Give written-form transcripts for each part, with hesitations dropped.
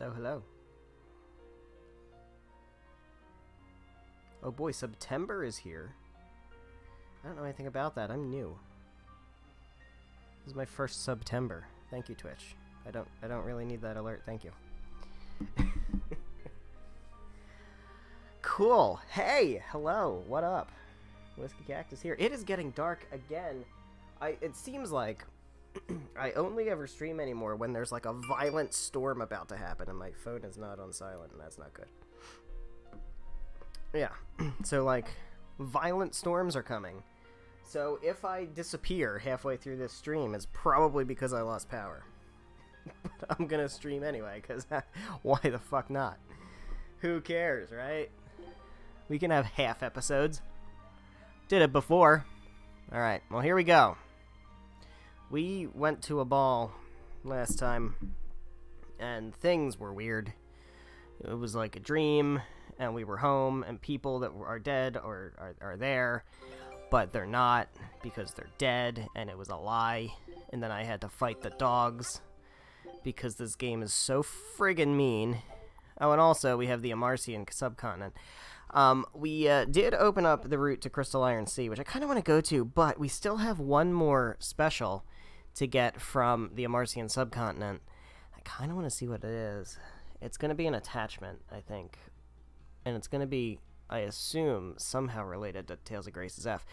Hello, hello. Oh boy, September is here. I don't know anything about that. I'm new. This is my first September. Thank you, Twitch. I don't really need that alert. Thank you. Cool. Hey, hello. What up? Whiskey Cactus here. It is getting dark again. It seems like I only ever stream anymore when there's like a violent storm about to happen and my phone is not on silent, and that's not good. Yeah. So like violent storms are coming. So if I disappear halfway through this stream, it's probably because I lost power. But I'm gonna stream anyway, because why the fuck not? Who cares, right? We can have half episodes. Did it before. Alright, well here we go. We went to a ball last time, and things were weird. It was like a dream, and we were home, and people that are dead are there, but they're not, because they're dead, and it was a lie. And then I had to fight the dogs, because this game is so friggin' mean. Oh, and also, we have the Amarcian subcontinent. We did open up the route to Crystal Iron Sea, which I kind of want to go to, but we still have one more special to get from the Amarcian subcontinent. I kind of want to see what it is. It's going to be an attachment, I think. And it's going to be, I assume, somehow related to Tales of Grace's F.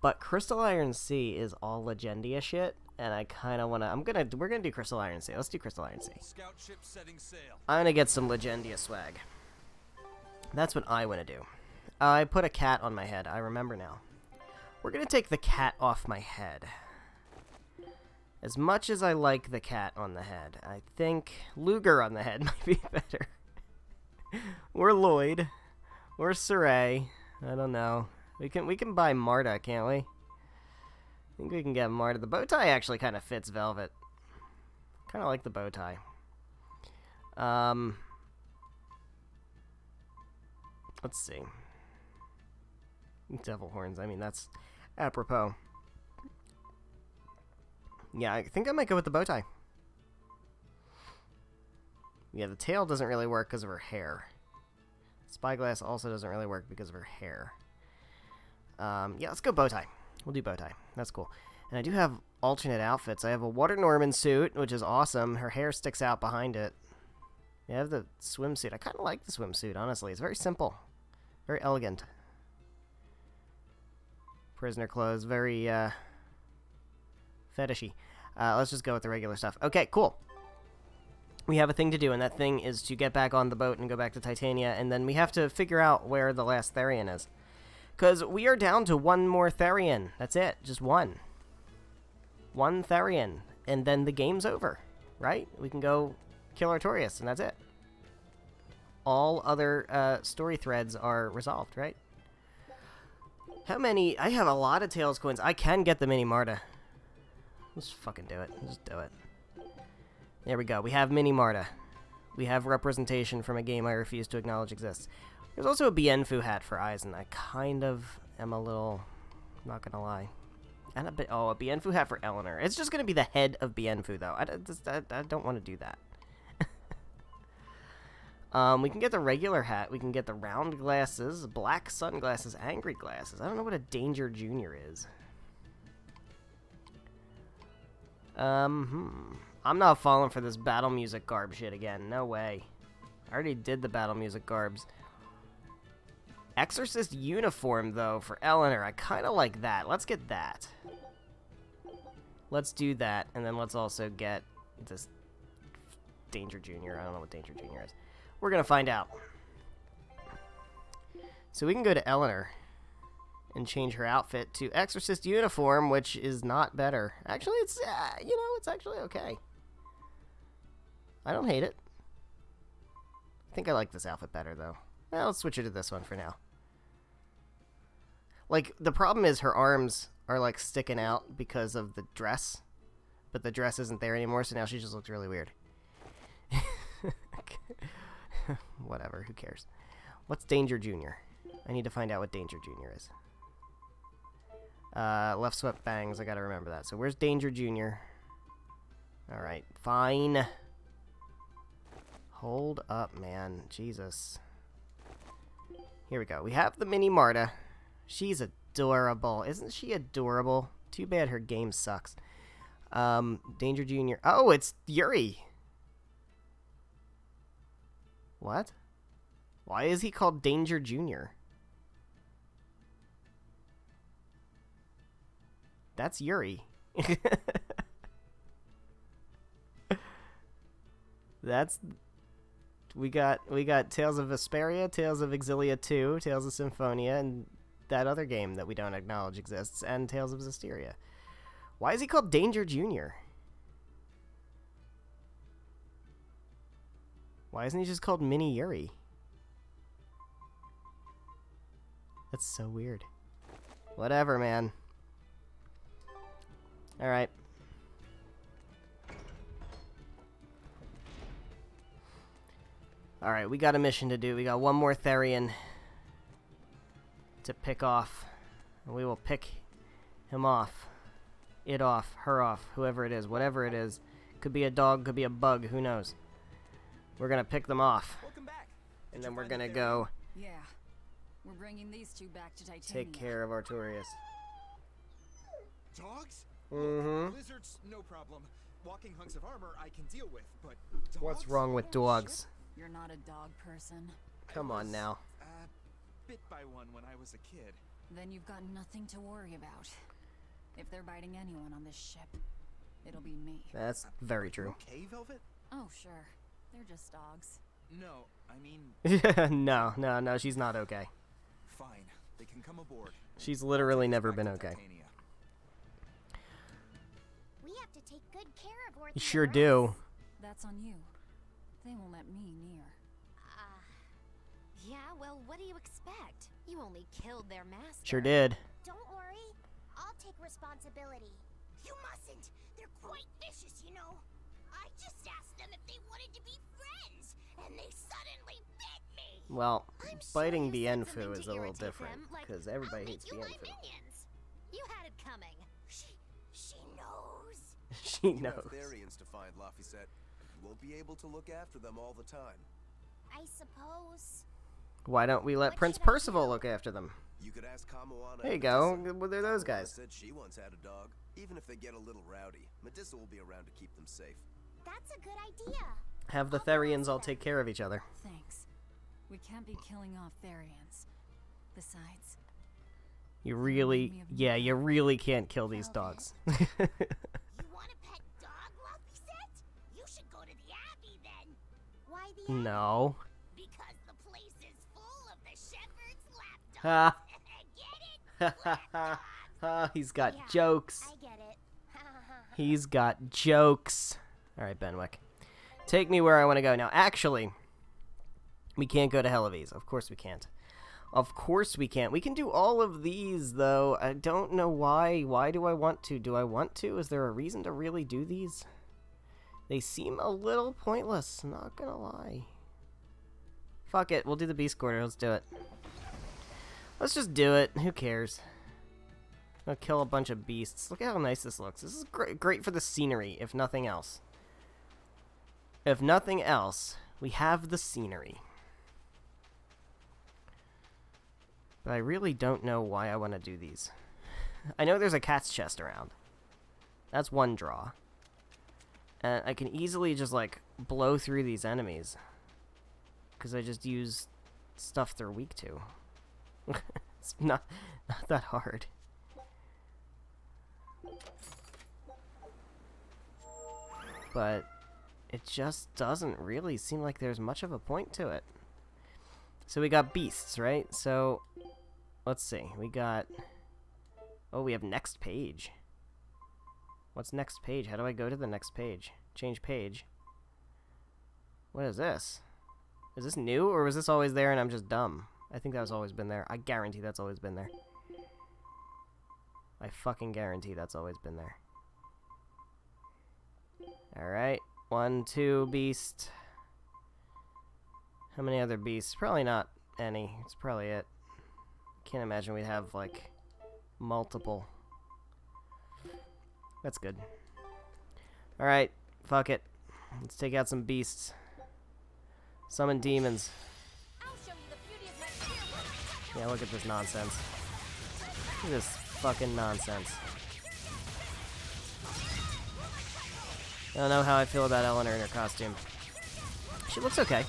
But Crystal Iron Sea is all Legendia shit, and I kind of want to... We're going to do Crystal Iron Sea. Let's do Crystal Iron Sea. Scout ship setting sail. I'm going to get some Legendia swag. That's what I want to do. I put a cat on my head. I remember now. We're going to take the cat off my head. As much as I like the cat on the head, I think Luger on the head might be better. Or Lloyd. Or Saray. I don't know. We can buy Marta, can't we? I think we can get Marta. The bow tie actually kind of fits Velvet. Kind of like the bow tie. Let's see. Devil horns. I mean, that's apropos. Yeah, I think I might go with the bow tie. Yeah, the tail doesn't really work because of her hair. Spyglass also doesn't really work because of her hair. Yeah, let's go bow tie. We'll do bow tie. That's cool. And I do have alternate outfits. I have a Water Norman suit, which is awesome. Her hair sticks out behind it. I have the swimsuit. I kind of like the swimsuit, honestly. It's very simple. Very elegant. Prisoner clothes. Very, fetishy. Let's just go with the regular stuff. Okay, cool. We have a thing to do, and that thing is to get back on the boat and go back to Titania, and then we have to figure out where the last Therian is. Because we are down to one more Therian. That's it. Just one. One Therian. And then the game's over. Right? We can go kill Artorias, and that's it. All other story threads are resolved, right? How many? I have a lot of Tails coins. I can get the Mini Marta. Let's fucking do it. Just do it. There we go. We have Mini Marta. We have representation from a game I refuse to acknowledge exists. There's also a Bienfu hat for Eisen. I kind of am a little... not gonna lie. And a bit... oh, a Bienfu hat for Eleanor. It's just gonna be the head of Bienfu, though. I don't want to do that. We can get the regular hat. We can get the round glasses, black sunglasses, angry glasses. I don't know what a Danger Junior is. I'm not falling for this battle music garb shit again. No way. I already did the battle music garbs. Exorcist uniform, though, for Eleanor. I kind of like that. Let's get that. Let's do that, and then let's also get this Danger Junior. I don't know what Danger Junior is. We're going to find out. So we can go to Eleanor and change her outfit to Exorcist uniform, which is not better. Actually, it's, it's actually okay. I don't hate it. I think I like this outfit better, though. Well, let's switch it to this one for now. Like, the problem is her arms are, like, sticking out because of the dress. But the dress isn't there anymore, so now she just looks really weird. Whatever, who cares? What's Danger Junior? I need to find out what Danger Junior is. Left swept bangs, I gotta remember that. So where's Danger Junior? Alright, fine. Hold up, man. Jesus. Here we go. We have the mini Marta. She's adorable. Isn't she adorable? Too bad her game sucks. Danger Jr. Oh, it's Yuri. What? Why is he called Danger Jr.? That's Yuri. That's... We got Tales of Vesperia, Tales of Exilia 2, Tales of Symphonia, and that other game that we don't acknowledge exists, and Tales of Zestiria. Why is he called Danger Jr.? Why isn't he just called Mini Yuri? That's so weird. Whatever, man. Alright. Alright, we got a mission to do. We got one more Therian to pick off. And we will pick him off. It off. Her off. Whoever it is. Whatever it is. Could be a dog. Could be a bug. Who knows? We're going to pick them off. Welcome back. And then we're going to go... Yeah. We're bringing these two back to Titania. take care of Artorias. Dogs? Mm-hmm. Lizards, no problem. Walking hunks of armor I can deal with, but dogs? What's wrong with dogs? You're not a dog person. Come on now. Bit by one when I was a kid. Then you've got nothing to worry about. If they're biting anyone on this ship, it'll be me. That's very true. Okay, Velvet? Oh, sure. They're just dogs. No, I mean... no, she's not okay. Fine, they can come aboard. She's literally never been okay. Titania. We have to take good care of Ortho. You sure do. That's on you. They won't let me near. Yeah, well, what do you expect? You only killed their master. Sure did. Don't worry. I'll take responsibility. You mustn't. They're quite vicious, you know. I just asked them if they wanted to be friends, and they suddenly bit me. Well, I'm sure biting you the said Enfu something is to a little irritate different, them, like, because everybody "I'll hates make the you my Enfu. minions." You had it coming. She knows. She You have knows. Therians to find, Laphicet. You won't be able to look after them all the time. I suppose. Why don't we let What Prince should I Percival do? look after them? You could ask Kamoana. There you and go. Medissa. Well, they're those Kamoana guys. said she once had a dog. Even if they get a little rowdy, Medissa will be around to keep them safe. That's a good idea. Have the Therians all take care of each other. Thanks. We can't be killing off Therians. Besides, You really, yeah, you really can't kill these dogs. You want a pet dog, Laphicet? You should go to the Abbey then. Why the Abbey? No. Because the place is full of the shepherd's Ha. lapdogs. Get it? He's got Yeah, jokes. I get it. He's got jokes. Alright, Benwick. Take me where I want to go. Now, actually, we can't go to Hellawes. Of course we can't. Of course we can't. We can do all of these, though. I don't know why. Why do I want to? Do I want to? Is there a reason to really do these? They seem a little pointless, not gonna lie. Fuck it. We'll do the Beast Quarter. Let's do it. Let's just do it. Who cares? I'll kill a bunch of beasts. Look at how nice this looks. This is great for the scenery, if nothing else. If nothing else, we have the scenery. But I really don't know why I want to do these. I know there's a cat's chest around. That's one draw. And I can easily just, like, blow through these enemies. Because I just use stuff they're weak to. It's not that hard. But it just doesn't really seem like there's much of a point to it. So we got beasts, right? So let's see. We got... Oh, we have next page. What's next page? How do I go to the next page? Change page. What is this? Is this new, or was this always there and I'm just dumb? I think that's always been there. I guarantee that's always been there. I fucking guarantee that's always been there. Alright. 1, 2, beast. How many other beasts? Probably not any. It's probably it. Can't imagine we'd have, like, multiple. That's good. Alright. Fuck it. Let's take out some beasts. Summon demons. I'll show you the beauty of my fireworks. Yeah, look at this nonsense. Look at this fucking nonsense. I don't know how I feel about Eleanor in her costume. She looks okay.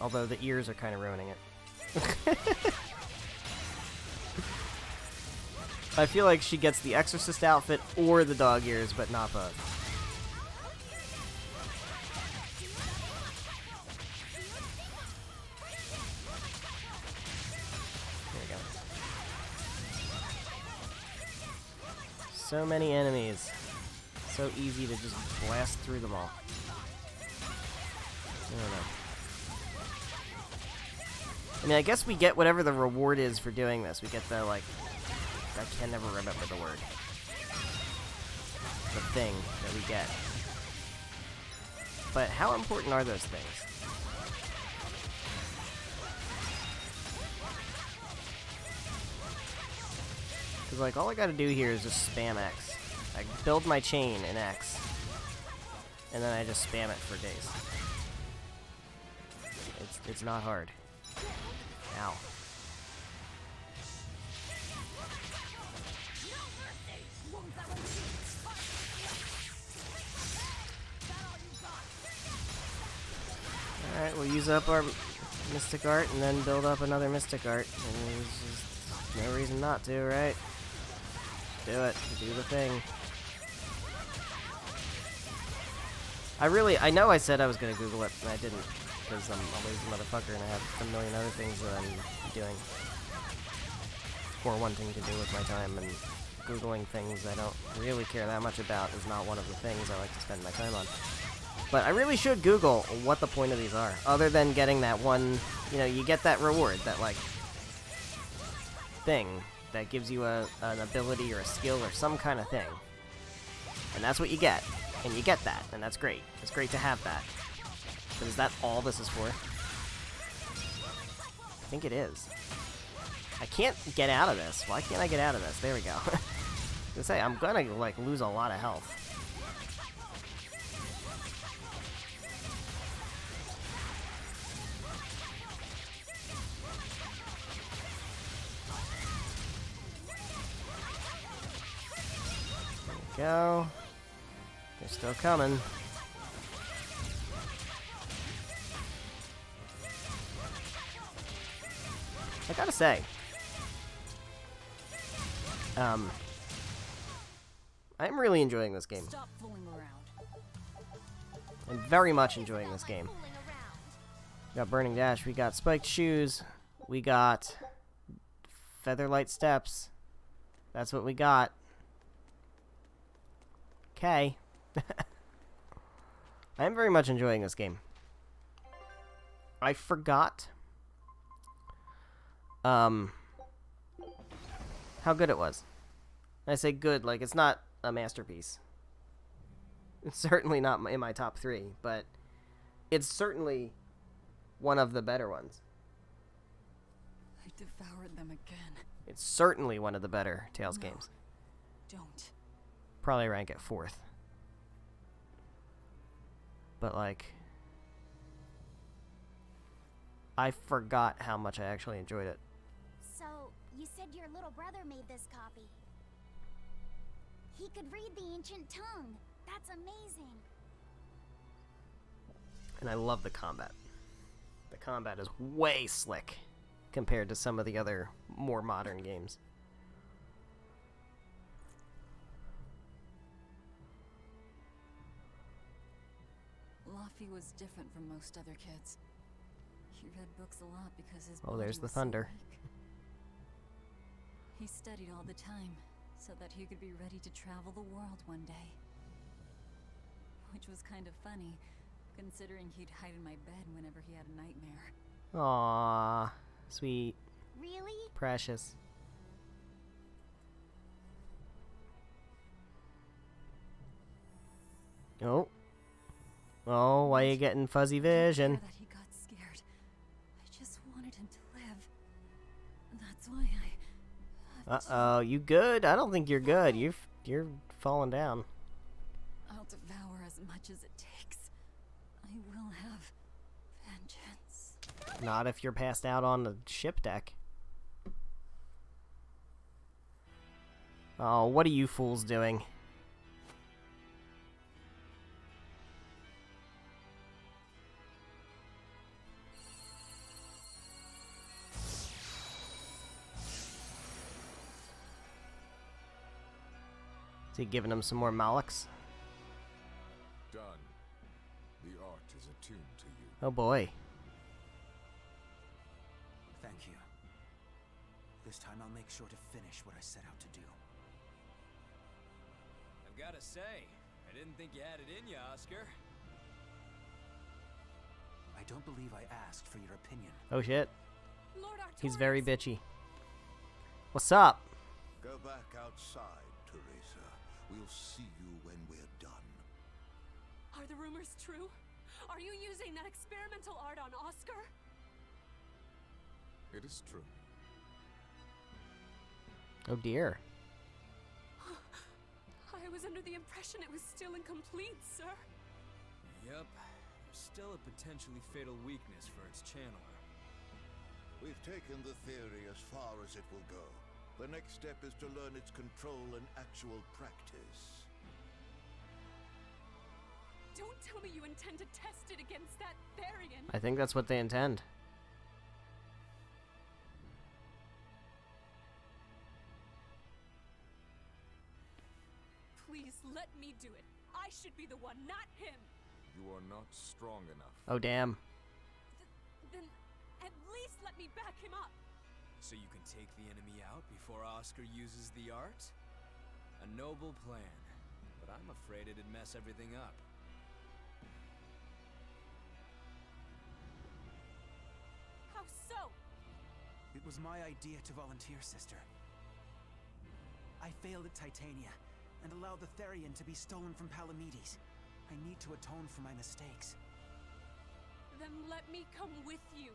Although the ears are kind of ruining it. I feel like she gets the Exorcist outfit or the dog ears, but not both. There we go. So many enemies. So easy to just blast through them all. I don't know. I mean, I guess we get whatever the reward is for doing this. We get the, like, I can never remember the word. The thing that we get. But how important are those things? Because, like, all I gotta do here is just spam X. I build my chain in X. And then I just spam it for days. It's not hard. Ow. Alright, we'll use up our Mystic Art and then build up another Mystic Art. And there's just no reason not to, right? Do it. Do the thing. I know I said I was going to Google it, and I didn't. Because I'm a lazy motherfucker and I have a million other things that I'm doing. Or wanting to do with my time, and Googling things I don't really care that much about is not one of the things I like to spend my time on. But I really should Google what the point of these are. Other than getting that one, you know, you get that reward, that, like, thing that gives you an ability or a skill or some kind of thing. And that's what you get. And you get that, and that's great. It's great to have that. But is that all this is for? I think it is. I can't get out of this. Why can't I get out of this? There we go. I was gonna say, I'm gonna, like, lose a lot of health. There we go. They're still coming. I gotta say, I'm really enjoying this game. Stop fooling around. I'm very much enjoying this game. Fooling around. We got Burning Dash, we got Spiked Shoes, we got Featherlight Steps. That's what we got. Okay. I am very much enjoying this game. I forgot how good it was. And I say good, like, it's not a masterpiece. It's certainly not in my top 3, but it's certainly one of the better ones. I devoured them again. It's certainly one of the better Tales games. Don't. Probably rank it 4th. But, like, I forgot how much I actually enjoyed it. So, you said your little brother made this copy. He could read the ancient tongue. That's amazing. And I love the combat. The combat is way slick compared to some of the other more modern games. Laffy was different from most other kids. He read books a lot because his Oh, body there's the was so thunder. weak. He studied all the time so that he could be ready to travel the world one day. Which was kind of funny, considering he'd hide in my bed whenever he had a nightmare. Aww, sweet, Really? precious. Oh. Oh, why you getting fuzzy I didn't care vision? that he got scared. I just wanted him to live. That's why I have to- Uh-oh, you good? I don't think you're good. You're falling down. I'll devour as much as it takes I will have vengeance. Not if you're passed out on the ship deck. Oh, what are you fools doing? Is he giving him some more Molochs? Done. The art is attuned to you. Oh boy. Thank you. This time I'll make sure to finish what I set out to do. I've gotta say, I didn't think you had it in you, Oscar. I don't believe I asked for your opinion. Oh shit. Lord He's Artorias! very bitchy. What's up? Go back outside, Teresa. We'll see you when we're done. Are the rumors true? Are you using that experimental art on Oscar? It is true. Oh dear. I was under the impression it was still incomplete, sir. Yep. There's still a potentially fatal weakness for its channeler. We've taken the theory as far as it will go. The next step is to learn its control and actual practice. Don't tell me you intend to test it against that Therian. I think that's what they intend. Please let me do it. I should be the one, not him. You are not strong enough. Oh damn. Then at least let me back him up. So you can take the enemy out before Oscar uses the art? A noble plan, but I'm afraid it'd mess everything up. How so? It was my idea to volunteer, sister. I failed at Titania and allowed the Therian to be stolen from Palamedes. I need to atone for my mistakes. Then let me come with you.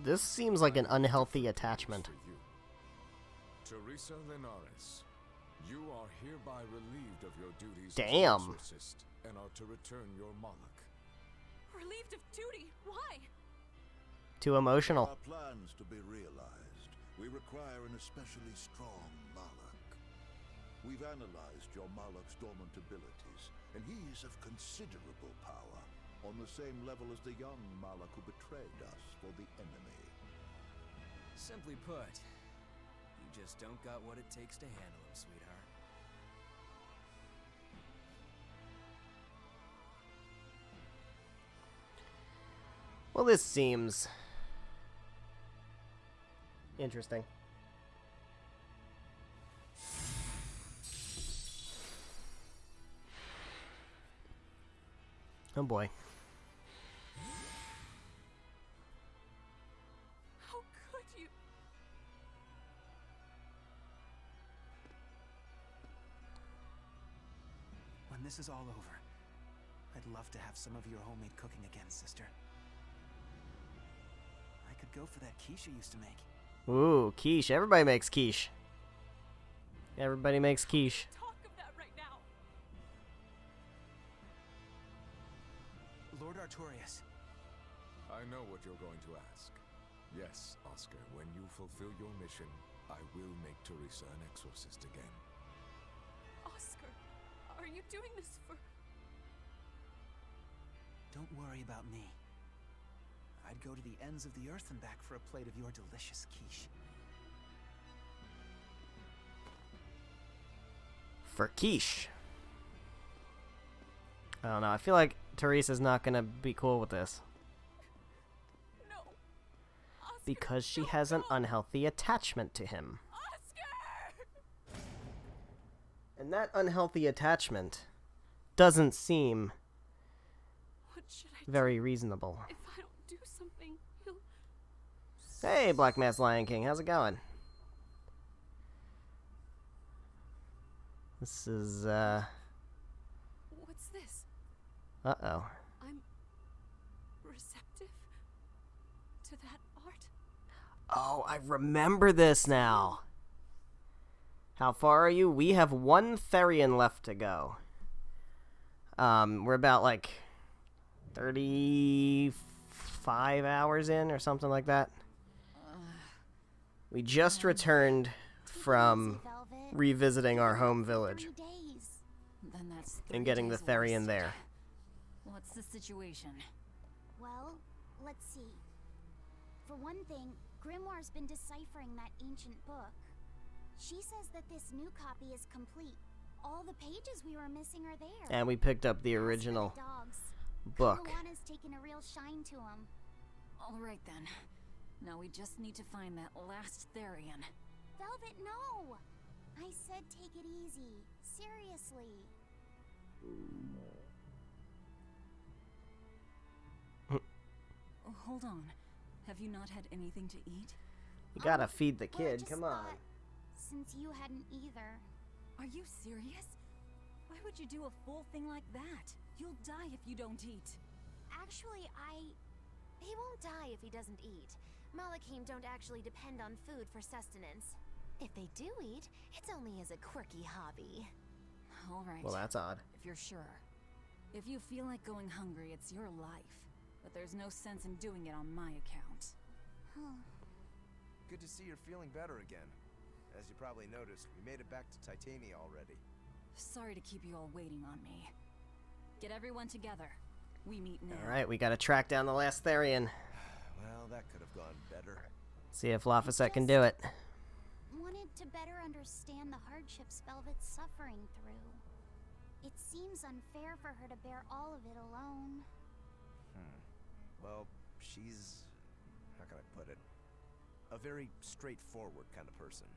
This seems like an unhealthy attachment. For you. Teresa Linares, you are hereby relieved of your duties Damn. as an exorcist and are to return your Moloch. Relieved of duty? Why? Too emotional. Our plans to be realized, we require an especially strong Malak. We've analyzed your Malak's dormant abilities, and he is of considerable power, on the same level as the young Malak who betrayed us for the enemy. Simply put, you just don't got what it takes to handle him, sweetheart. Well, this seems interesting. Oh boy. How could you? When this is all over, I'd love to have some of your homemade cooking again, sister. I could go for that quiche you used to make. Ooh, quiche. Everybody makes quiche. Everybody makes quiche. Talk of that right now. Lord Artorias, I know what you're going to ask. Yes, Oscar, when you fulfill your mission, I will make Teresa an exorcist again. Oscar, are you doing this for... don't worry about me. I'd go to the ends of the earth and back for a plate of your delicious quiche. For quiche. I don't know. I feel like Teresa's not gonna be cool with this. No. Oscar, Because she no, has an no. unhealthy attachment to him. Oscar! And that unhealthy attachment doesn't seem What should I very reasonable. do? If I don't do something, he'll... Hey, Black Mask Lion King, how's it going? This is, What's this? uh-oh. I'm receptive to that art. Oh, I remember this now. How far are you? We have one Therian left to go. We're about, like, 35 hours in or something like that. We just returned from revisiting our home village Then that's and 3 getting the days Therian wasted. there. What's the situation? Well, let's see. For one thing, Grimoire's been deciphering that ancient book. She says that this new copy is complete. All the pages we were missing are there. And we picked up the As for original the dogs, book. Moana's taken a real shine to them. All right then. Now we just need to find that last Therian. Velvet, no! I said take it easy. Seriously. Oh, hold on. Have you not had anything to eat? You gotta feed the Well, I kid, just come on. thought, since you hadn't either. Are you serious? Why would you do a full thing like that? You'll die if you don't eat. Actually, He won't die if he doesn't eat. Malachim don't actually depend on food for sustenance. If they do eat, it's only as a quirky hobby. All right. Well, that's odd. If you're sure. If you feel like going hungry, it's your life. But there's no sense in doing it on my account. Good to see you're feeling better again. As you probably noticed, we made it back to Titania already. Sorry to keep you all waiting on me. Get everyone together. We meet now. Alright, we gotta track down the last Therian. Well, that could have gone better. See if Lafayette can do it. wanted to better understand the hardships Velvet's suffering through. It seems unfair for her to bear all of it alone. Well, she's... how can I put it? A very straightforward kind of person.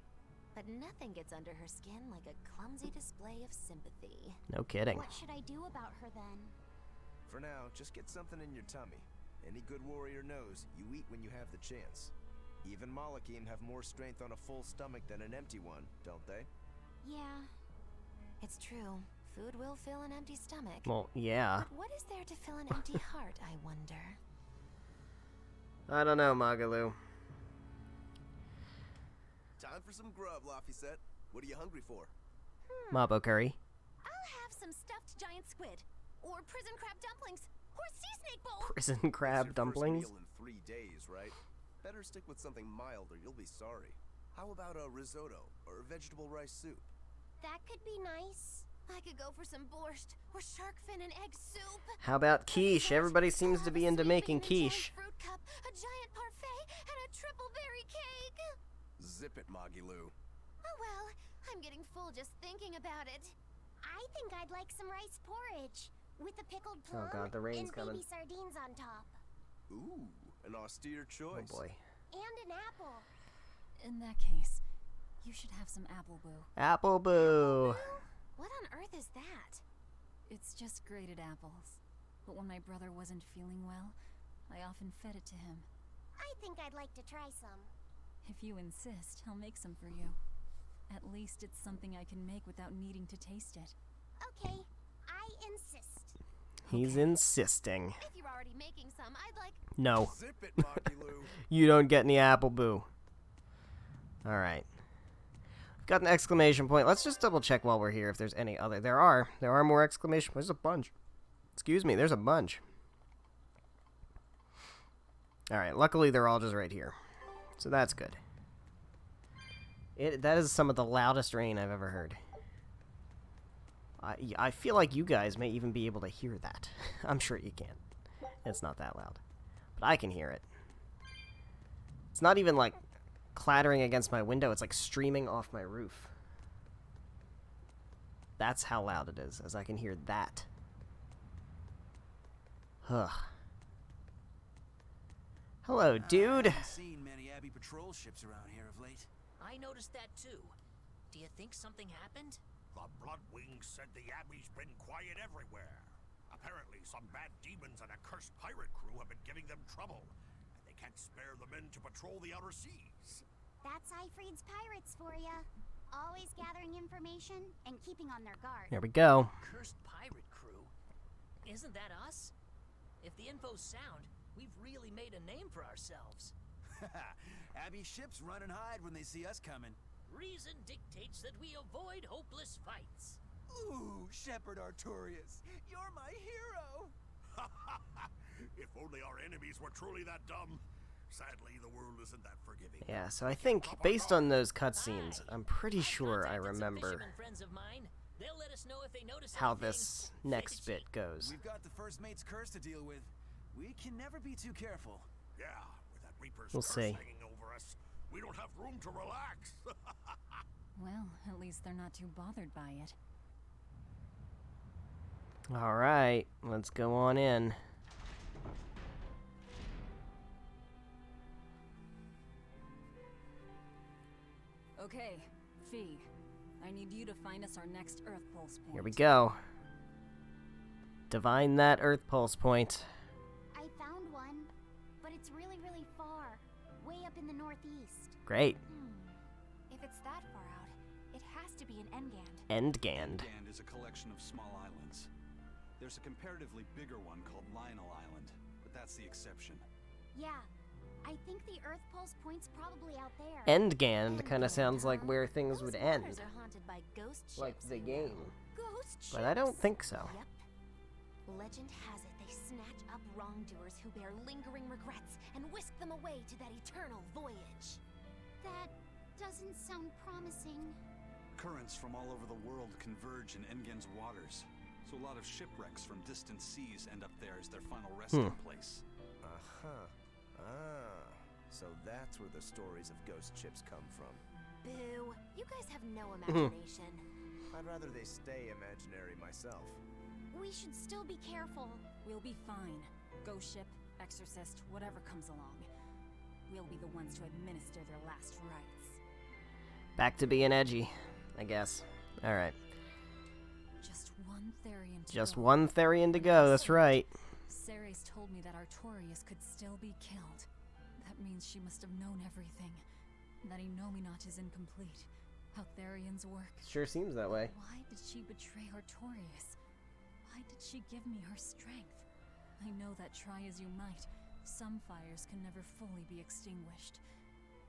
But nothing gets under her skin like a clumsy display of sympathy. No kidding. What should I do about her then? For now, just get something in your tummy. Any good warrior knows you eat when you have the chance. Even Malachim have more strength on a full stomach than an empty one, don't they? Yeah. It's true. Food will fill an empty stomach. Well, yeah. But what is there to fill an empty heart, I wonder? I don't know, Magalu. Time for some grub, Lafayette. What are you hungry for? Mabo curry. I'll have some stuffed giant squid, or prison crab dumplings, or sea snake bowl. Prison crab It's your dumplings. First meal in 3 days, right? Better stick with something mild or you'll be sorry. How about a risotto or vegetable rice soup? That could be nice. I could go for some borscht or shark fin and egg soup. How about quiche? Everybody seems to be into making quiche. Fruit cup, a giant parfait, and a triple berry cake. Zip it, Magilou. Oh well, I'm getting full just thinking about it. I think I'd like some rice porridge with a pickled plum God, the rain's and coming. baby sardines on top. Ooh, an austere choice. Oh boy. And an apple. In that case, you should have some apple boo. Apple boo. What on earth is that? It's just grated apples. But when my brother wasn't feeling well, I often fed it to him. I think I'd like to try some. If you insist, I'll make some for you. At least it's something I can make without needing to taste it. Okay, I insist. He's insisting. If you're already making some, I'd like... No. Zip it, Magilou. You don't get any apple boo. Alright. Got an exclamation point. Let's just double check while we're here if there's any other. There are more exclamation points. There's a bunch. Excuse me, there's a bunch. Alright, luckily they're all just right here. So that's good. That is some of the loudest rain I've ever heard. I feel like you guys may even be able to hear that. I'm sure you can. It's not that loud. But I can hear it. It's not even like clattering against my window. It's like streaming off my roof. That's how loud it is, as I can hear that. Ugh. Hello, dude. I haven't seen many Abbey patrol ships around here of late. I noticed that too. Do you think something happened? The Bloodwings said the Abbey's been quiet everywhere. Apparently, some bad demons and a cursed pirate crew have been giving them trouble, and they can't spare the men to patrol the outer seas. That's Ifreed's pirates for ya. Always gathering information and keeping on their guard. There we go. Cursed pirate crew? Isn't that us? If the info's sound, we've really made a name for ourselves. Abbey ships run and hide when they see us coming. Reason dictates that we avoid hopeless fights. Ooh, Shepherd Artorias, you're my hero. If only our enemies were truly that dumb. Sadly, the world isn't that forgiving. Yeah, so I think, based on those cutscenes, I'm pretty sure I remember how this next bit goes. We've got the first mate's curse to deal with. We can never be too careful. Yeah, with that Reaper's We'll curse see. hanging over us, we don't have room to relax. Well, at least they're not too bothered by it. Alright, let's go on in. Okay, Fee. I need you to find us our next Earth Pulse point. Here we go. Divine that Earth Pulse point. I found one, but it's really, really far. Way up in the northeast. Great. If it's that far out, it has to be an Engand. Endgand. Engand is a collection of small islands. There's a comparatively bigger one called Lionel Island, but that's the exception. Yeah, I think the Earth Pulse point's probably out there. Endgand kind of sounds like where things would end. Waters are haunted by ghost ships. Like the game. Ghost ships? But I don't think so. Yep. Legend has it they snatch up wrongdoers who bear lingering regrets and whisk them away to that eternal voyage. That doesn't sound promising. Currents from all over the world converge in Engand's waters, so a lot of shipwrecks from distant seas end up there as their final resting place. Uh-huh. Ah, so that's where the stories of ghost ships come from. Boo. You guys have no imagination. I'd rather they stay imaginary myself. We should still be careful. We'll be fine. Ghost ship, exorcist, whatever comes along. We'll be the ones to administer their last rites. Back to being edgy, I guess. Alright. Just one Therian to Just go. one Therian to go, that's right. Ceres told me that Artorias could still be killed. That means she must have known everything. That Inominat is incomplete. How Therians work. Sure seems that way. Why did she betray Artorias? Why did she give me her strength? I know that try as you might, some fires can never fully be extinguished.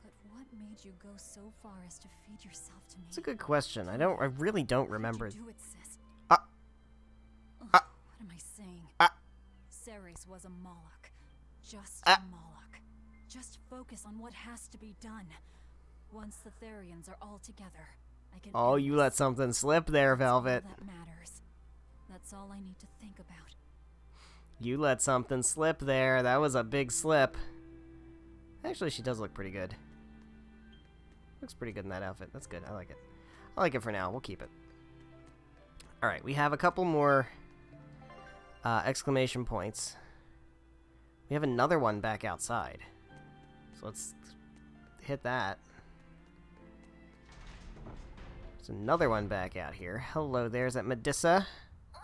But what made you go so far as to feed yourself to me? It's a good question. I really don't remember. How'd you do it, sis? What am I saying? Ceres was a Moloch. Just a Moloch. Just focus on what has to be done. Once the Therians are all together, I can... Oh, you let something slip there, Velvet. That matters. That's all I need to think about. You let something slip there. That was a big slip. Actually, she does look pretty good. Looks pretty good in that outfit. That's good. I like it. I like it for now. We'll keep it. Alright, we have a couple more exclamation points. We have another one back outside. So let's hit that. There's another one back out here. Hello, there's that Medusa. Aw,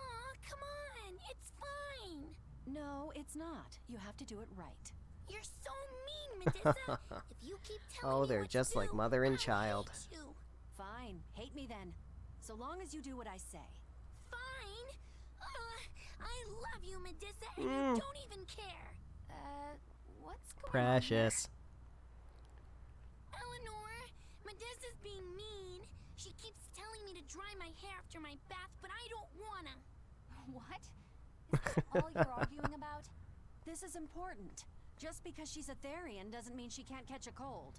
come on. It's fine. No, it's not. You have to do it right. You're so mean, Medusa. If you keep telling Oh, me they're what just to like do, mother and I'll child. hate you. Fine. Hate me then. So long as you do what I say. Fine. I love you, Medusa, and you don't even care. What's going Precious. Eleanor, Medusa's being mean. She keeps telling me to dry my hair after my bath, but I don't wanna. What? Is that all you're arguing about? This is important. Just because she's a Therian doesn't mean she can't catch a cold.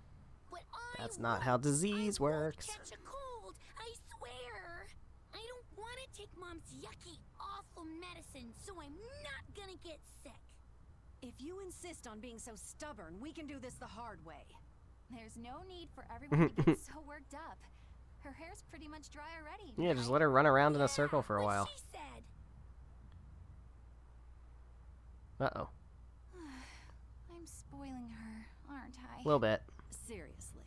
But That's not how disease works. catch a cold, I swear. I don't want to take Mom's yucky, awful medicine, so I'm not gonna get sick. If you insist on being so stubborn, we can do this the hard way. There's no need for everyone to get so worked up. Her hair's pretty much dry already. Yeah, just let her run around in a circle for a What while. she said. Uh-oh. I'm spoiling her, aren't I? A little bit. Seriously.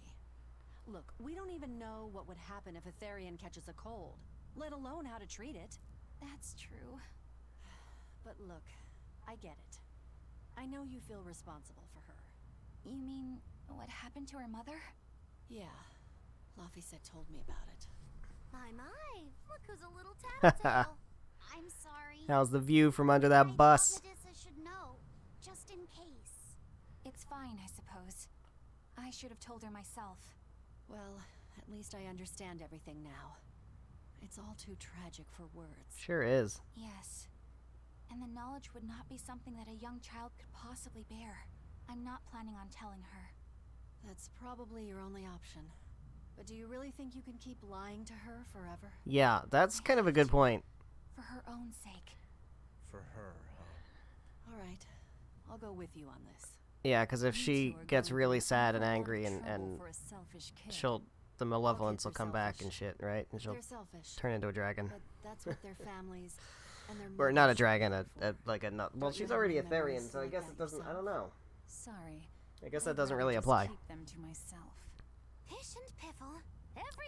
Look, we don't even know what would happen if a Therian catches a cold, let alone how to treat it. That's true. But look, I get it. I know you feel responsible for her. You mean what happened to her mother? Yeah. Laphicet told me about it. My, look who's a little tattletale. I'm sorry. How's the view from under that bus? I thought Medusa should know, just in case. It's fine, I suppose. I should have told her myself. Well, at least I understand everything now. It's all too tragic for words. Sure is. Yes. And the knowledge would not be something that a young child could possibly bear. I'm not planning on telling her. That's probably your only option. But do you really think you can keep lying to her forever? Yeah, that's kind of a good point. For her own sake. For her, huh? Alright, I'll go with you on this. Yeah, because if she gets really sad and angry and the malevolence will come back and shit, right? And she'll turn into a dragon. But that's what their families and their or not a dragon, like a nut. Well, she's already a Therian, so I guess it doesn't. I don't know. Sorry. I guess that doesn't really apply. Keep them to myself. Pish and Piffle.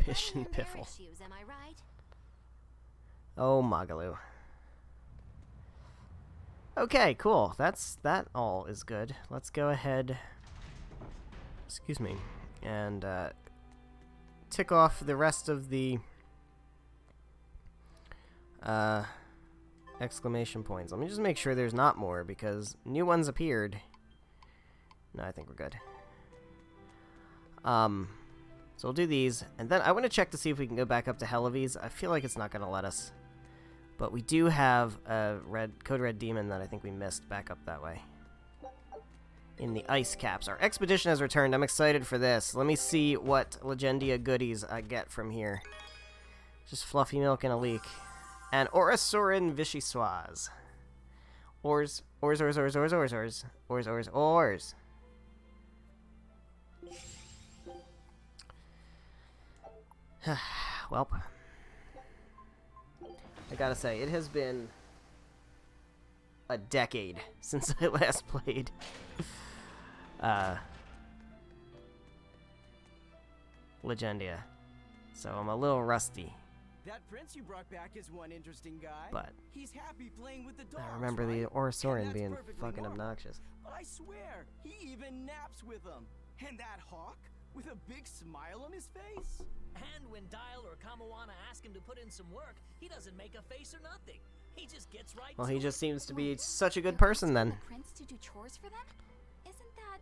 Pish and Everybody Piffle. issues, am I right? Oh, Magalu. Okay, cool. That all is good. Let's go ahead. Excuse me, and tick off the rest of the exclamation points. Let me just make sure there's not more because new ones appeared. No, I think we're good. So we'll do these, and then I want to check to see if we can go back up to Helives. I feel like it's not going to let us. But we do have a Code Red Demon that I think we missed back up that way. In the ice caps. Our expedition has returned. I'm excited for this. Let me see what Legendia goodies I get from here. Just fluffy milk and a leak. And Orosaurin Vichyssoise. Ors. Welp. I gotta say, it has been a decade since I last played Legendia, so I'm a little rusty. That prince you brought back is one interesting guy. But he's happy playing with the dogs, I remember right? the Orosaurin being perfectly fucking normal. obnoxious. But I swear, he even naps with them. And that hawk with a big smile on his face. And when Dial or Kamawana ask him to put in some work, he doesn't make a face or nothing. He just gets right Well, to he it. just seems to be such a good person then. The prince to do chores for them? Isn't that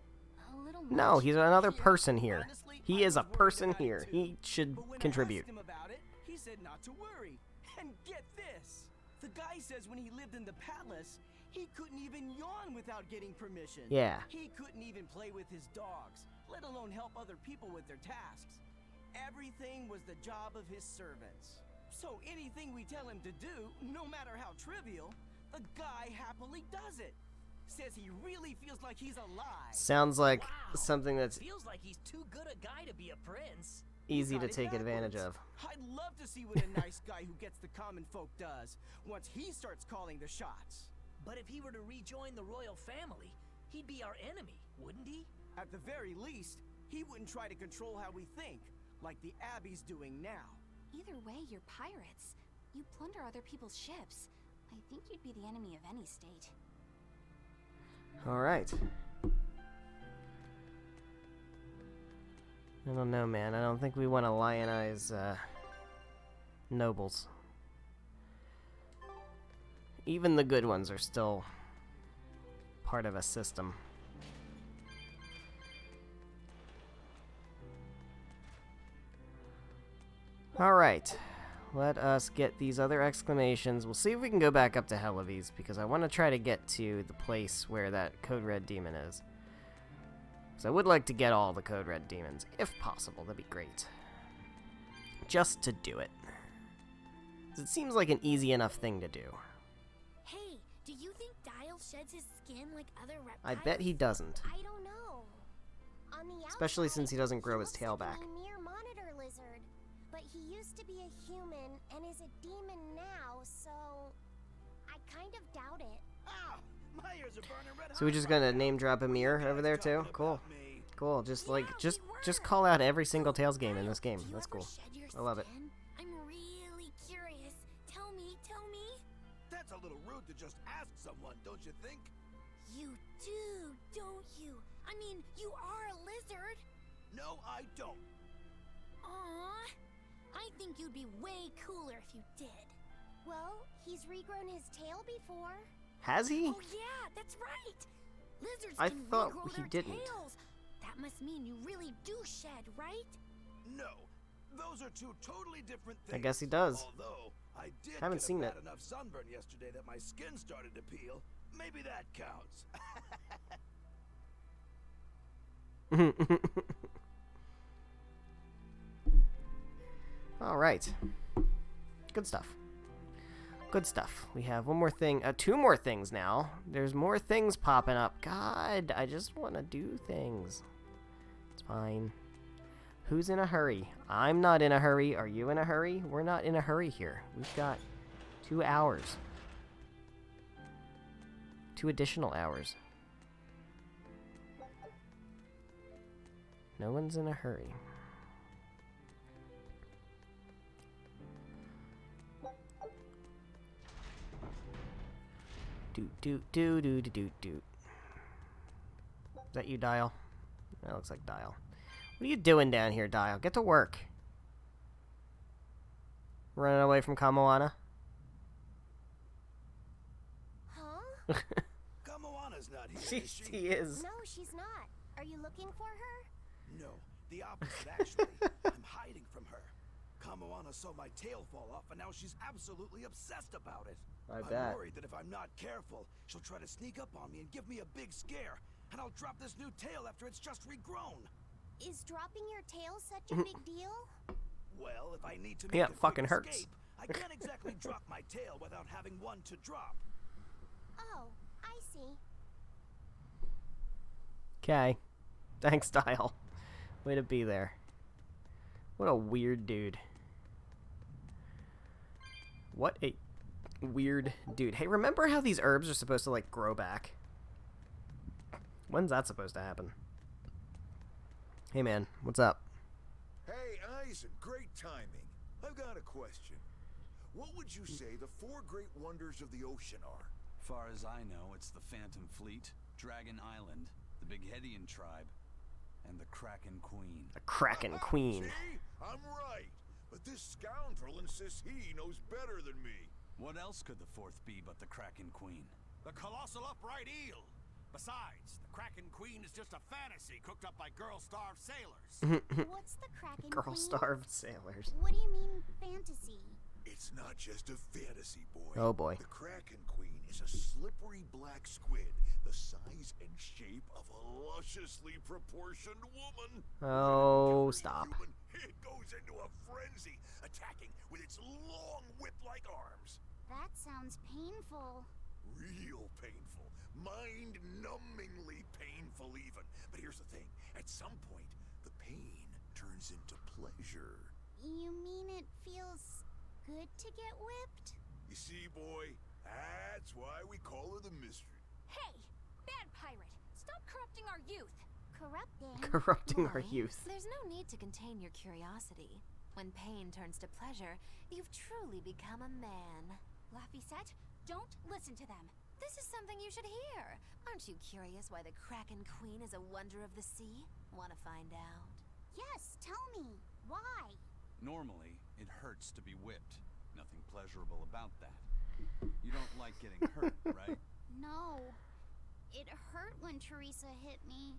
a little much? No, he's another person here. He is a person here. He should contribute. But when I asked him about it, he said not to worry. And get this. The guy says when he lived in the palace, he couldn't even yawn without getting permission. Yeah. He couldn't even play with his dogs, let alone help other people with their tasks. Everything was the job of his servants. So anything we tell him to do, no matter how trivial, the guy happily does it. Says he really feels like he's alive. Sounds like Wow. something that's Feels like he's too good a guy to be a prince. easy to Got it take advantage backwards. of. I'd love to see what a nice guy who gets the common folk does once he starts calling the shots. But if he were to rejoin the royal family, he'd be our enemy, wouldn't he? At the very least, he wouldn't try to control how we think, like the Abbey's doing now. Either way, you're pirates. You plunder other people's ships. I think you'd be the enemy of any state. Alright. I don't know, man. I don't think we want to lionize nobles. Even the good ones are still part of a system. Alright. Let us get these other exclamations. We'll see if we can go back up to Helives, because I want to try to get to the place where that Code Red Demon is. So I would like to get all the Code Red Demons, if possible. That'd be great. Just to do it. 'Cause it seems like an easy enough thing to do. Hey, do you think Dial sheds his skin like other reptiles? I bet he doesn't. I don't know. On the Especially outside, since he doesn't grow he his looks tail like back. a mere monitor lizard, but he used to be a human and is a demon now, so I kind of doubt it. Ah, my ears are burning red hot. So we're just gonna name drop Amir over there too? Cool. Cool. Just like just call out every single Tails game in this game. Do you That's ever cool. shed your I love it. skin? I'm really curious. Tell me, tell me. That's a little rude to just ask someone, don't you think? You do, don't you? I mean, you are a lizard. No, I don't. Aw, I think you'd be way cooler if you did. Well, he's regrown his tail before. Has he? Oh yeah, that's right. Lizards I can thought regrow he their didn't. tails. That must mean you really do shed, right? No, those are two totally different things. I guess he does. Although, I did Haven't get seen a it. bad enough sunburn yesterday that my skin started to peel. Maybe that counts. All right. Good stuff. Good stuff. We have one more thing, two more things now. There's more things popping up. God, I just want to do things. It's fine. Who's in a hurry? I'm not in a hurry. Are you in a hurry? We're not in a hurry here. We've got 2 hours. 2 additional hours. No one's in a hurry. Doot. Is that you, Dial? That looks like Dial. What are you doing down here, Dial? Get to work. Running away from Kamoana? Huh? Kamoana's not here, is she? She is. No, she's not. Are you looking for her? No, the opposite, actually. I'm hiding from her. Kamoana saw my tail fall off, and now she's absolutely obsessed about it. I I'm bet. worried that if I'm not careful, she'll try to sneak up on me and give me a big scare, and I'll drop this new tail after it's just regrown. Is dropping your tail such a big deal? Well, if I need to make Yeah, a it fucking quick hurts. escape, I can't exactly drop my tail without having one to drop. Oh, I see. Okay. Thanks, Dial. Way to be there. What a weird dude. What a weird dude. Hey, remember how these herbs are supposed to, like, grow back? When's that supposed to happen? Hey, man. What's up? Hey, Eisen, great timing. I've got a question. What would you say the 4 great wonders of the ocean are? Far as I know, it's the Phantom Fleet, Dragon Island, the Big Hedian tribe, and the Kraken Queen. The Kraken Queen. See? I'm right. But this scoundrel insists he knows better than me. What else could the 4th be but the Kraken Queen? The colossal upright eel. Besides, the Kraken Queen is just a fantasy cooked up by girl-starved sailors. What's the Kraken Queen? Girl-starved sailors. What do you mean, fantasy? It's not just a fantasy, boy. Oh, boy. The Kraken Queen is a slippery black squid, the size and shape of a lusciously proportioned woman. Oh, stop. Human, it goes into a frenzy, attacking with its long whip-like arms. That sounds painful. Real painful. Mind-numbingly painful even. But here's the thing. At some point, the pain turns into pleasure. You mean it feels good to get whipped? You see, boy, that's why we call her the mystery. Hey, bad pirate, stop corrupting our youth. Corrupting our Why? youth. There's no need to contain your curiosity. When pain turns to pleasure, you've truly become a man. Laphicet, don't listen to them. This is something you should hear. Aren't you curious why the Kraken Queen is a wonder of the sea? Want to find out? Yes, tell me. Why? Normally, it hurts to be whipped. Nothing pleasurable about that. You don't like getting hurt, right? No. It hurt when Teresa hit me.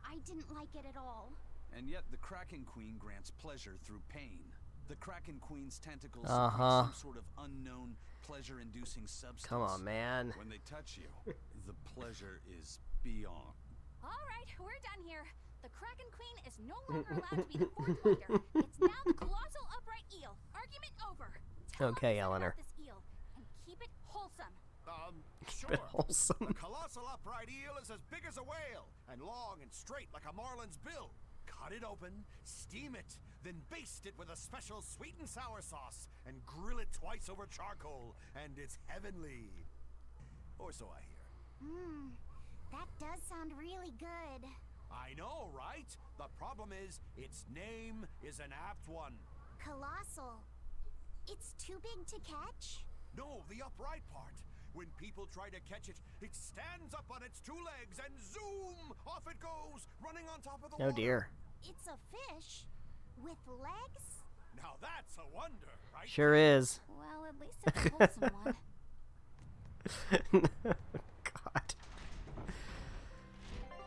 I didn't like it at all. And yet the Kraken Queen grants pleasure through pain. The Kraken Queen's tentacles Uh-huh. secrete some sort of unknown pleasure-inducing substance. Come on, man. When they touch you, the pleasure is beyond. All right, we're done here. The Kraken Queen is no longer allowed to be the 4th wonder. It's now the colossal upright eel. Argument over. Okay, Eleanor. This eel and keep it wholesome. Sure. Bit wholesome. The colossal upright eel is as big as a whale, and long and straight like a marlin's bill. Cut it open, steam it, then baste it with a special sweet and sour sauce, and grill it twice over charcoal, and it's heavenly. Or so I hear. That does sound really good. I know, right? The problem is, its name is an apt one. Colossal. It's too big to catch? No, the upright part. When people try to catch it, it stands up on its 2 legs and zoom! Off it goes, running on top of the water. Oh, dear. It's a fish with legs? Now that's a wonder, right? Sure is. Well, at least it's a wholesome one.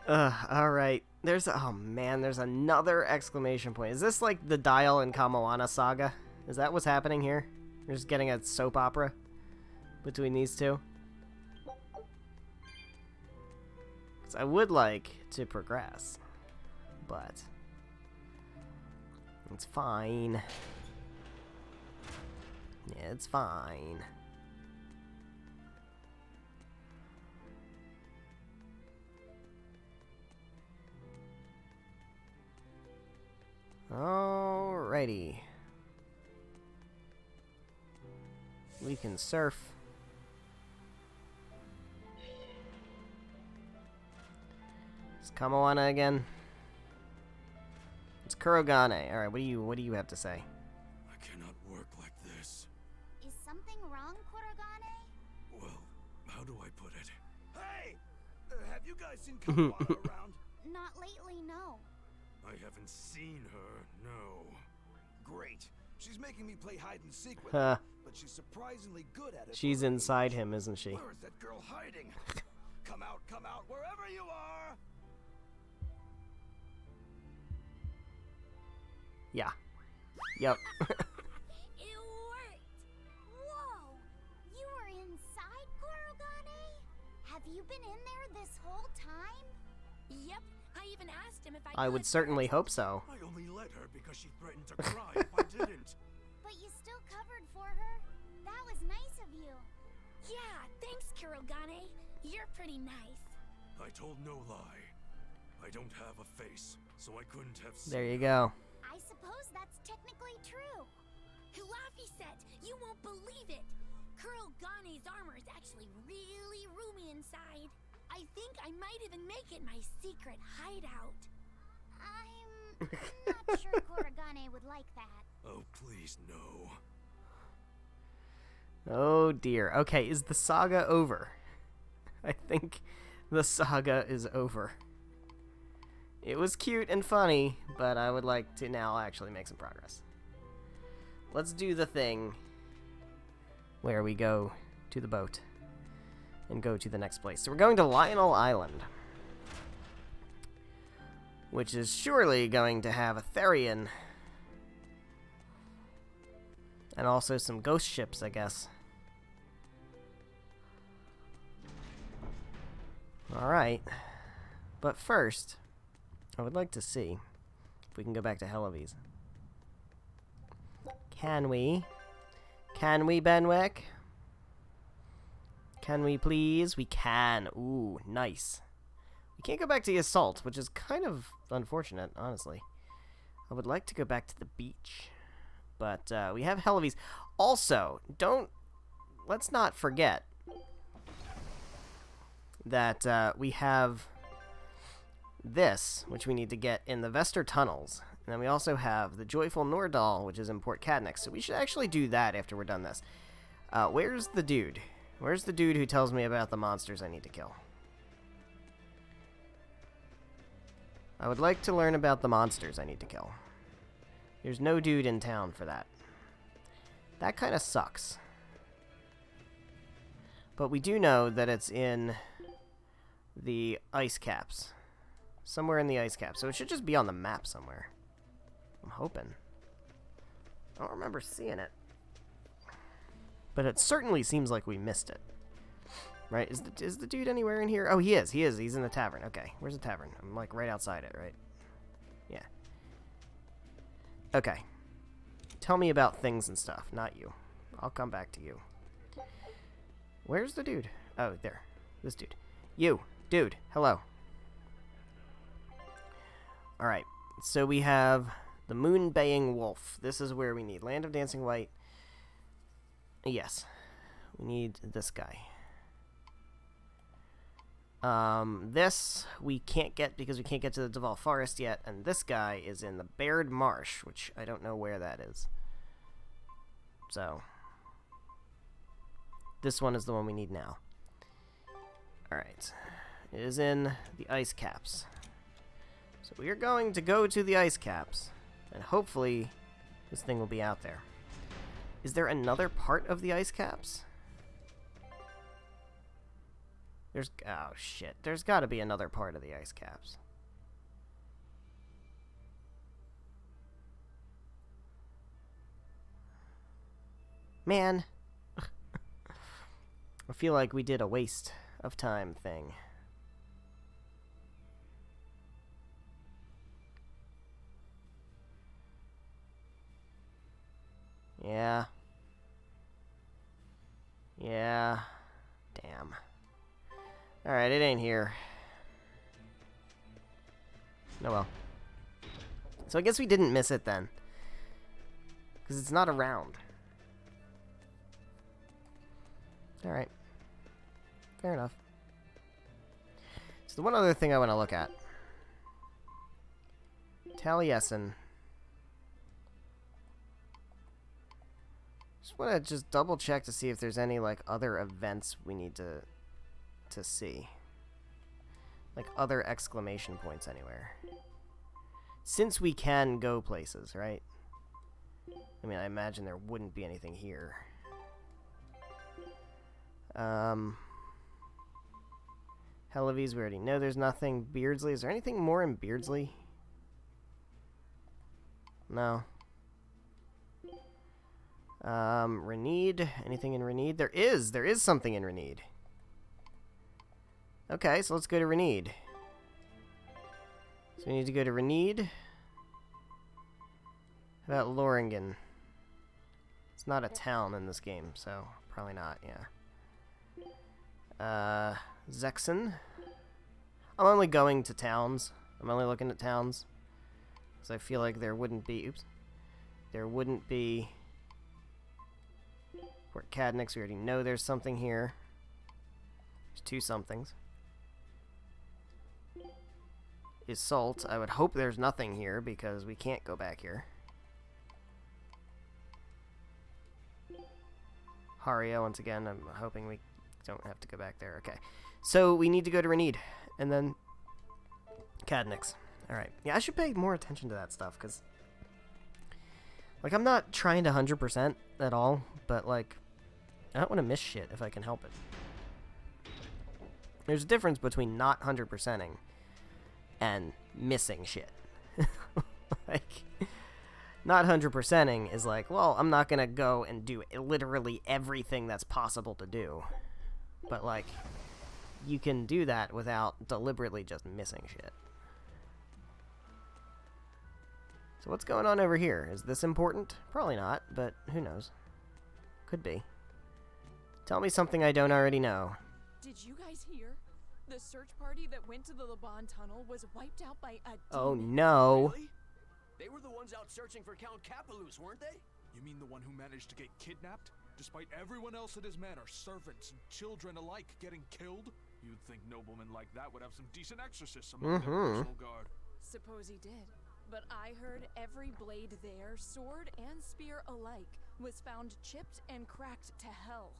God. Alright. Oh man, there's another exclamation point. Is this like the Dial and Kamoana saga? Is that what's happening here? We're just getting a soap opera between these two. 'Cause I would like to progress, but it's fine. Yeah, it's fine. Alrighty. We can surf. It's Kamoana again. It's Kurogane. Alright, what do you have to say? I cannot work like this. Is something wrong, Kurogane? Well, how do I put it? Hey! Have you guys seen Kamoana around? Not lately, no. I haven't seen her, no. Great. She's making me play hide and seek with Huh. her, but she's surprisingly good at it. She's inside him, isn't she? Where is that girl hiding? Come out, wherever you are! Yeah. Yep. It worked! Whoa! You were inside, Kurogane? Have you been in there this whole time? Yep, I even asked him if I would certainly hope so. I only let her because she threatened to cry if I didn't. But you still covered for her. That was nice of you. Yeah, thanks, Kurogane. You're pretty nice. I told no lie. I don't have a face, so I couldn't have seen. There you go. I suppose that's technically true. Laffy set, you won't believe it. Kurogane's armor is actually really roomy inside. I think I might even make it my secret hideout. I'm not sure Kurogane would like that. Oh, please, no. Oh dear. Okay, is the saga over? I think the saga is over. It was cute and funny, but I would like to now actually make some progress. Let's do the thing where we go to the boat and go to the next place. So we're going to Lionel Island, which is surely going to have a Therian and also some ghost ships, I guess. Alright, but first, I would like to see if we can go back to Helavies. Can we? Can we, Benwick? Can we please? We can. Ooh, nice. We can't go back to the assault, which is kind of unfortunate, honestly. I would like to go back to the beach. But we have Helavies. Also, let's not forget that we have this, which we need to get in the Vester Tunnels. And then we also have the Joyful Nordal, which is in Port Cadnex. So we should actually do that after we're done this. Where's the dude? Where's the dude who tells me about the monsters I need to kill? I would like to learn about the monsters I need to kill. There's no dude in town for that. That kind of sucks. But we do know that it's in the ice caps. Somewhere in the ice caps. So it should just be on the map somewhere. I'm hoping. I don't remember seeing it. But it certainly seems like we missed it. Right? Is the dude anywhere in here? Oh, he is. He is. He's in the tavern. Okay. Where's the tavern? I'm like right outside it, right? Yeah. Okay. Tell me about things and stuff, not you. I'll come back to you. Where's the dude? Oh, there. This dude. You. Dude. Hello. Alright. So we have the Moon Baying Wolf. This is where we need Land of Dancing White. Yes. We need this guy. This we can't get because we can't get to the Duval Forest yet, and this guy is in the Baird Marsh, which I don't know where that is. So, this one is the one we need now. Alright. It is in the ice caps. So we are going to go to the ice caps, and hopefully this thing will be out there. Is there another part of the ice caps? Oh shit, there's gotta be another part of the ice caps. Man. I feel like we did a waste of time thing. Yeah. Yeah. Damn. Alright, it ain't here. Oh well. So I guess we didn't miss it then. Because it's not around. Alright. Fair enough. So the one other thing I want to look at. Taliesin. Just want to just double check to see if there's any like other events we need to see. Like other exclamation points anywhere. Since we can go places, right? I mean, I imagine there wouldn't be anything here. Helavies, we already know there's nothing. Beardsley, is there anything more in Beardsley? No. Renede, anything in Renede? There is something in Renede. Okay, so let's go to Renede. So we need to go to Renede. How about Loringen? It's not a town in this game, so probably not, yeah. Zexen. I'm only going to towns. I'm only looking at towns. So I feel like there wouldn't be... Oops. There wouldn't be... Port Cadnix, we already know there's something here. There's two somethings. Is Salt. I would hope there's nothing here because we can't go back here. Hario, once again, I'm hoping we don't have to go back there. Okay. So we need to go to Renede. And then Cadnix. Alright. Yeah, I should pay more attention to that stuff because... Like, I'm not trying to 100% at all, but, like, I don't want to miss shit if I can help it. There's a difference between not 100%ing and missing shit. Like, not 100%ing is like, well, I'm not going to go and do literally everything that's possible to do. But, like, you can do that without deliberately just missing shit. So what's going on over here? Is this important? Probably not, but who knows? Could be. Tell me something I don't already know. Did you guys hear? The search party that went to the Laban tunnel was wiped out by a demon. Oh no. Really? They were the ones out searching for Count Capelus, weren't they? You mean the one who managed to get kidnapped? Despite everyone else at his manor, servants and children alike, getting killed? You'd think noblemen like that would have some decent exorcists among their personal guard. Suppose he did. But I heard every blade there, sword and spear alike, was found chipped and cracked to hell.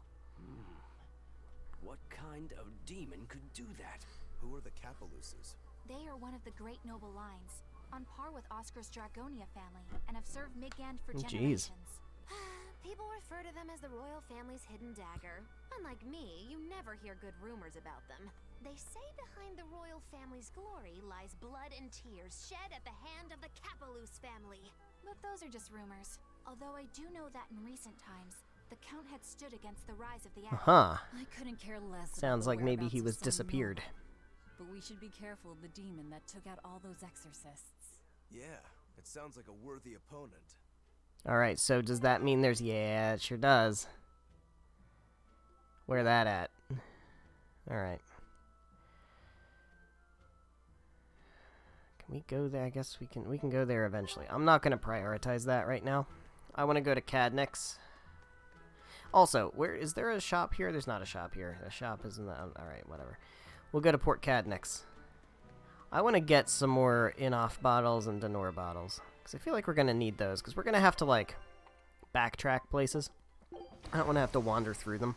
What kind of demon could do that? Who are the Capeluses? They are one of the great noble lines, on par with Oscar's Dragonia family, and have served Midgand for generations. People refer to them as the royal family's hidden dagger. Unlike me, you never hear good rumors about them. They say behind the royal family's glory lies blood and tears shed at the hand of the Capelus family. But those are just rumors. Although I do know that in recent times, the Count had stood against the rise of the Abbey. I couldn't care less. Sounds like maybe he was disappeared. But we should be careful of the demon that took out all those exorcists. Yeah, it sounds like a worthy opponent. Alright, so does that mean there's... Yeah, it sure does. Where that at? Alright. Can we go there? I guess we can go there eventually. I'm not going to prioritize that right now. I want to go to Cadnix. Also, where is there a shop here? There's not a shop here. The shop is in the... Alright, whatever. We'll go to Port Cadnix. I want to get some more Inoff bottles and Denor bottles. Because I feel like we're going to need those. Because we're going to have to, like, backtrack places. I don't want to have to wander through them.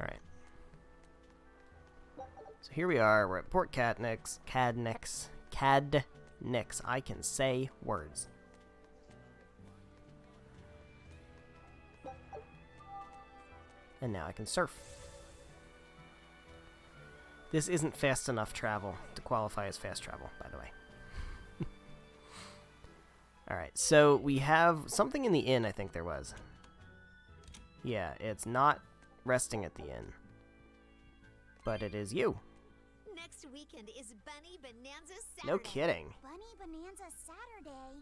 Alright. So here we are. We're at Port Cadnix. Cadnix. I can say words. And now I can surf. This isn't fast enough travel to qualify as fast travel, by the way. Alright, so we have something in the inn, I think there was. Yeah, it's not resting at the inn. But it is you. Next weekend is Bunny Bonanza Saturday. No kidding. Bunny Bonanza Saturday?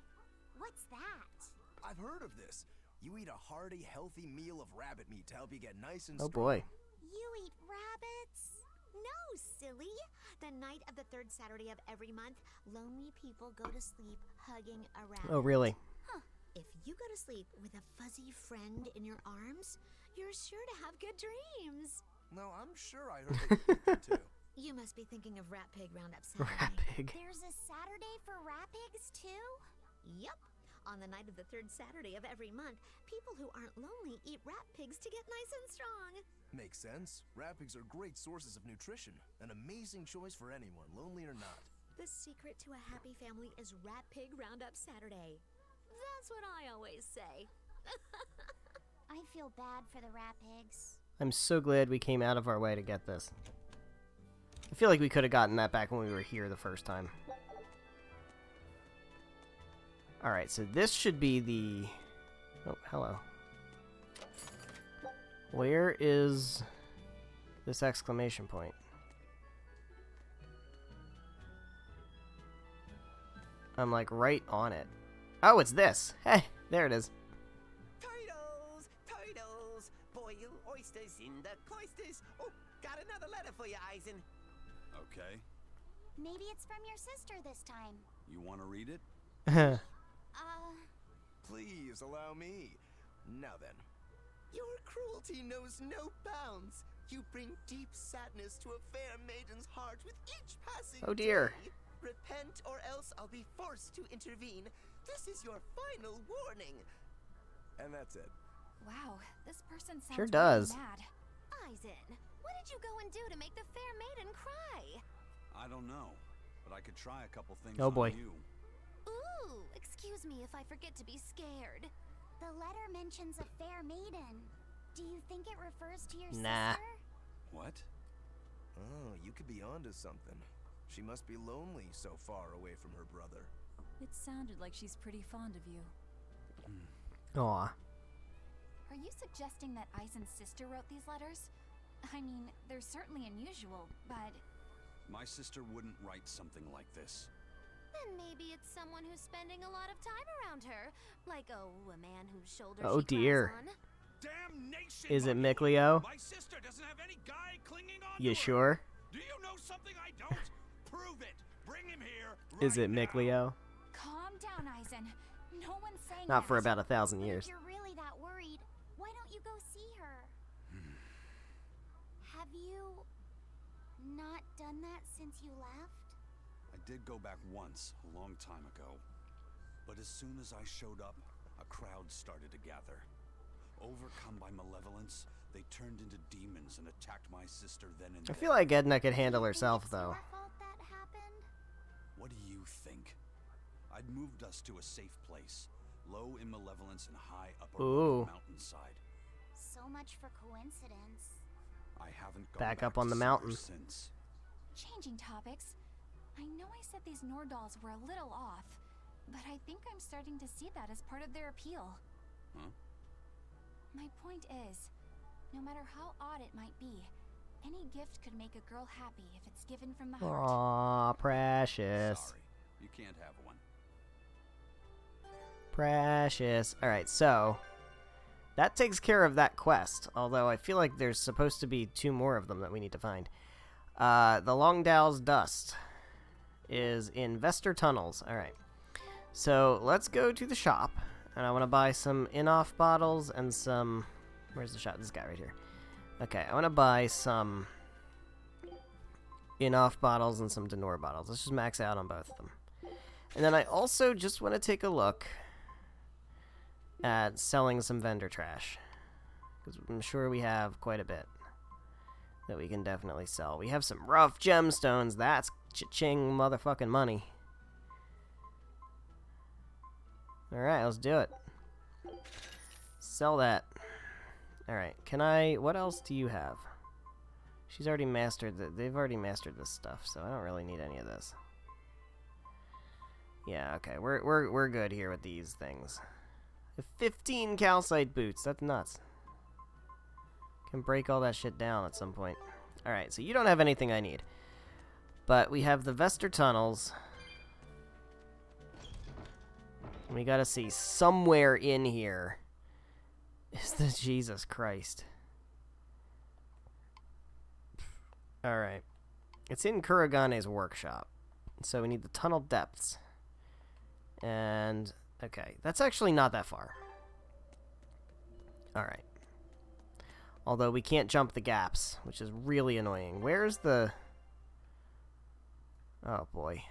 What's that? I've heard of this. You eat a hearty, healthy meal of rabbit meat to help you get nice and Oh strong. boy. You eat rabbits? No, silly. The night of the third Saturday of every month, lonely people go to sleep hugging a rabbit. Oh, really? Huh. If you go to sleep with a fuzzy friend in your arms, you're sure to have good dreams. No, I'm sure I heard that too. You must be thinking of Rat Pig Roundup Saturday. Rat Pig. There's a Saturday for rat pigs too? Yep. On the night of the third Saturday of every month, people who aren't lonely eat rat pigs to get nice and strong. Makes sense. Rat pigs are great sources of nutrition. An amazing choice for anyone, lonely or not. The secret to a happy family is Rat Pig Roundup Saturday. That's what I always say. I feel bad for the rat pigs. I'm so glad we came out of our way to get this. I feel like we could have gotten that back when we were here the first time. Alright, so this should be the... Oh, hello. Where is this exclamation point? I'm like right on it. Oh, it's this! Hey, there it is. Turtles, turtles, boil oysters in the cloisters. Oh, got another letter for you, Eisen. Okay. Maybe it's from your sister this time. You want to read it? Please allow me. Now then. Your cruelty knows no bounds. You bring deep sadness to a fair maiden's heart with each passing Oh dear. day. Repent or else I'll be forced to intervene. This is your final warning. And that's it. Wow, this person sounds Sure does. really mad. Eisen, what did you go and do to make the fair maiden cry? I don't know, but I could try a couple things Oh, boy. on you. Ooh, excuse me if I forget to be scared. The letter mentions a fair maiden. Do you think it refers to your Nah. sister? What? Oh, you could be onto something. She must be lonely so far away from her brother. It sounded like she's pretty fond of you. Aw. Are you suggesting that Eisen's sister wrote these letters? I mean, they're certainly unusual, but... My sister wouldn't write something like this. Then maybe it's someone who's spending a lot of time around her. Like, oh, a man whose shoulder Oh, she cries dear. on. Damnation! Is it Bunny! Mickleo? My sister doesn't have any guy clinging on You to her. sure? Do you know something I don't? Prove it. Bring him here. Is right it now. Mickleo? Calm down, Eisen. No one's saying Not for that. about 1,000 But years. if you're really that worried, why don't you go see her? Have you not done that since you left? I did go back once, a long time ago. But as soon as I showed up, a crowd started to gather. Overcome by malevolence, they turned into demons and attacked my sister then and I there. feel like Edna could handle herself, It's though. your fault that happened? What do you think? I'd moved us to a safe place, low in malevolence and high up a Ooh. rugged mountainside. So much for coincidence. I haven't gone Back up to on the see her mountain. since. Changing topics. I know I said these Nordals were a little off, but I think I'm starting to see that as part of their appeal. Huh? My point is, no matter how odd it might be, any gift could make a girl happy if it's given from the heart. Aw, precious. Sorry, you can't have one. Precious. Alright, so... that takes care of that quest. Although I feel like there's supposed to be 2 more of them that we need to find. The Longdale's Dust is in Vester Tunnels. Alright. So, let's go to the shop. And I want to buy some Inoff bottles and some... where's the shop? This guy right here. Okay, I want to buy some Inoff bottles and some Denor bottles. Let's just max out on both of them. And then I also just want to take a look at selling some vendor trash. Because I'm sure we have quite a bit that we can definitely sell. We have some rough gemstones. That's cha-ching motherfucking money. Alright, let's do it. Sell that. Alright, can I... what else do you have? She's already mastered... they've already mastered this stuff, so I don't really need any of this. Yeah, okay, we're good here with these things. 15 calcite boots, that's nuts. Can break all that shit down at some point. Alright, so you don't have anything I need. But we have the Vester tunnels. We gotta see somewhere in here is the Jesus Christ. Alright. It's in Kuragane's workshop. So we need the tunnel depths. And, okay, that's actually not that far. Alright. Although we can't jump the gaps, which is really annoying. Where's the... Oh, boy.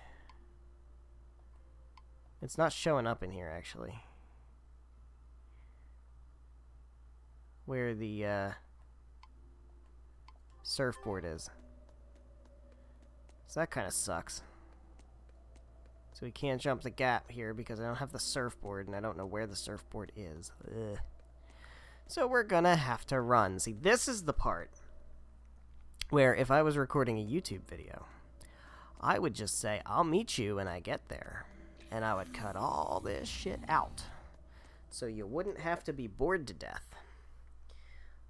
It's not showing up in here, actually. Where the, surfboard is. So that kind of sucks. So we can't jump the gap here because I don't have the surfboard and I don't know where the surfboard is. Ugh. So we're gonna have to run. See, this is the part where if I was recording a YouTube video, I would just say, I'll meet you when I get there. And I would cut all this shit out. So you wouldn't have to be bored to death.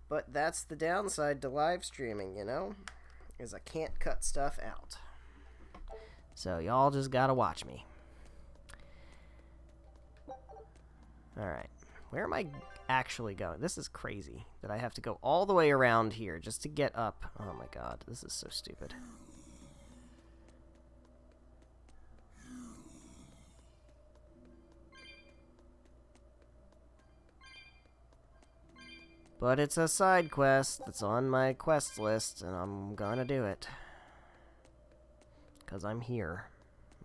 But that's the downside to live streaming, you know? Is I can't cut stuff out. So y'all just gotta watch me. Alright. Where am I actually going? This is crazy that I have to go all the way around here just to get up. Oh my god, this is so stupid. But it's a side quest that's on my quest list, and I'm gonna do it. 'Cause I'm here.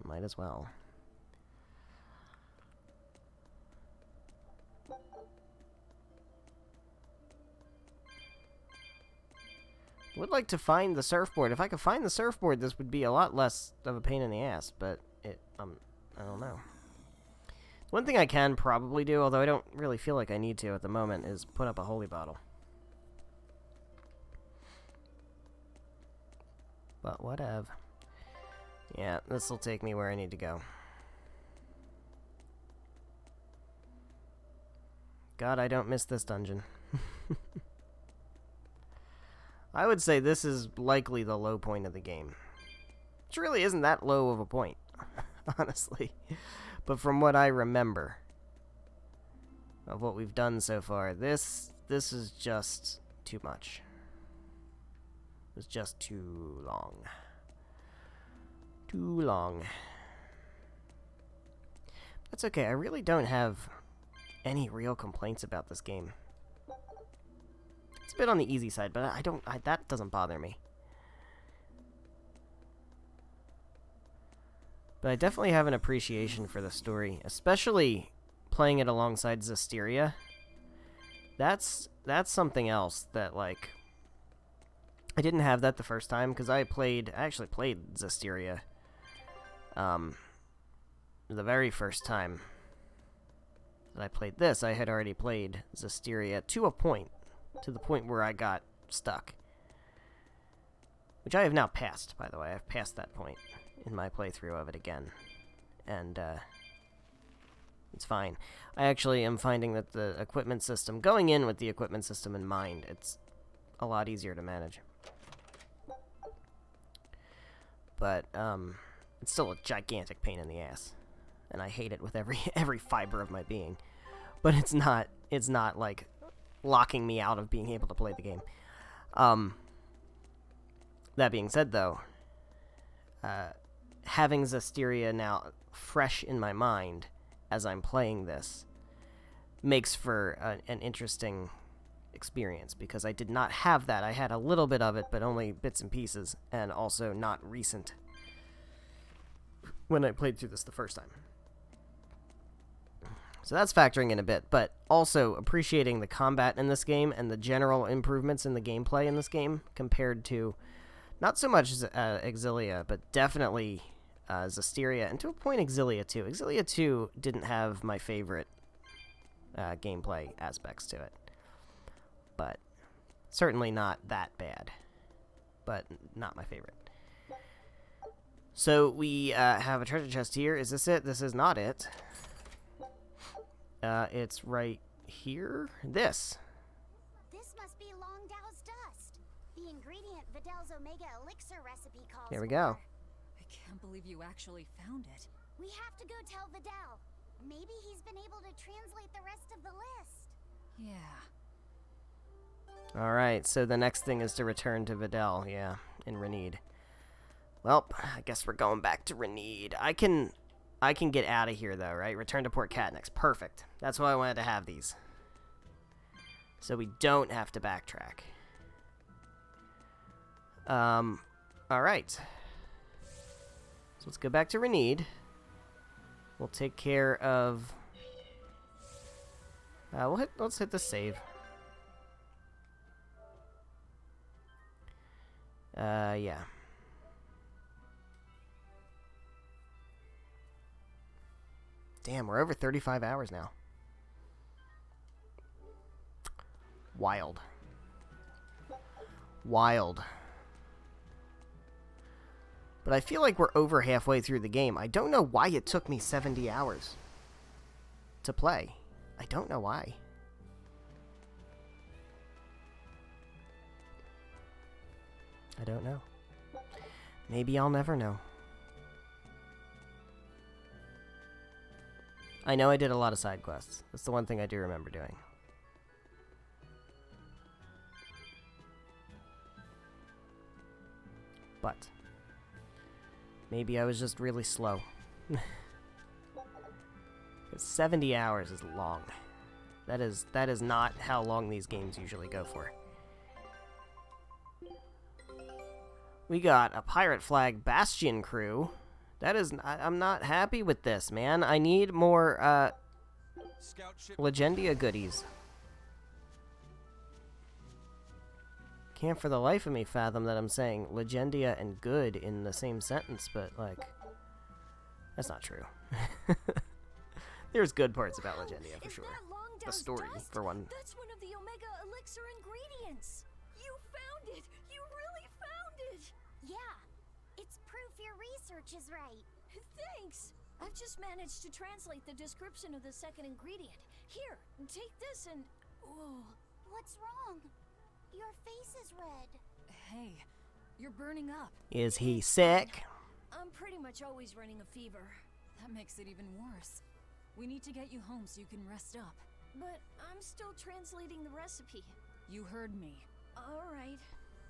Might as well. Would like to find the surfboard. If I could find the surfboard, this would be a lot less of a pain in the ass, but I don't know. One thing I can probably do, although I don't really feel like I need to at the moment, is put up a holy bottle. But whatever. Yeah, this will take me where I need to go. God, I don't miss this dungeon. I would say this is likely the low point of the game. Which really isn't that low of a point, honestly. But from what I remember of what we've done so far, this is just too much. It's just too long. Too long. That's okay, I really don't have any real complaints about this game. It's a bit on the easy side, but that doesn't bother me. But I definitely have an appreciation for the story, especially playing it alongside Zestiria. That's something else that, like, I didn't have that the first time, because I actually played Zestiria, the very first time that I played this, I had already played Zestiria to a point, to the point where I got stuck. Which I have now passed, by the way. I've passed that point in my playthrough of it again. And, it's fine. I actually am finding that the equipment system, going in with the equipment system in mind, it's a lot easier to manage. But, it's still a gigantic pain in the ass. And I hate it with every fiber of my being. But it's not like locking me out of being able to play the game. That being said, though, having Zestiria now fresh in my mind as I'm playing this makes for an interesting experience, because I did not have that. I had a little bit of it, but only bits and pieces, and also not recent when I played through this the first time. So that's factoring in a bit, but also appreciating the combat in this game and the general improvements in the gameplay in this game compared to not so much Exilia, but definitely Zestiria, and to a point Exilia 2. Exilia 2 didn't have my favorite gameplay aspects to it, but certainly not that bad, but not my favorite. So we have a treasure chest here. Is this it? This is not it. It's right here. This. This must be Longdow's dust. The ingredient Vidal's Omega Elixir recipe calls There we go. I can't believe you actually found it. We have to go tell Vidal. Maybe he's been able to translate the rest of the list. Yeah. Alright, so the next thing is to return to Vidal, yeah, in Renede. Well, I guess we're going back to Renede. I can get out of here, though, right? Return to Port Katniss. Perfect. That's why I wanted to have these. So we don't have to backtrack. Alright. So let's go back to Renede. We'll take care of... let's hit the save. Yeah. Damn, we're over 35 hours now. Wild. Wild. But I feel like we're over halfway through the game. I don't know why it took me 70 hours to play. I don't know why. I don't know. Maybe I'll never know. I know I did a lot of side quests. That's the one thing I do remember doing. But maybe I was just really slow. 70 hours is long. That is not how long these games usually go for. We got a pirate flag Bastion crew. That is... I'm not happy with this, man. I need more, Legendia goodies. Can't for the life of me fathom that I'm saying Legendia and good in the same sentence, but, like... That's not true. There's good parts about Legendia, for sure. The story, for one. That's one of the Omega Elixir ingredients. You found it. You really found it. Yeah. It's proof your research is right. Thanks. I've just managed to translate the description of the second ingredient. Here, take this and... Oh. What's wrong? Your face is red. Hey, you're burning up. Is he sick? I'm pretty much always running a fever. That makes it even worse. We need to get you home so you can rest up. But I'm still translating the recipe. You heard me. All right.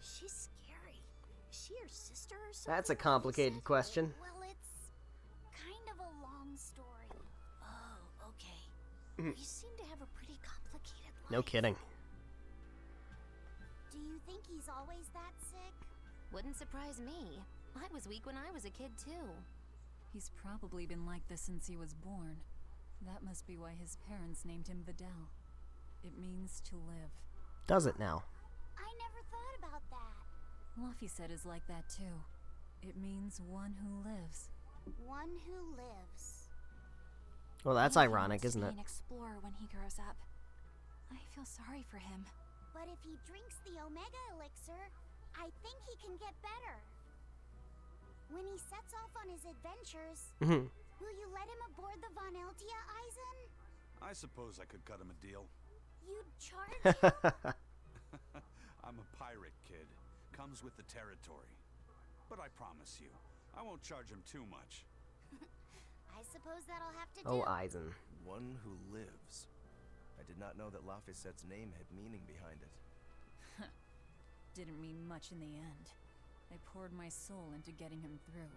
She's scary. Is she your sister or something? That's a complicated question. Well, it's kind of a long story. Oh, okay. You seem to have a pretty complicated life. No kidding. Do you think he's always that sick? Wouldn't surprise me. I was weak when I was a kid, too. He's probably been like this since he was born. That must be why his parents named him Vidal. It means to live. Does it now? I never thought about that. Laphicet is like that too. It means one who lives. One who lives. Well, that's Maybe he ironic, wants to isn't be it? an explorer when he grows up. I feel sorry for him. But if he drinks the Omega Elixir, I think he can get better. When he sets off on his adventures, will you let him aboard the Von Eltia, Eisen? I suppose I could cut him a deal. You'd charge him? I'm a pirate, kid. Comes with the territory. But I promise you, I won't charge him too much. I suppose that'll have to do. Oh, Eisen. One who lives. I did not know that Laphicet's name had meaning behind it. Didn't mean much in the end. I poured my soul into getting him through,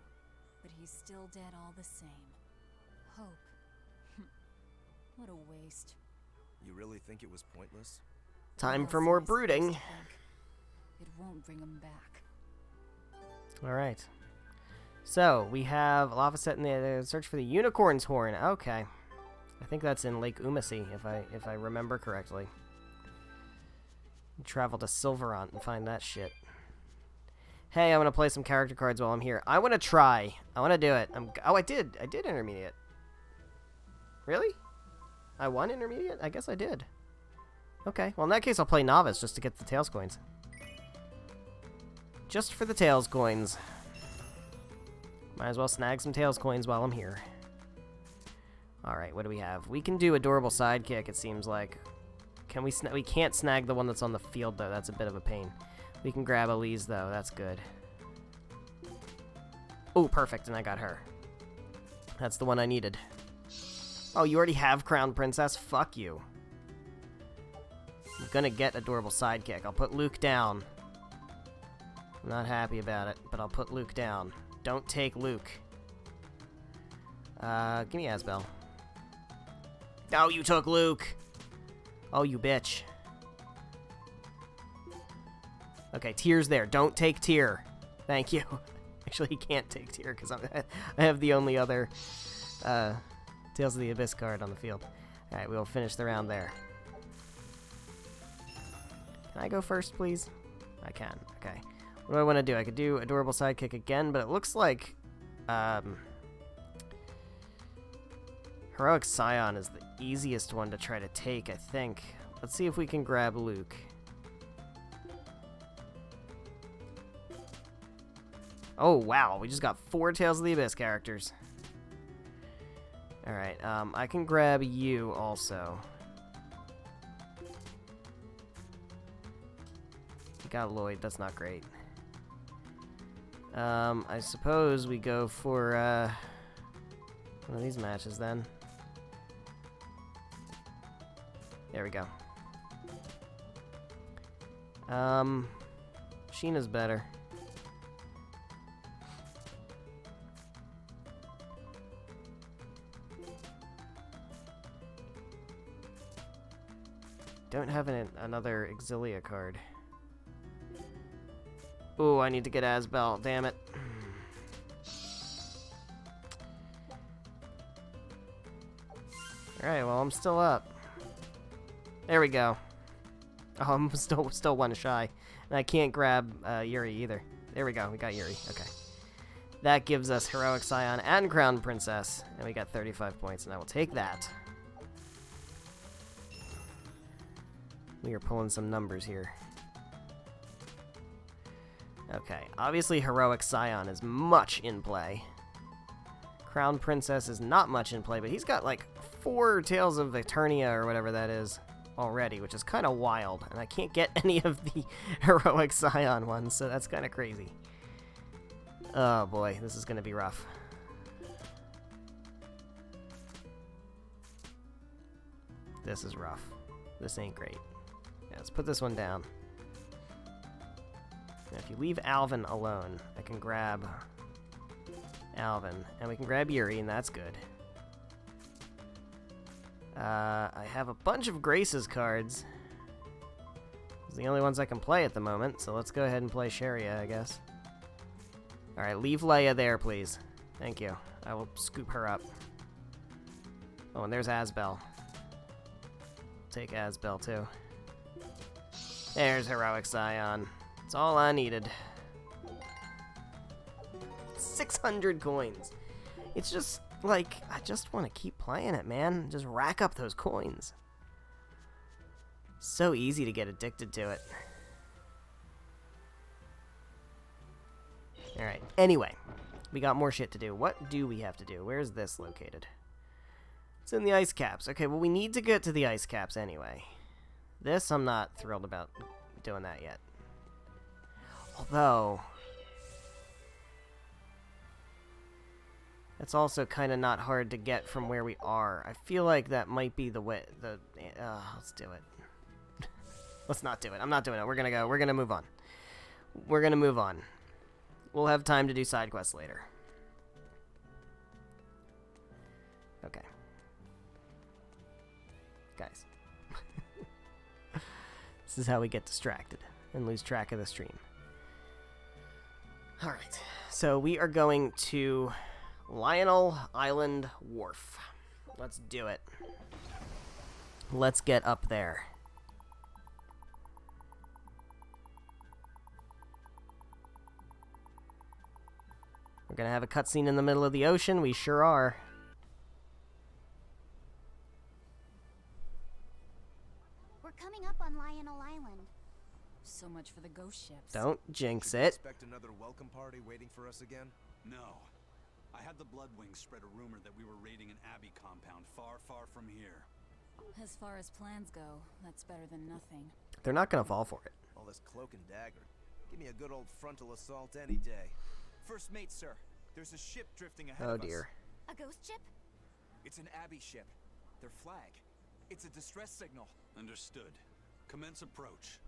but he's still dead all the same. Hope. What a waste. You really think it was pointless? Time for more brooding. It won't bring him back. Alright. So, we have Laphicet in the search for the unicorn's horn. Okay. I think that's in Lake Umasi, if I remember correctly. Travel to Silverant and find that shit. Hey, I want to play some character cards while I'm here. I want to try. I want to do it. Oh, I did. I did intermediate. Really? I won intermediate? I guess I did. Okay. Well, in that case, I'll play novice just to get the Tails coins. Just for the Tails coins. Might as well snag some Tails coins while I'm here. Alright, what do we have? We can do Adorable Sidekick, it seems like. Can we we can't snag the one that's on the field, though. That's a bit of a pain. We can grab Elise, though. That's good. Oh, perfect, and I got her. That's the one I needed. Oh, you already have Crown Princess? Fuck you. I'm gonna get Adorable Sidekick. I'll put Luke down. I'm not happy about it, but I'll put Luke down. Don't take Luke. Give me Asbel. Oh, you took Luke! Oh, you bitch. Okay, Tyr's there. Don't take Tyr. Thank you. Actually, he can't take Tyr, because I have the only other Tales of the Abyss card on the field. Alright, we'll finish the round there. Can I go first, please? I can. Okay. What do I want to do? I could do Adorable Sidekick again, but it looks like Heroic Scion is the easiest one to try to take, I think. Let's see if we can grab Luke. Oh, wow. We just got 4 Tales of the Abyss characters. Alright, I can grab you also. We got Lloyd. That's not great. I suppose we go for, one of these matches then. There we go. Sheena's better. Don't have another Exilia card. Ooh, I need to get Asbel. Damn it. Alright, well, I'm still up. There we go. Oh, I'm still one shy. And I can't grab Yuri either. There we go. We got Yuri. Okay. That gives us Heroic Scion and Crown Princess. And we got 35 points, and I will take that. We are pulling some numbers here. Okay. Obviously, Heroic Scion is much in play. Crown Princess is not much in play, but he's got like 4 Tales of Eternia or whatever that is already, which is kind of wild, and I can't get any of the Heroic Scion ones, so that's kind of crazy. Oh boy, this is going to be rough. This is rough. This ain't great. Yeah, let's put this one down. Now, if you leave Alvin alone, I can grab Alvin, and we can grab Yuri, and that's good. I have a bunch of Grace's cards. It's the only ones I can play at the moment, so let's go ahead and play Sheria, I guess. Alright, leave Leia there, please. Thank you. I will scoop her up. Oh, and there's Asbel. Take Asbel, too. There's Heroic Scion. That's all I needed. 600 coins. It's just, like, I just want to keep playing it, man. Just rack up those coins. So easy to get addicted to it. Alright, anyway. We got more shit to do. What do we have to do? Where's this located? It's in the ice caps. Okay, well, we need to get to the ice caps anyway. This, I'm not thrilled about doing that yet. Although, that's also kind of not hard to get from where we are. I feel like that might be the way. Let's do it. Let's not do it. I'm not doing it. We're gonna move on. We're gonna move on. We'll have time to do side quests later. Okay. Guys. This is how we get distracted and lose track of the stream. Alright, so we are going to Lionel Island Wharf. Let's do it. Let's get up there. We're gonna have a cutscene in the middle of the ocean. We sure are. We're coming up on Lionel Island. So much for the ghost ships. Don't jinx Should we it. expect another welcome party waiting for us again? No. I had the Bloodwings spread a rumor that we were raiding an Abbey compound far, far from here. As far as plans go, that's better than nothing. They're not gonna fall for it. All this cloak and dagger. Give me a good old frontal assault any day. First mate, sir. There's a ship drifting ahead Oh of us. dear. A ghost ship? It's an Abbey ship. Their flag. It's a distress signal. Understood. Commence approach.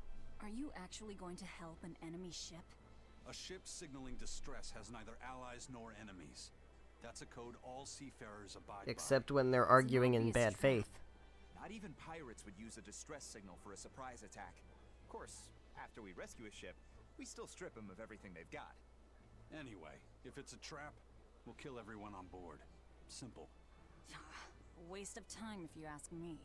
Are you actually going to help an enemy ship? A ship signaling distress has neither allies nor enemies. That's a code all seafarers abide Except when they're arguing in bad faith. Not even pirates would use a distress signal for a surprise attack. Of course, after we rescue a ship, we still strip them of everything they've got. Anyway, if it's a trap, we'll kill everyone on board. Simple. A waste of time if you ask me.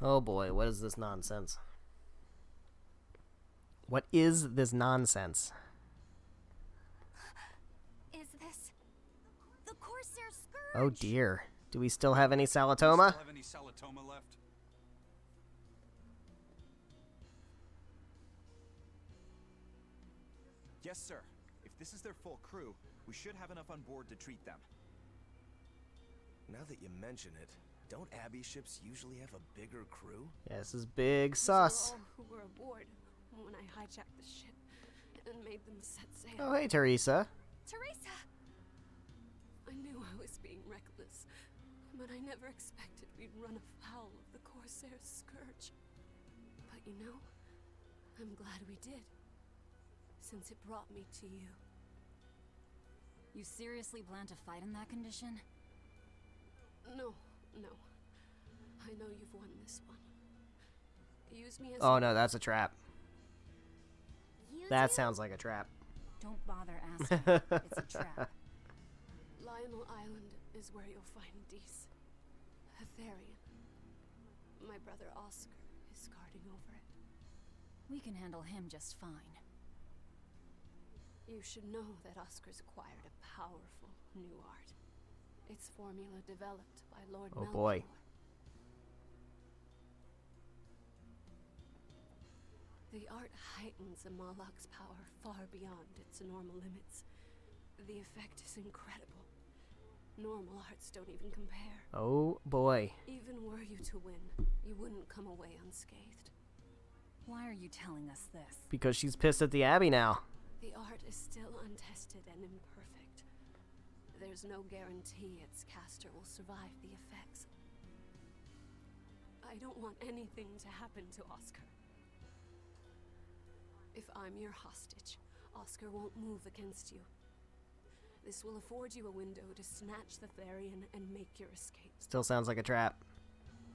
Oh boy, what is this nonsense? What is this nonsense? Is this the Corsair Scourge? Oh dear. Do we still have any Salatoma? Still have any Salatoma left? Yes, sir. If this is their full crew, we should have enough on board to treat them. Now that you mention it, don't Abbey ships usually have a bigger crew? Yeah, this is big sus. All who were aboard when I hijacked the ship and made them set sail. Oh hey, Teresa. Teresa! I knew I was being reckless, but I never expected we'd run afoul of the Corsair Scourge. But you know, I'm glad we did, since it brought me to you. You seriously plan to fight in that condition? No. I know you've won this one. Use me as Oh no, that's a trap. You That do? sounds like a trap. Don't bother asking. It's a trap. Lionel Island is where you'll find Dees. Aetherian. My brother Oscar is guarding over it. We can handle him just fine. You should know that Oscar's acquired a powerful new art. Its formula developed by Lord Oh Melchior. boy. The art heightens a Malak's power far beyond its normal limits. The effect is incredible. Normal arts don't even compare. Oh boy. Even were you to win, you wouldn't come away unscathed. Why are you telling us this? Because she's pissed at the Abbey now. The art is still untested and imperfect. There's no guarantee its caster will survive the effects. I don't want anything to happen to Oscar. If I'm your hostage, Oscar won't move against you. This will afford you a window to snatch the Therian and make your escape. Still sounds like a trap.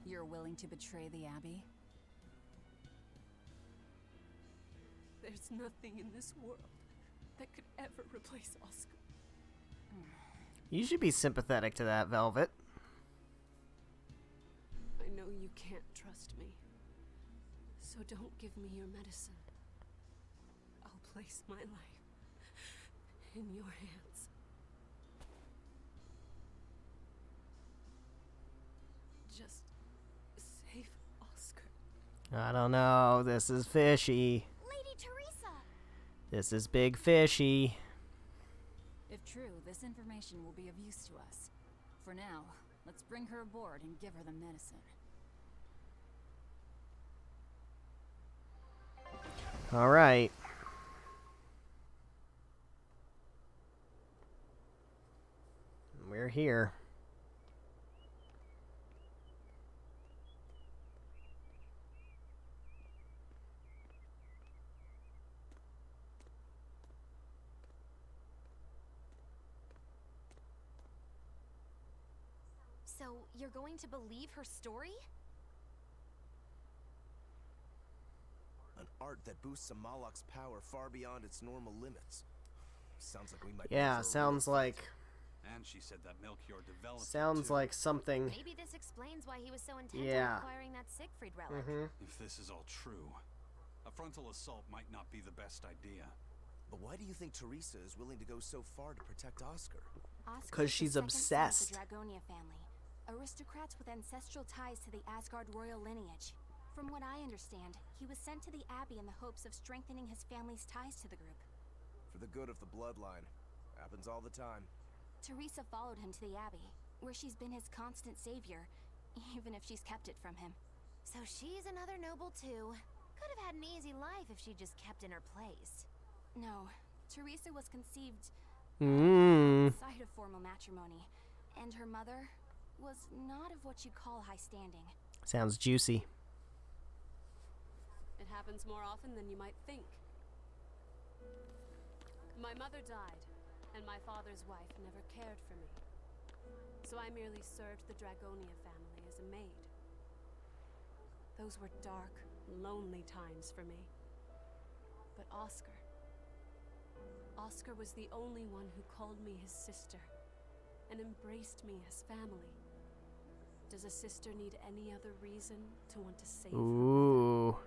You're willing to betray the Abbey? There's nothing in this world that could ever replace Oscar. You should be sympathetic to that, Velvet. I know you can't trust me, so don't give me your medicine. I'll place my life in your hands. Just save Oscar. I don't know. This is fishy. Lady Teresa! This is big fishy. If true, this information will be of use to us. For now, let's bring her aboard and give her the medicine. All right. We're here. So, you're going to believe her story? An art that boosts a Malak's power far beyond its normal limits. Sounds like we might. Yeah, sounds like. And she said that Melchior developed. Sounds like something. Maybe this explains why he was so intent Yeah. on acquiring that Siegfried relic. If this is all true, a frontal assault might not be the best idea. But why do you think Teresa is willing to go so far to protect Oscar? Oscar 'Cause is the she's second obsessed. son of the Dragonia family, aristocrats with ancestral ties to the Asgard royal lineage. From what I understand, he was sent to the Abbey in the hopes of strengthening his family's ties to the group. For the good of the bloodline. Happens all the time. Teresa followed him to the Abbey, where she's been his constant savior, even if she's kept it from him. So she's another noble too. Could have had an easy life if she just kept in her place. No, Teresa was conceived Mm. outside of formal matrimony, and her mother was not of what you'd call high standing. Sounds juicy. It happens more often than you might think. My mother died, and my father's wife never cared for me. So I merely served the Dragonia family as a maid. Those were dark, lonely times for me. But Oscar was the only one who called me his sister and embraced me as family. Does a sister need any other reason to want to save her? Ooh.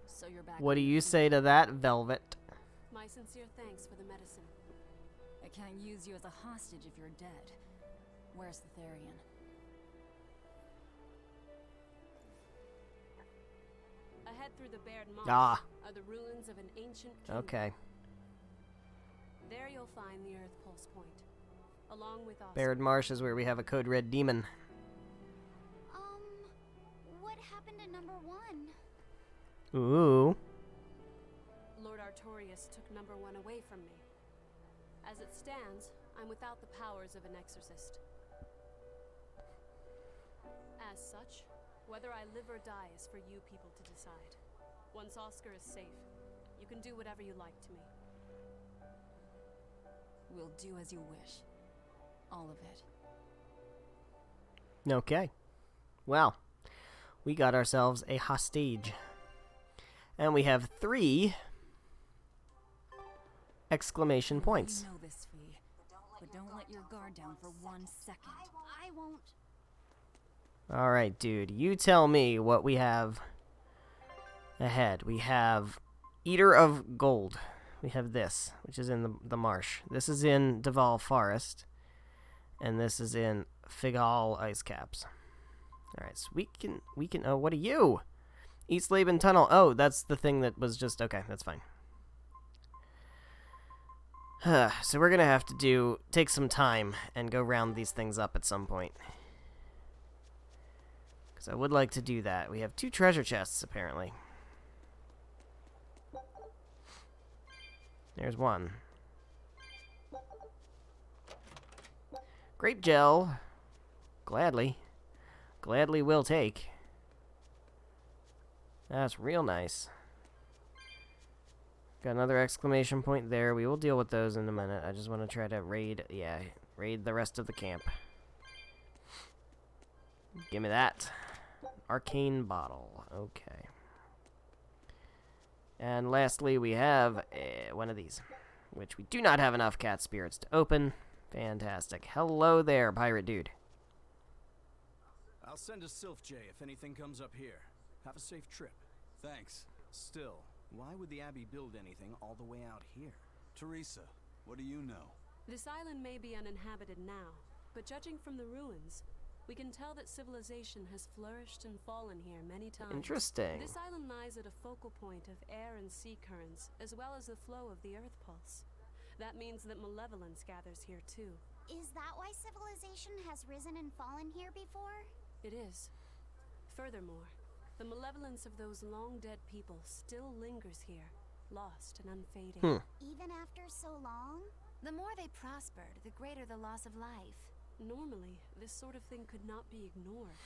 So you're back. What do you say to that, Velvet? My sincere thanks for the medicine. I can't use you as a hostage if you're dead. Where's the Therian? Ahead through the Baird Marsh are the ruins of an ancient kingdom. Okay. There you'll find the Earth Pulse Point, along with Oscar. Baird Marsh is where we have a code red demon. What happened to number 1? Ooh. Lord Artorius took number 1 away from me. As it stands, I'm without the powers of an exorcist. As such, whether I live or die is for you people to decide. Once Oscar is safe, you can do whatever you like to me. We'll do as you wish. All of it. Okay. Well, we got ourselves a hostage. And we have 3 exclamation points. You know this, Fee, but don't let your guard down for 1 second. I won't. Alright, dude. You tell me what we have ahead. We have Eater of Gold. We have this, which is in the marsh. This is in Duval Forest. And this is in Figal Ice Caps. Alright, so we can, oh, what are you? East Laban Tunnel. Oh, that's the thing that was just, okay, that's fine. So we're gonna have to take some time and go round these things up at some point. Because I would like to do that. We have 2 treasure chests, apparently. There's one. Grape gel. Gladly. Gladly will take. That's real nice. Got another exclamation point there. We will deal with those in a minute. I just want to try to raid the rest of the camp. Give me that. Arcane bottle. Okay. And lastly, we have one of these, which we do not have enough cat spirits to open. Fantastic. Hello there, pirate dude. I'll send a Sylph J if anything comes up here. Have a safe trip. Thanks. Still, why would the Abbey build anything all the way out here? Teresa, what do you know? This island may be uninhabited now, but judging from the ruins, we can tell that civilization has flourished and fallen here many times. Interesting. This island lies at a focal point of air and sea currents, as well as the flow of the Earth Pulse. That means that malevolence gathers here too. Is that why civilization has risen and fallen here before? It is. Furthermore, the malevolence of those long-dead people still lingers here, lost and unfading. Even after so long? The more they prospered, the greater the loss of life. Normally, this sort of thing could not be ignored.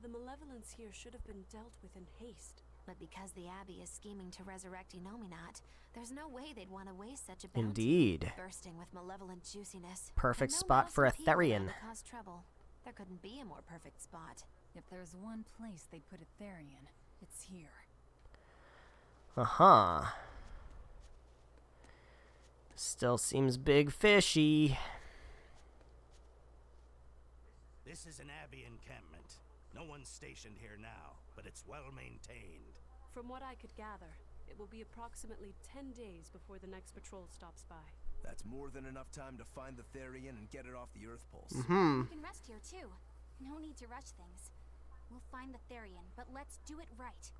The malevolence here should have been dealt with in haste. But because the Abbey is scheming to resurrect Enominat, there's no way they'd want to waste such a bounty. Indeed. Bursting with malevolent juiciness. Perfect And no spot for a loss of people Therian. that would cause trouble. There couldn't be a more perfect spot. If there's one place they'd put a Therian, it's here. Uh-huh. Still seems big fishy. This is an Abbey encampment. No one's stationed here now, but it's well maintained. From what I could gather, it will be approximately 10 days before the next patrol stops by. That's more than enough time to find the Therian and get it off the Earth Pulse. Mm-hmm. You can rest here too. No need to rush things. We'll find the Therian, but let's do it right.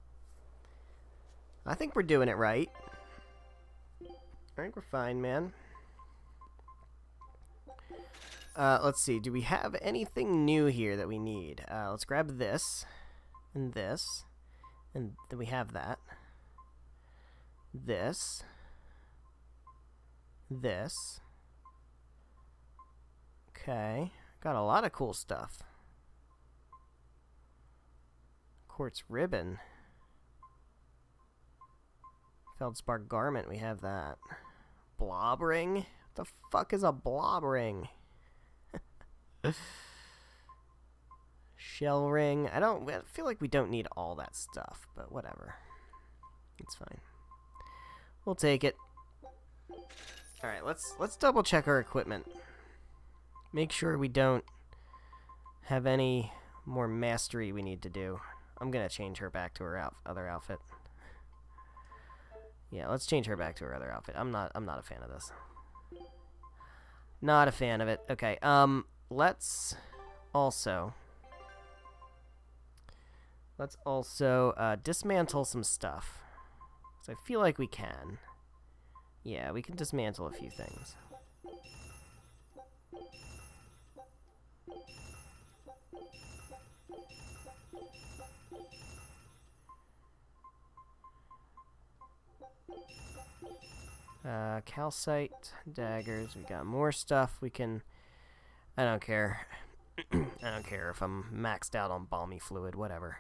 I think we're doing it right. I think we're fine, man. Let's see. Do we have anything new here that we need? Let's grab this. And this. And then we have that. This. This. Okay. Got a lot of cool stuff. Quartz ribbon. Feldspar garment, we have that. Blob ring? What the fuck is a blob ring? Shell ring. I feel like we don't need all that stuff, but whatever. It's fine. We'll take it. Alright, let's double check our equipment. Make sure we don't have any more mastery we need to do. I'm gonna change her back to her other outfit. Yeah, let's change her back to her other outfit. I'm not a fan of this. Not a fan of it. Okay, let's also dismantle some stuff. So I feel like we can. Yeah, we can dismantle a few things. Calcite, daggers, we got more stuff we can... I don't care. I don't care if I'm maxed out on balmy fluid, whatever.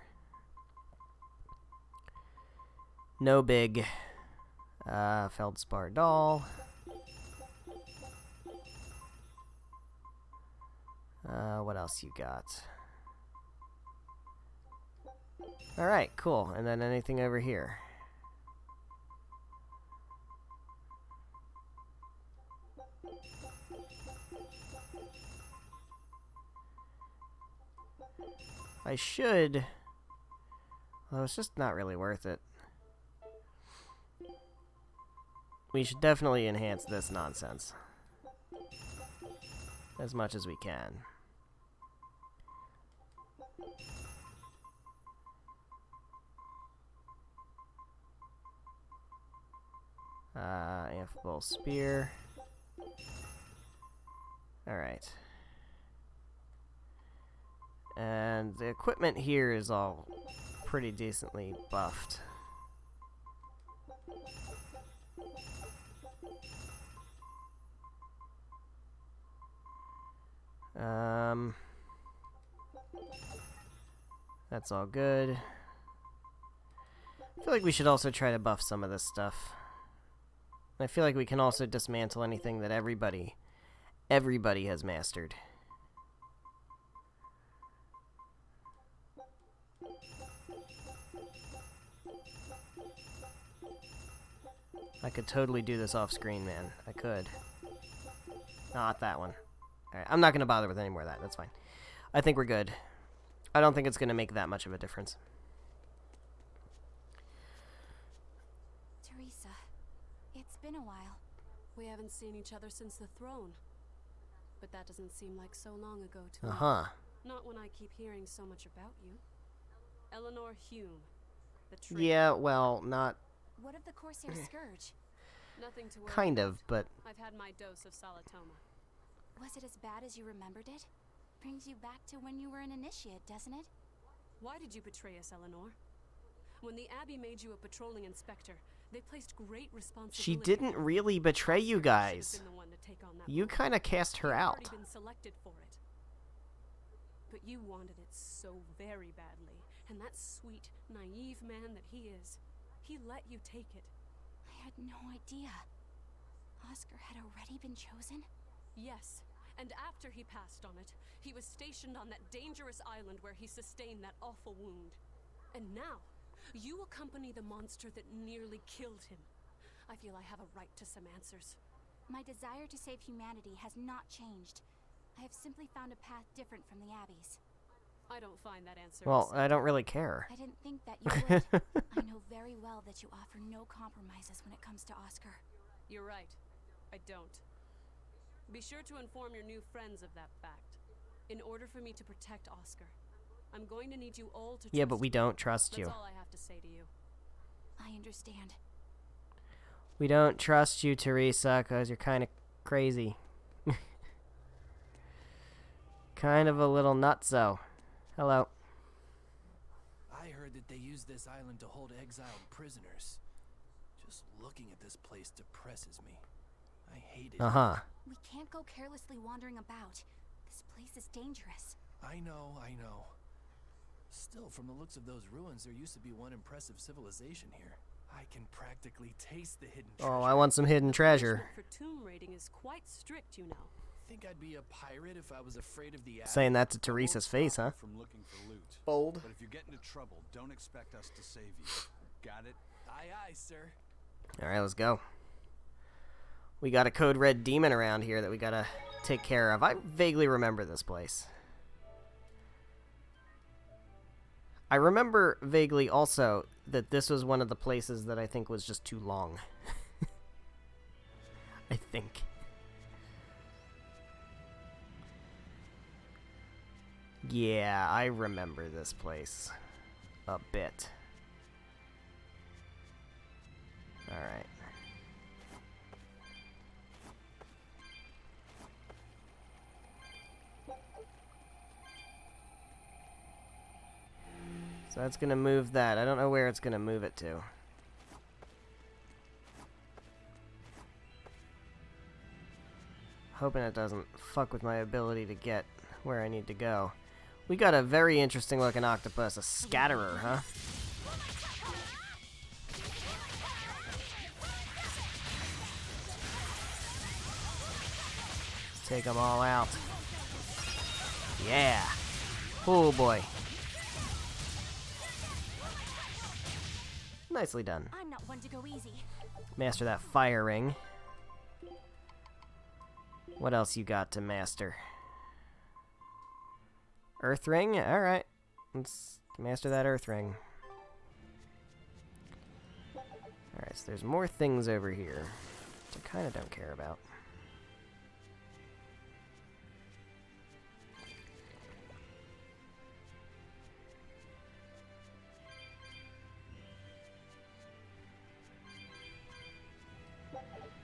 No big. Feldspar doll. What else you got? Alright, cool. And then anything over here? I should... Well, it's just not really worth it. We should definitely enhance this nonsense. As much as we can. Amphibole spear. Alright. And the equipment here is all pretty decently buffed. That's all good. I feel like we should also try to buff some of this stuff. I feel like we can also dismantle anything that everybody has mastered. I could totally do this off screen, man. I could. Not that one. Alright, I'm not going to bother with any more of that. That's fine. I think we're good. I don't think it's going to make that much of a difference. Teresa, it's been a while. We haven't seen each other since the throne. But that doesn't seem like so long ago to me. Not when I keep hearing so much about you. Eleanor Hume, the traitor. Yeah, well, not... What of the Corsair Scourge? Nothing to worry kind about. of, but... I've had my dose of Salatoma. Was it as bad as you remembered it? Brings you back to when you were an initiate, doesn't it? Why did you betray us, Eleanor? When the Abbey made you a patrolling inspector, they placed great responsibility. She didn't really betray you guys. You kind of cast her out. You'd already been selected for it. But you wanted it so very badly, and that sweet, naive man that he is, he let you take it. I had no idea. Oscar had already been chosen? Yes, and after he passed on it, he was stationed on that dangerous island where he sustained that awful wound. And now, you accompany the monster that nearly killed him. I feel I have a right to some answers. My desire to save humanity has not changed. I have simply found a path different from the Abbey's. I don't find that answer. Well, I don't really care. I didn't think that you would. I know very well that you offer no compromises when it comes to Oscar. You're right. I don't. Be sure to inform your new friends of that fact. In order for me to protect Oscar, I'm going to need you all to Yeah, trust but we me. don't trust That's you. all I have to say to you. I understand. We don't trust you, Teresa, because you're kind of crazy. Kind of a little nutso. Hello. I heard that they use this island to hold exiled prisoners. Just looking at this place depresses me. I hate it. Uh-huh. We can't go carelessly wandering about. This place is dangerous. I know. Still, from the looks of those ruins, there used to be one impressive civilization here. I can practically taste the hidden treasure. Oh, I want some hidden treasure. For tomb raiding is quite strict, you know. Think I'd be a pirate if I was afraid of the Saying that to Teresa's face, huh? From looking for loot. Bold. But if you get into trouble, don't expect us to save you. Got it? Aye, aye, sir. Alright, let's go. We got a code red demon around here that we gotta take care of. I vaguely remember this place. I remember vaguely also that this was one of the places that I think was just too long. I think. Yeah, I remember this place a bit. Alright. So that's gonna move that. I don't know where it's gonna move it to. Hoping it doesn't fuck with my ability to get where I need to go. We got a very interesting looking octopus, a scatterer, huh? Take them all out. Yeah. Oh boy. Nicely done. I'm not one to go easy. Master that fire ring. What else you got to master? Earth ring? Alright. Let's master that earth ring. Alright, so there's more things over here, which I kind of don't care about.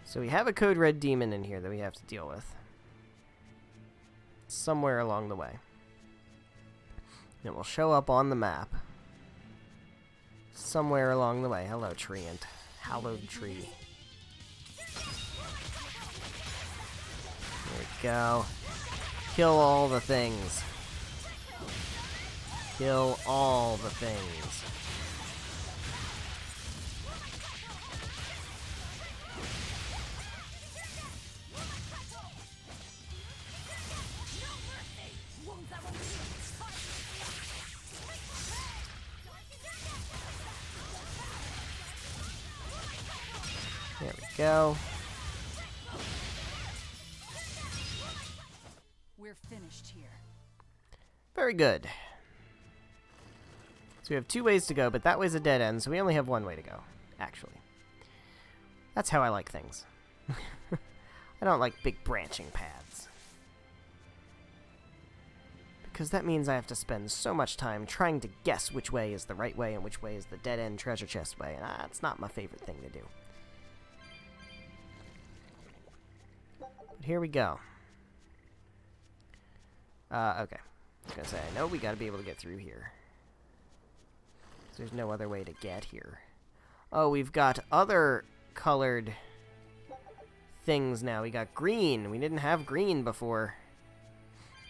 So we have a code red demon in here that we have to deal with. Somewhere along the way. It will show up on the map. Somewhere along the way. Hello, treant. Hallowed tree. There we go. Kill all the things. Kill all the things. There we go. We're finished here. Very good. So we have 2 ways to go, but that way's a dead end, so we only have 1 way to go, actually. That's how I like things. I don't like big branching paths. Because that means I have to spend so much time trying to guess which way is the right way and which way is the dead-end treasure chest way, and that's not my favorite thing to do. But here we go. Okay. I was gonna say, I know we gotta be able to get through here. There's no other way to get here. Oh, we've got other colored things now. We got green. We didn't have green before.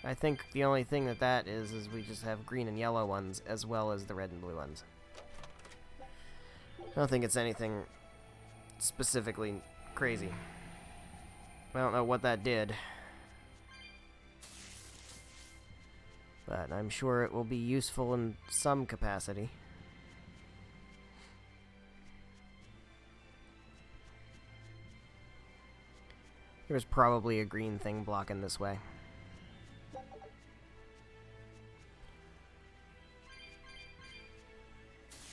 I think the only thing that is we just have green and yellow ones as well as the red and blue ones. I don't think it's anything specifically crazy. I don't know what that did. But I'm sure it will be useful in some capacity. There's probably a green thing blocking this way.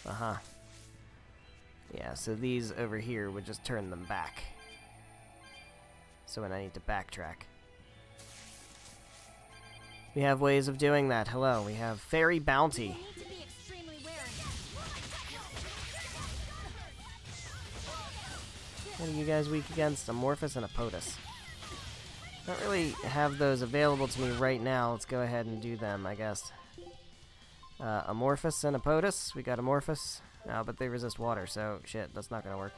Uh-huh. Yeah, so these over here would just turn them back. So when I need to backtrack. We have ways of doing that. Hello, we have Fairy Bounty. What are you guys weak against? Amorphous and Apotus. Don't really have those available to me right now. Let's go ahead and do them, I guess. Amorphous and Apotus. We got Amorphous. No, but they resist water, so shit, that's not gonna work.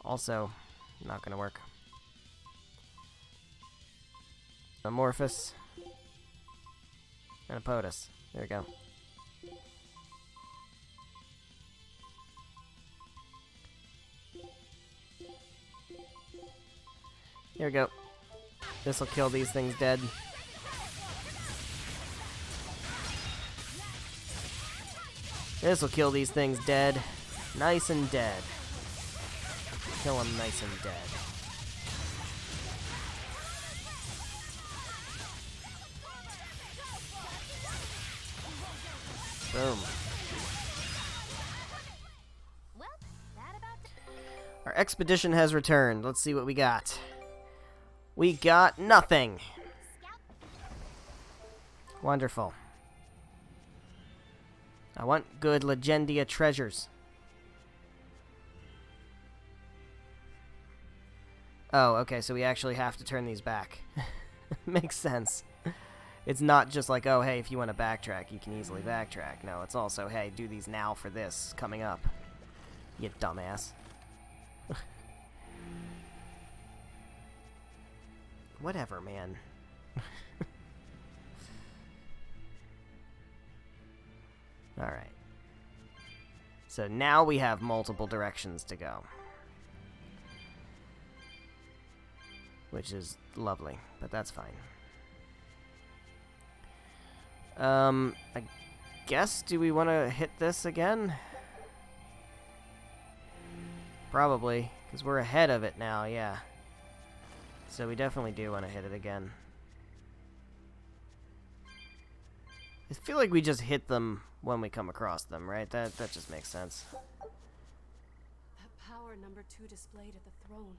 Also, not gonna work. Amorphous and Apotus. There we go. There we go. This'll kill these things dead. This'll kill these things dead. Nice and dead. Kill them nice and dead. Boom. Our expedition has returned. Let's see what we got. We got nothing. Wonderful. I want good Legendia treasures. Oh, okay, so we actually have to turn these back. Makes sense. It's not just like, oh, hey, if you want to backtrack, you can easily backtrack. No, it's also, hey, do these now for this coming up. You dumbass. Whatever, man. Alright. So now we have multiple directions to go. Which is lovely, but that's fine. I guess, do we want to hit this again? Probably, because we're ahead of it now, yeah. So we definitely do want to hit it again. I feel like we just hit them when we come across them, right? That just makes sense. That power number 2 displayed at the throne.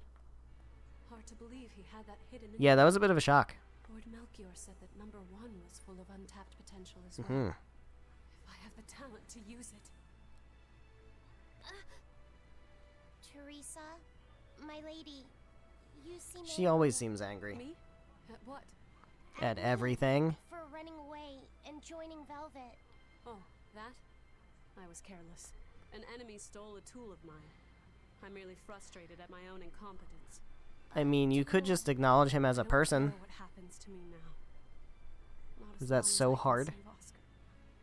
Hard to believe he had that hidden. Yeah, that was a bit of a shock. Lord Melchior said that number 1 was full of untapped potential as well. If I have the talent to use it. Teresa, my lady, you seem She always seems angry. Me? At what? At everything. For running away and joining Velvet. Oh, that? I was careless. An enemy stole a tool of mine. I'm merely frustrated at my own incompetence. I mean, you could just acknowledge him as a person. What happens to me now? Is that so hard?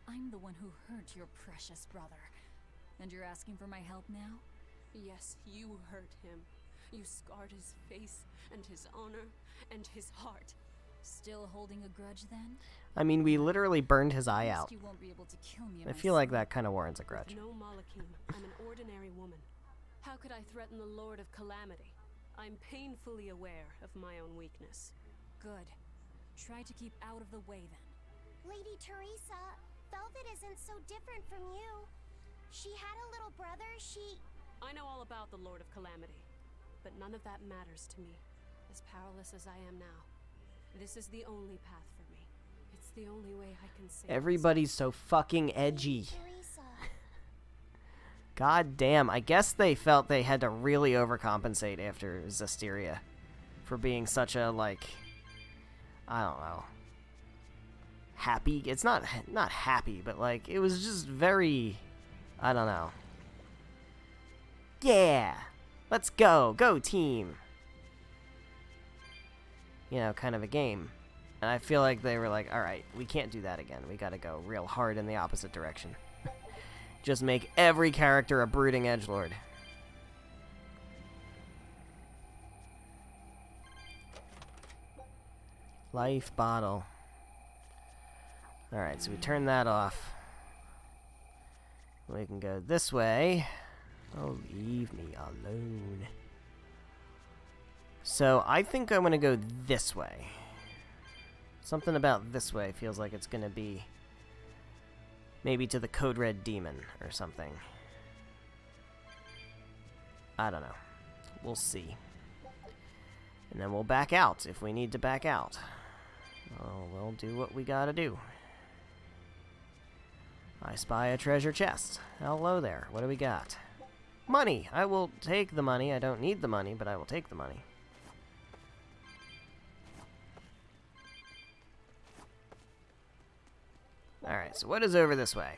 I'm the one who hurt your precious brother. And you're asking for my help now? Yes, you hurt him. You scarred his face, and his honor, and his heart. Still holding a grudge then? I mean, we literally burned his eye out. You won't be able to kill me. I feel like that kind of warrants a grudge. No, Malakim, I'm an ordinary woman. How could I threaten the Lord of Calamity? I'm painfully aware of my own weakness. Good. Try to keep out of the way then. Lady Teresa, Velvet isn't so different from you. She had a little brother, I know all about the Lord of Calamity, but none of that matters to me, as powerless as I am now. This is the only path for me. It's the only way I can save Everybody's so fucking edgy. Teresa. God damn, I guess they felt they had to really overcompensate after Zestiria for being such a, like, I don't know, happy. It's not happy, but, like, it was just very, I don't know. Yeah! Let's go! Go team! You know, kind of a game. And I feel like they were like, alright, we can't do that again. We gotta go real hard in the opposite direction. Just make every character a brooding edgelord. Life bottle. Alright, so we turn that off. We can go this way. Oh, leave me alone. So, I think I'm gonna go this way. Something about this way feels like it's gonna be maybe to the Code Red Demon or something. I don't know. We'll see. And then we'll back out if we need to back out. Oh, we'll do what we gotta do. I spy a treasure chest. Hello there. What do we got? Money! I will take the money. I don't need the money, but I will take the money. Alright, so what is over this way?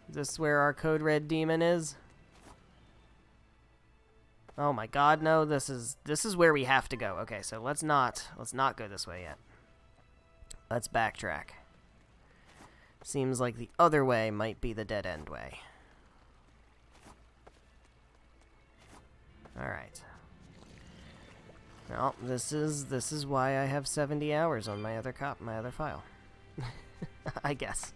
Is this where our Code Red demon is? Oh my god, no, this is where we have to go. Okay, so let's not go this way yet. Let's backtrack. Seems like the other way might be the dead end way. Alright. Well, this is why I have 70 hours on my other file. I guess.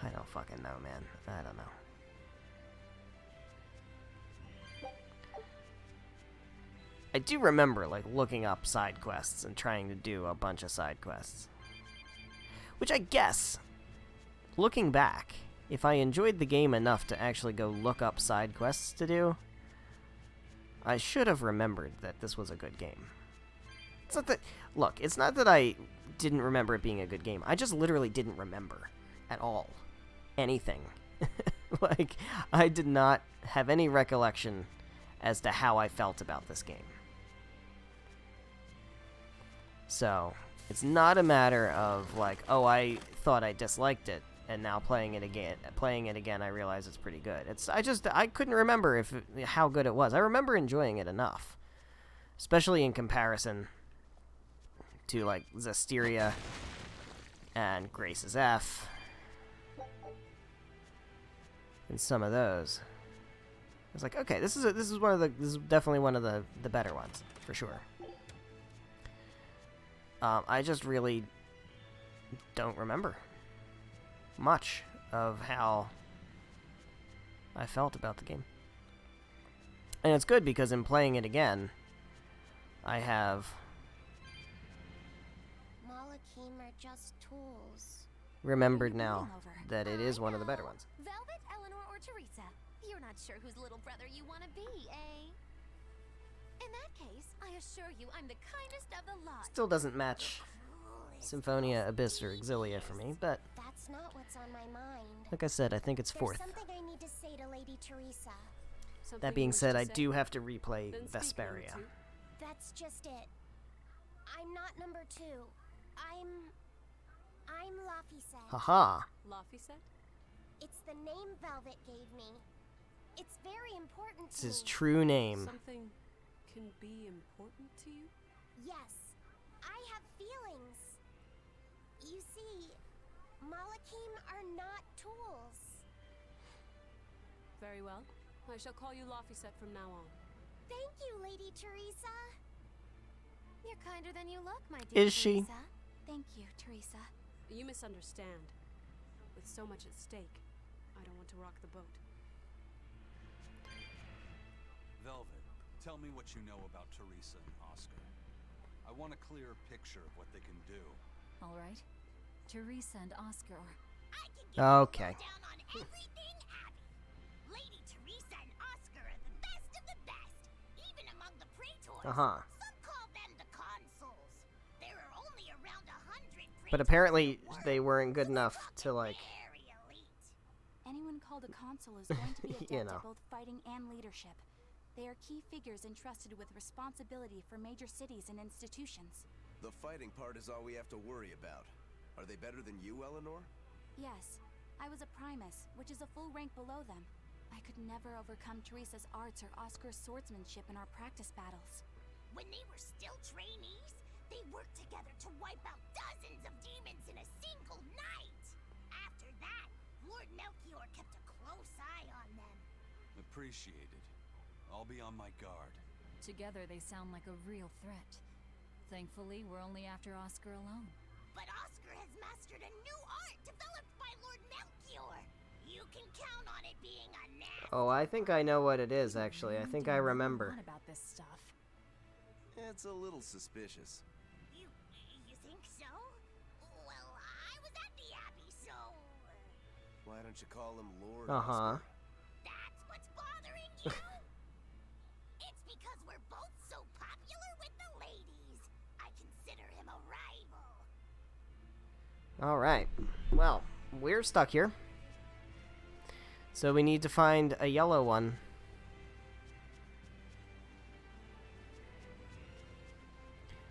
I don't fucking know, man. I don't know. I do remember, like, looking up side quests and trying to do a bunch of side quests. Which I guess, looking back, if I enjoyed the game enough to actually go look up side quests to do, I should have remembered that this was a good game. It's not that... Look, it's not that I didn't remember it being a good game. I just literally didn't remember at all. Anything. Like, I did not have any recollection as to how I felt about this game. So, it's not a matter of, like, oh, I thought I disliked it, and now playing it again, I realize it's pretty good. I couldn't remember how good it was. I remember enjoying it enough. Especially in comparison to, like, Zestiria and Grace's F. And some of those. I was like, okay, this is definitely one of the better ones, for sure. I just really don't remember much of how I felt about the game. And it's good because in playing it again, I have Malakim are just tools. Remembered now that it is one of the better ones. Velvet, Eleanor, or Teresa? You're not sure whose little brother you want to be, eh? In that case, I assure you I'm the kindest of the lot. Still doesn't match Symphonia, Abyss, or Exilia for me, but That's not what's on my mind. like I said, I think it's fourth. There's something I need to say to Lady Teresa. That being said, I do have to replay Vesperia. That's just it. I'm not number 2. I'm Laphicet. Haha. Laphicet? It's the name Velvet gave me. It's very important It's to his me. true name. Something can be important to you? Yes, I have feelings. You see, Malakim are not tools. Very well. I shall call you Laphicet from now on. Thank you, Lady Teresa. You're kinder than you look, my dear Is she? Teresa. Thank you, Teresa. You misunderstand. With so much at stake, I don't want to rock the boat. Velvet, tell me what you know about Teresa and Oscar. I want a clear picture of what they can do. All right. Teresa and Oscar are... Okay. Down on everything Abby. Lady Teresa and Oscar are the best of the best, even among the praetors. Uh-huh. Some call them the consuls. There are only around 100 But apparently they weren't good enough to, like, Anyone called a consul is going to be adept You know. at both fighting and leadership. They are key figures entrusted with responsibility for major cities and institutions. The fighting part is all we have to worry about. Are they better than you, Eleanor? Yes, I was a primus, which is a full rank below them. I could never overcome Teresa's arts or Oscar's swordsmanship in our practice battles. When they were still trainees, they worked together to wipe out dozens of demons in a single night. After that, Lord Melchior kept a close eye on them. Appreciated. I'll be on my guard. Together they sound like a real threat. Thankfully, we're only after Oscar alone. But Oscar has mastered a new art developed by Lord Melchior. You can count on it being a nasty... Oh, I think I know what it is, actually. I think I remember. What about this stuff? It's a little suspicious. You think so? Well, I was at the Abbey, so... Why don't you call him Lord Uh-huh. Oscar? That's what's bothering you? It's because because we're both so popular with the ladies. I consider him a rival. Alright. Well, we're stuck here. So we need to find a yellow one.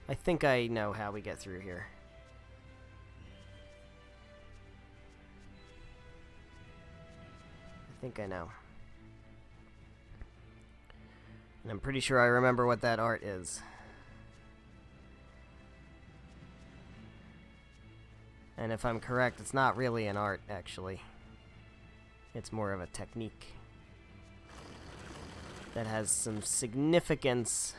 I think I know how we get through here. I think I know. And I'm pretty sure I remember what that art is. And if I'm correct, it's not really an art, actually. It's more of a technique that has some significance.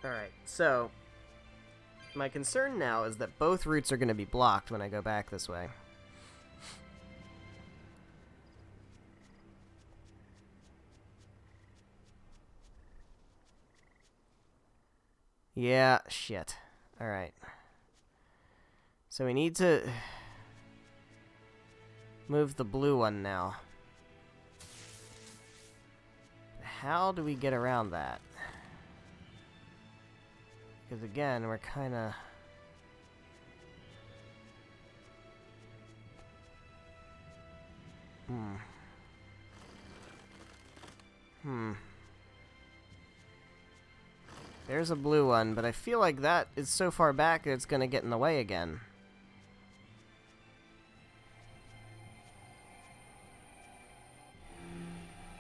Alright, so my concern now is that both routes are going to be blocked when I go back this way. Yeah, shit. Alright. So we need to move the blue one now. How do we get around that? Because again, we're kind of... There's a blue one, but I feel like that is so far back that it's going to get in the way again.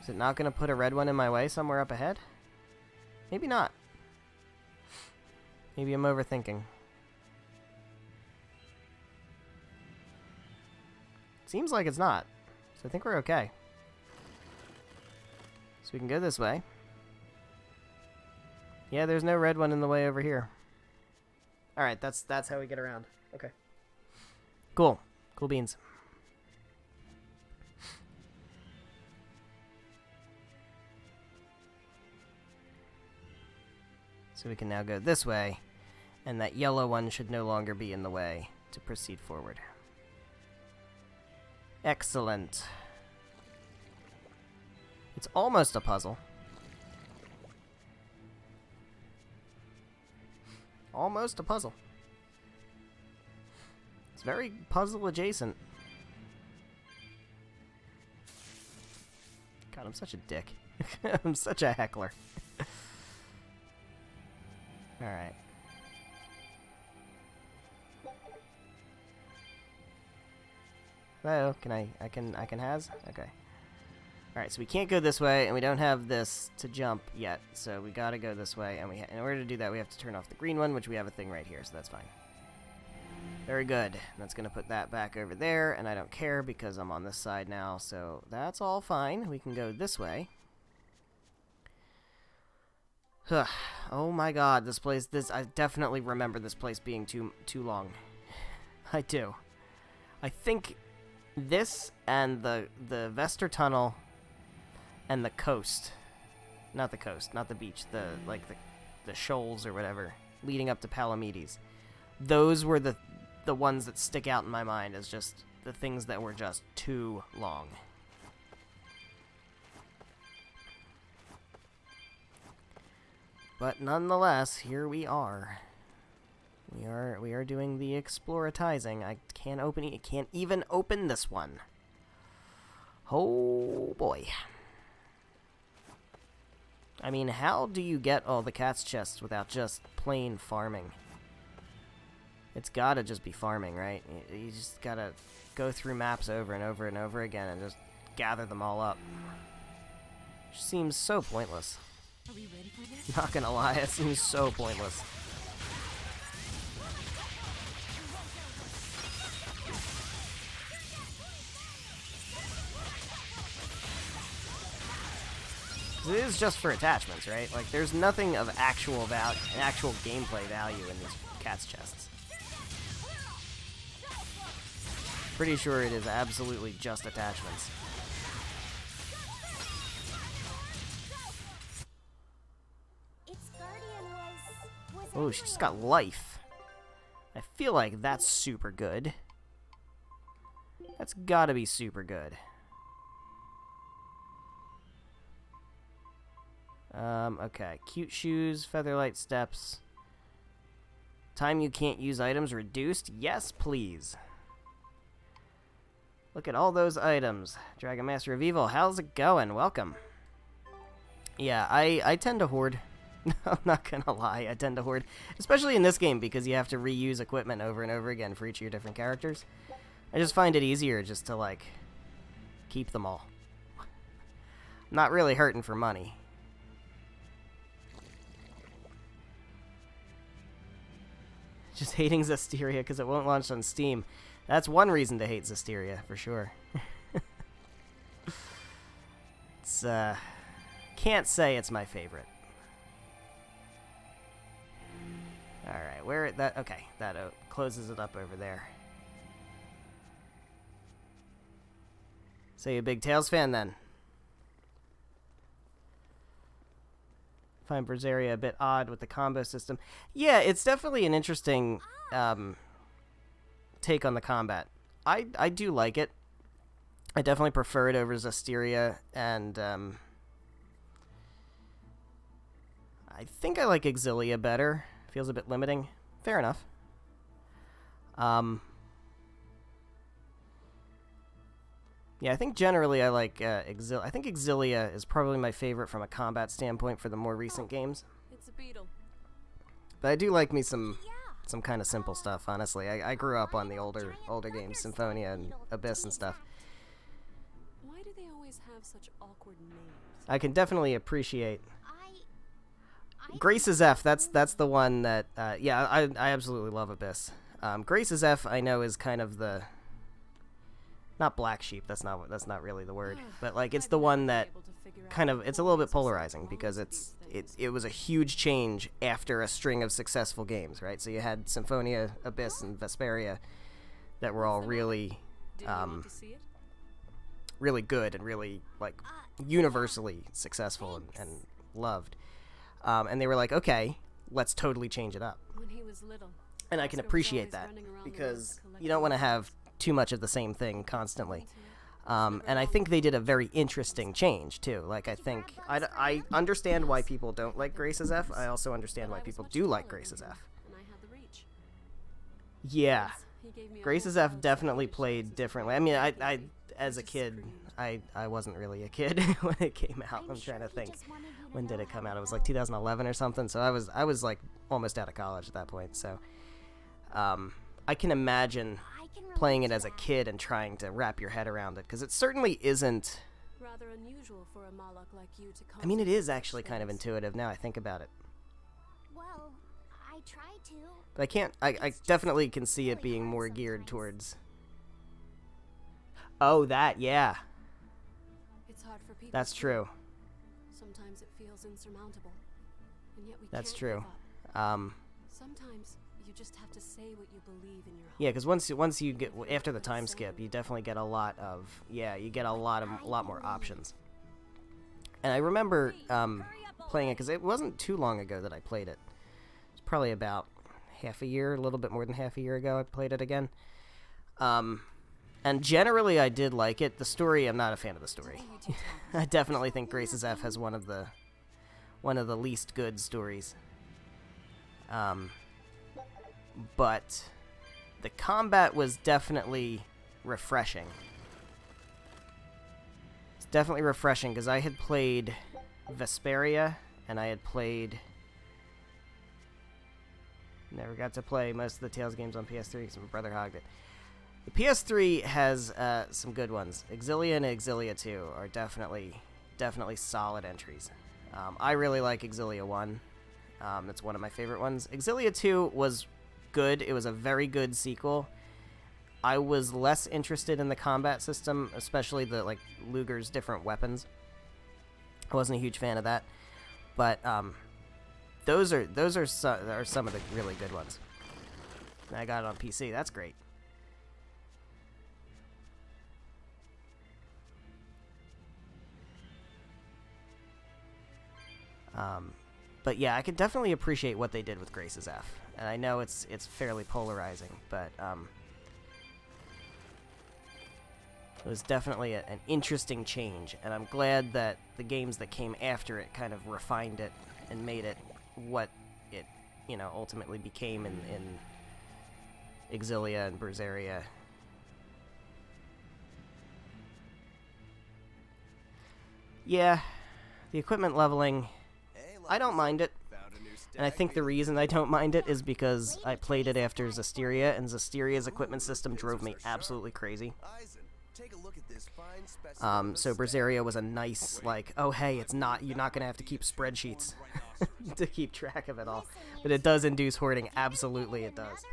Is it not going to put a red one in my way somewhere up ahead? Maybe not. Maybe I'm overthinking. Seems like it's not. So I think we're okay. So we can go this way. Yeah, there's no red one in the way over here. Alright, that's how we get around. Okay. Cool. Cool beans. So we can now go this way, and that yellow one should no longer be in the way to proceed forward. Excellent. It's almost a puzzle. Almost a puzzle. It's very puzzle adjacent. God, I'm such a dick. I'm such a heckler. Alright. Hello, I can has? Okay. Alright, so we can't go this way, and we don't have this to jump yet, so we gotta go this way, and in order to do that, we have to turn off the green one, which we have a thing right here, so that's fine. Very good. That's gonna put that back over there, and I don't care because I'm on this side now, so that's all fine. We can go this way. Oh my god, this place, I definitely remember this place being too long. I do. I think this and the Vester Tunnel and the coast, not the coast, not the beach, the shoals or whatever, leading up to Palamedes. Those were the ones that stick out in my mind as just the things that were just too long. But nonetheless, here we are. We are doing the exploratizing. I can't even open this one. Oh boy. I mean, how do you get all the cat's chests without just plain farming? It's gotta just be farming, right? You just gotta go through maps over and over and over again and just gather them all up. Which seems so pointless. Are we ready for this? Not gonna lie, it seems so pointless. It is just for attachments, right? Like, there's nothing of actual gameplay value in these cat's chests. Pretty sure it is absolutely just attachments. Oh, she just got life. I feel like that's super good. That's gotta be super good. Okay. Cute shoes, featherlight steps. Time you can't use items reduced? Yes, please. Look at all those items. Dragon Master of Evil, how's it going? Welcome. Yeah, I tend to hoard. I'm not gonna lie, I tend to hoard. Especially in this game, because you have to reuse equipment over and over again for each of your different characters. I just find it easier just to, like, keep them all. Not really hurting for money. Just hating Zestiria because it won't launch on Steam. That's one reason to hate Zestiria, for sure. It's, can't say it's my favorite. Alright, where that... Okay, that closes it up over there. So you a big Tales fan, then? Find Berseria a bit odd with the combo system. Yeah, it's definitely an interesting take on the combat. I do like it. I definitely prefer it over Zestiria, and I think I like Exilia better. Feels a bit limiting. Fair enough. Yeah, I think generally I like Exilia. I think Exilia is probably my favorite from a combat standpoint for the more recent games. It's a beetle. But I do like me some kind of simple stuff, honestly. I grew up on the older games, Symphonia and Abyss and stuff. Why do they always have such awkward names? I can definitely appreciate... Grace's F, that's the one that... yeah, I absolutely love Abyss. Grace's F, I know, is kind of the... Not black sheep, that's not really the word. But, like, it's the one that kind of... It's a little bit polarizing, because it was a huge change after a string of successful games, right? So you had Symphonia, Abyss, and Vesperia that were all really... really good and really, like, universally successful and loved. And they were like, okay, let's totally change it up. When he was little, and I can appreciate that, because you don't want to have too much of the same thing constantly. And I think they did a very interesting change, too. Like, I think... I understand why people don't like Grace's F. I also understand why people do like Grace's F. Yeah. Grace's F definitely played differently. I mean, I as a kid, I wasn't really a kid when it came out. I'm trying to think. When did it come out? It was like 2011 or something. So I was like almost out of college at that point. So I can imagine playing it as a kid and trying to wrap your head around it, because it certainly isn't... Rather unusual for a Moloch like you to I mean, it is actually kind of intuitive now I think about it. Well, I try to. But I can't... I definitely can see it being more geared towards... Oh, that, yeah. It's hard for people. That's true. Sometimes it feels insurmountable, and yet we That's can't true. give up. Sometimes you just have to say what you believe in your heart. Yeah, because once you get after the time skip, you definitely get a lot of a lot more options. And I remember playing it because it wasn't too long ago that I played it. It's probably about half a year, a little bit more than half a year ago. I played it again. And generally, I did like it. The story, I'm not a fan of the story. I definitely think Grace's F has one of the least good stories. But the combat was definitely refreshing. It's definitely refreshing because I had played Vesperia and I had played... Never got to play most of the Tales games on PS3 because my brother hogged it. The PS3 has some good ones. Exilia and Exilia 2 are definitely solid entries. I really like Exilia 1. It's one of my favorite ones. Exilia 2 was good. It was a very good sequel. I was less interested in the combat system, especially the Luger's different weapons. I wasn't a huge fan of that, but those are some of the really good ones. And I got it on PC. That's great. But yeah, I can definitely appreciate what they did with Grace's F. And I know it's fairly polarizing, but It was definitely an interesting change, and I'm glad that the games that came after it kind of refined it and made it what it, you know, ultimately became in Exilia and Berseria. Yeah, the equipment leveling, I don't mind it. And I think the reason I don't mind it is because I played it after Zestiria, and Zestiria's equipment system drove me absolutely crazy. So Berseria was a nice, like, oh hey, it's not, you're not gonna have to keep spreadsheets to keep track of it all. But it does induce hoarding, absolutely it does.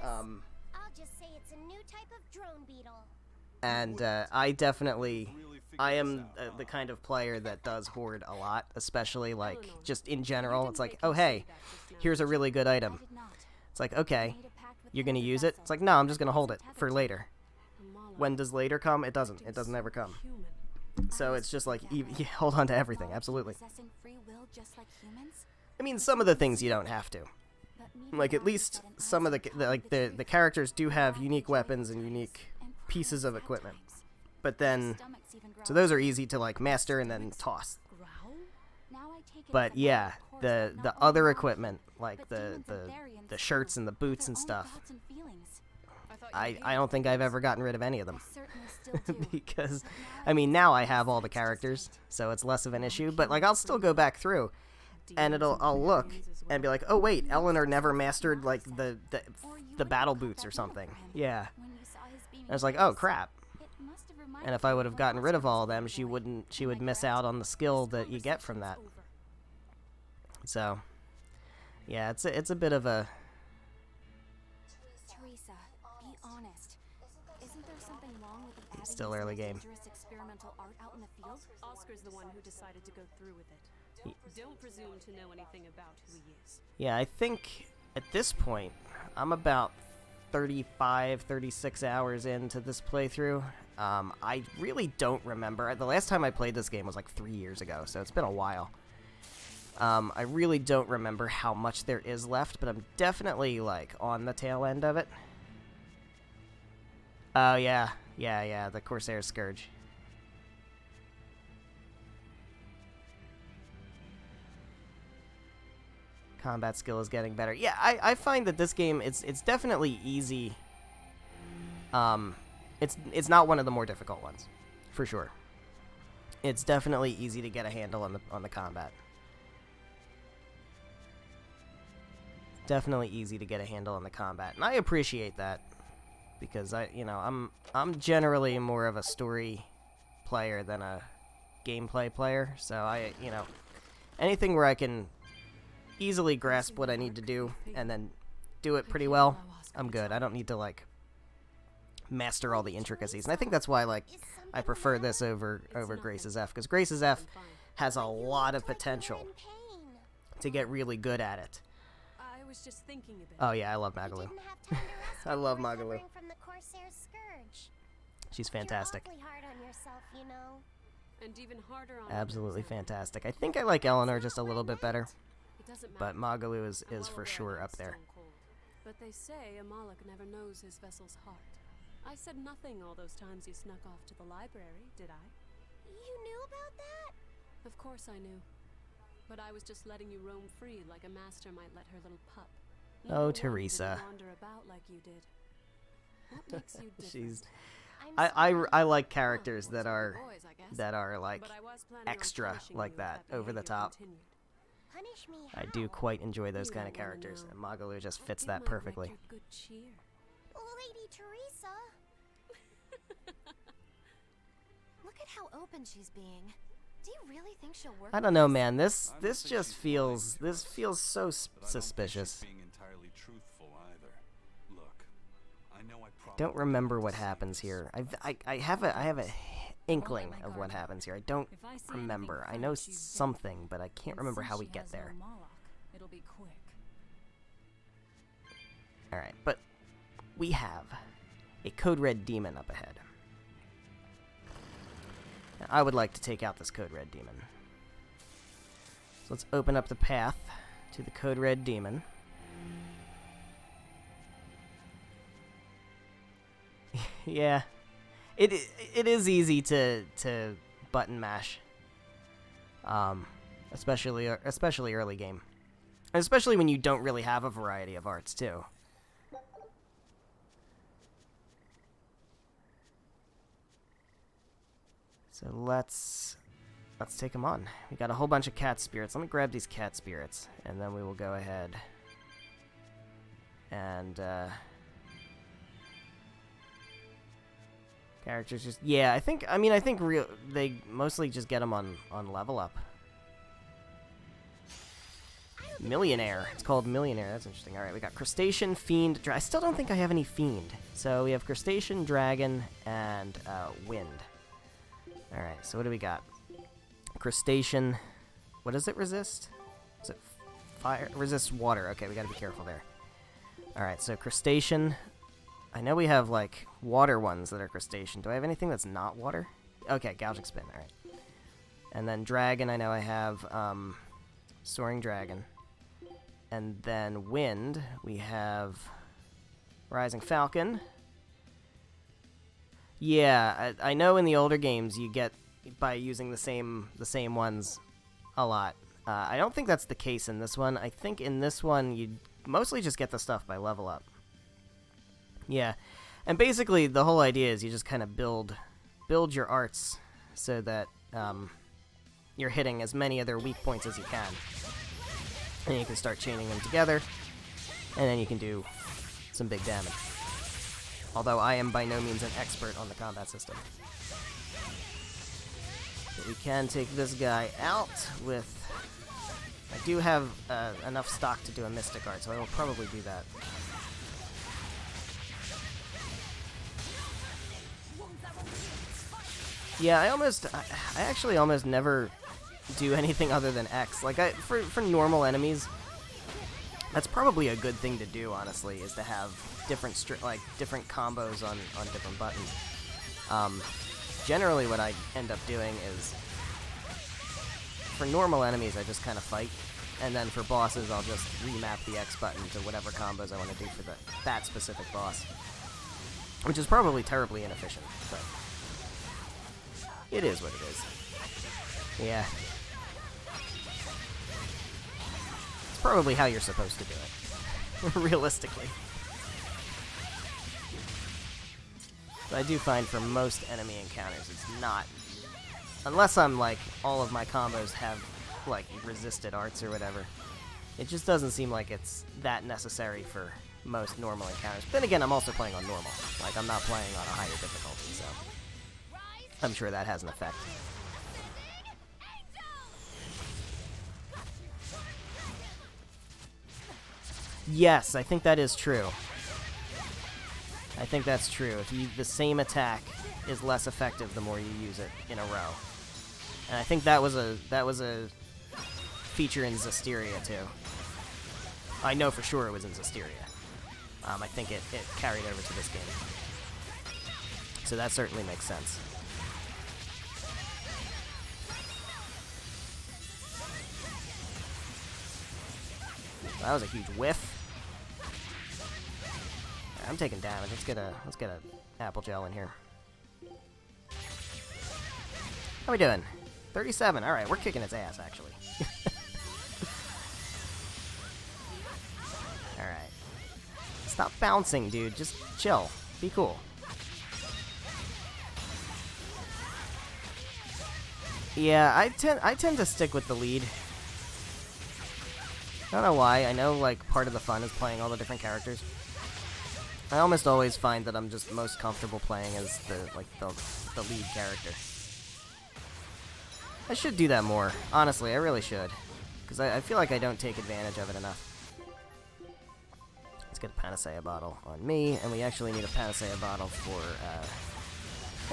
I'll just say it's a new type of drone beetle. And I am the kind of player that does hoard a lot, especially, like, just in general. It's like, oh hey, here's a really good item. It's like, okay, you're gonna use it? It's like, no, I'm just gonna hold it for later. When does later come? It doesn't. It doesn't ever come. So it's just like, you hold on to everything, absolutely. I mean, some of the things you don't have to. Like, at least some of the characters do have unique weapons and unique pieces of equipment. But then, so those are easy to, like, master and then toss. But yeah, the other equipment, like the shirts and the boots and stuff, I don't think I've ever gotten rid of any of them. Because, I mean, now I have all the characters, so it's less of an issue. But, like, I'll still go back through, and I'll look and be like, oh wait, Eleanor never mastered, like, the battle boots or something. Yeah. And I was like, oh crap. And if I would have gotten rid of all of them, she would miss out on the skill that you get from that. So, yeah, it's a bit of a. Teresa, be honest. Isn't there something wrong with the Still early game. experimental art out in the field? Oscar's the one who decided to go through with it. Don't presume to know anything about who he is. Yeah, I think at this point, I'm about 35, 36 hours into this playthrough. I really don't remember. The last time I played this game was like 3 years ago, so it's been a while. I really don't remember how much there is left, but I'm definitely, like, on the tail end of it. Oh, yeah, the Corsair Scourge. Combat skill is getting better. Yeah, I find that this game, it's definitely easy. It's not one of the more difficult ones, for sure. It's definitely easy to get a handle on the combat. Definitely easy to get a handle on the combat, and I appreciate that, because I'm generally more of a story player than a gameplay player. So anything where I can easily grasp what I need to do and then do it pretty well, I'm good. I don't need to, like, master all the intricacies. And I think that's why, like, I prefer this over Grace's F, because Grace's F has a lot of potential to get really good at it. I was just thinking a bit. Oh yeah, I love Magalu. I love Magalu. From the Corsair Scourge. She's fantastic. You're awfully hard on yourself, you know. And even harder on Absolutely fantastic. I think I like Eleanor just a little bit better, but Magalu is for sure up there. But they say Amalek never knows his vessel's heart. I said nothing all those times you snuck off to the library, did I? You knew about that? Of course I knew. But I was just letting you roam free like a master might let her little pup. Oh, Teresa. Wander about like you did. What makes you different? She's I like characters that are like extra like that, over the top. Punish me I do quite enjoy those kind of characters, and Magalu just fits that perfectly. Lady Teresa. Look at how open she's being. Do you really think she'll work? I don't know, man. This just feels so suspicious. Being entirely truthful either. Look, I know I don't remember what happens here. I have a inkling of what happens here. I don't remember. I know something, but I can't remember how we get there. It'll be quick. All right, but we have a Code Red demon up ahead. Now, I would like to take out this Code Red demon. So let's open up the path to the Code Red demon. Yeah, It is easy to button mash. Especially early game. Especially when you don't really have a variety of arts, too. So let's take them on. We got a whole bunch of cat spirits. Let me grab these cat spirits, and then we will go ahead and characters just I think they mostly just get them on level up. Millionaire. It's called Millionaire. That's interesting. All right, we got Crustacean, Fiend. I still don't think I have any Fiend. So we have Crustacean, Dragon, and Wind. All right, so what do we got? Crustacean. What does it resist? Is it fire? Resists water. Okay, we got to be careful there. All right, so Crustacean. I know we have, like, water ones that are Crustacean. Do I have anything that's not water? Okay, Gouging Spin. All right. And then Dragon, I know I have Soaring Dragon. And then Wind, we have Rising Falcon. Yeah, I know in the older games you get by using the same ones a lot. I don't think that's the case in this one. I think in this one you mostly just get the stuff by level up. Yeah, and basically the whole idea is you just kind of build your arts so that you're hitting as many of their weak points as you can. And you can start chaining them together, and then you can do some big damage. Although I am by no means an expert on the combat system. But we can take this guy out with... I do have enough stock to do a Mystic Art, so I will probably do that. Yeah, I actually almost never do anything other than X. Like, for normal enemies, that's probably a good thing to do, honestly, is to have different combos on different buttons. Generally what I end up doing is, for normal enemies, I just kind of fight, and then for bosses, I'll just remap the X button to whatever combos I want to do for that specific boss. Which is probably terribly inefficient, but it is what it is. Yeah. It's probably how you're supposed to do it, realistically. But I do find for most enemy encounters, it's not... Unless I'm, like, all of my combos have, like, resisted arts or whatever. It just doesn't seem like it's that necessary for most normal encounters. But then again, I'm also playing on normal. Like, I'm not playing on a higher difficulty, so... I'm sure that has an effect. Yes, I think that is true. I think that's true. If the same attack is less effective the more you use it in a row. And I think that was a feature in Zestiria too. I know for sure it was in Zestiria. I think it carried over to this game. So that certainly makes sense. That was a huge whiff. I'm taking damage. Let's get a apple gel in here. How we doing? 37. All right, we're kicking its ass actually. All right. Stop bouncing, dude. Just chill. Be cool. Yeah, I tend to stick with the lead. I don't know why. I know, like, part of the fun is playing all the different characters. I almost always find that I'm just most comfortable playing as the lead character. I should do that more. Honestly, I really should. Because I feel like I don't take advantage of it enough. Let's get a Panacea bottle on me, and we actually need a Panacea bottle for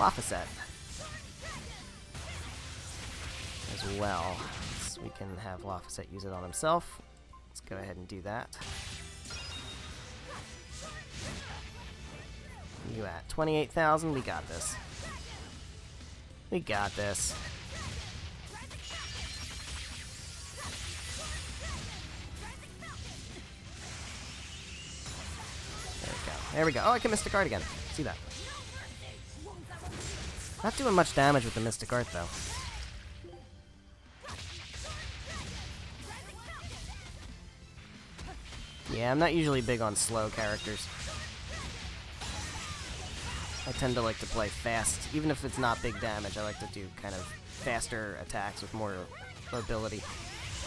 Laphicet as well. So we can have Laphicet use it on himself. Let's go ahead and do that. You at 28,000? We got this. We got this. There we go. There we go. Oh, I can Mystic Art again. See that. Not doing much damage with the Mystic Art, though. Yeah, I'm not usually big on slow characters. I tend to like to play fast. Even if it's not big damage, I like to do kind of faster attacks with more mobility.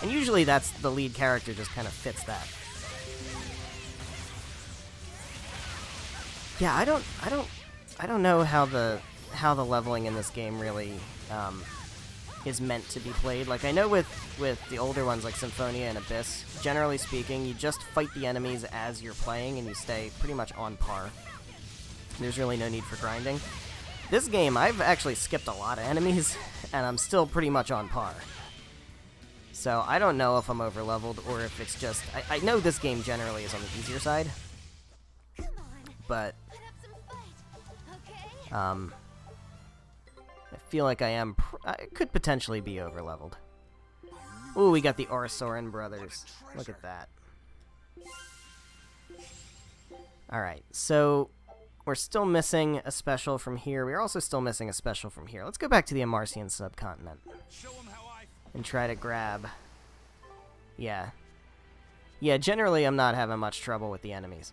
And usually that's the lead character just kind of fits that. Yeah, I don't know how the leveling in this game really is meant to be played. Like, I know with the older ones like Symphonia and Abyss, generally speaking, you just fight the enemies as you're playing and you stay pretty much on par. There's really no need for grinding. This game, I've actually skipped a lot of enemies, and I'm still pretty much on par. So I don't know if I'm over-leveled or if it's just... I know this game generally is on the easier side. But... I feel like I could potentially be over-leveled. Ooh, we got the Arsoren brothers. Look at that. Alright, so we're still missing a special from here. We're also still missing a special from here. Let's go back to the Amarcian subcontinent. And try to grab... Yeah. Yeah, generally I'm not having much trouble with the enemies.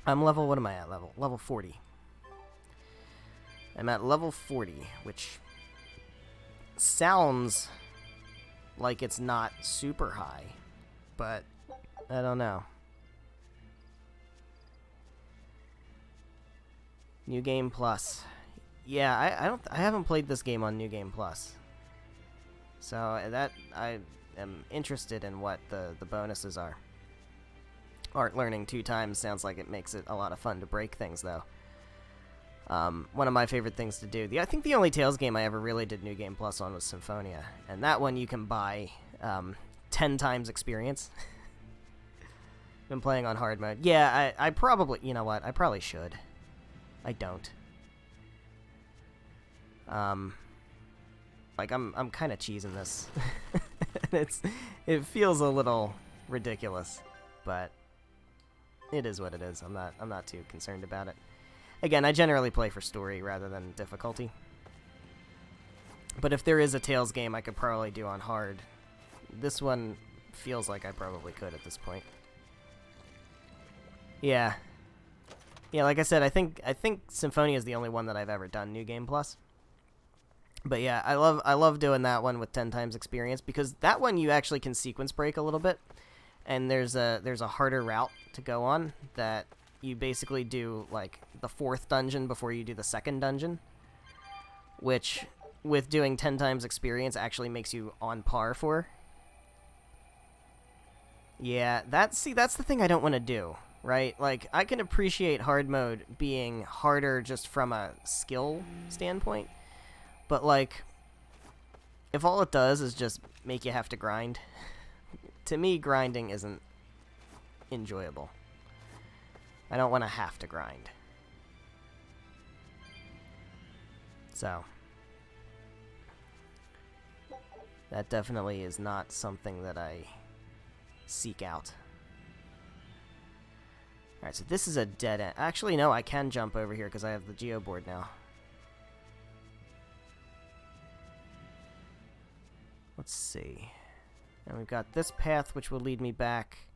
I'm level... What am I at level? Level 40. I'm at level 40, which sounds like it's not super high, but I don't know. New Game Plus. Yeah, I haven't played this game on New Game Plus. So that I am interested in what the bonuses are. Art learning 2 times sounds like it makes it a lot of fun to break things, though. One of my favorite things to do. I think the only Tales game I ever really did New Game Plus on was Symphonia. And that one you can buy 10 times experience. Been playing on hard mode. Yeah, I probably... You know what? I probably should. I don't. Like, I'm kind of cheesing this. It feels a little ridiculous. But it is what it is. I'm not too concerned about it. Again, I generally play for story rather than difficulty. But if there is a Tales game I could probably do on hard, this one feels like I probably could at this point. Yeah. Yeah, like I said, I think Symphonia is the only one that I've ever done New Game Plus. But yeah, I love doing that one with 10 times experience, because that one you actually can sequence break a little bit. And there's a harder route to go on that you basically do like the 4th dungeon before you do the 2nd dungeon, which with doing 10 times experience actually makes you on par for. Yeah, that's the thing I don't want to do, right? Like, I can appreciate hard mode being harder just from a skill standpoint, but like, if all it does is just make you have to grind, to me grinding isn't enjoyable. I don't want to have to grind. So, that definitely is not something that I seek out. Alright, so this is a dead end. Actually, no, I can jump over here because I have the geoboard now. Let's see. And we've got this path, which will lead me back.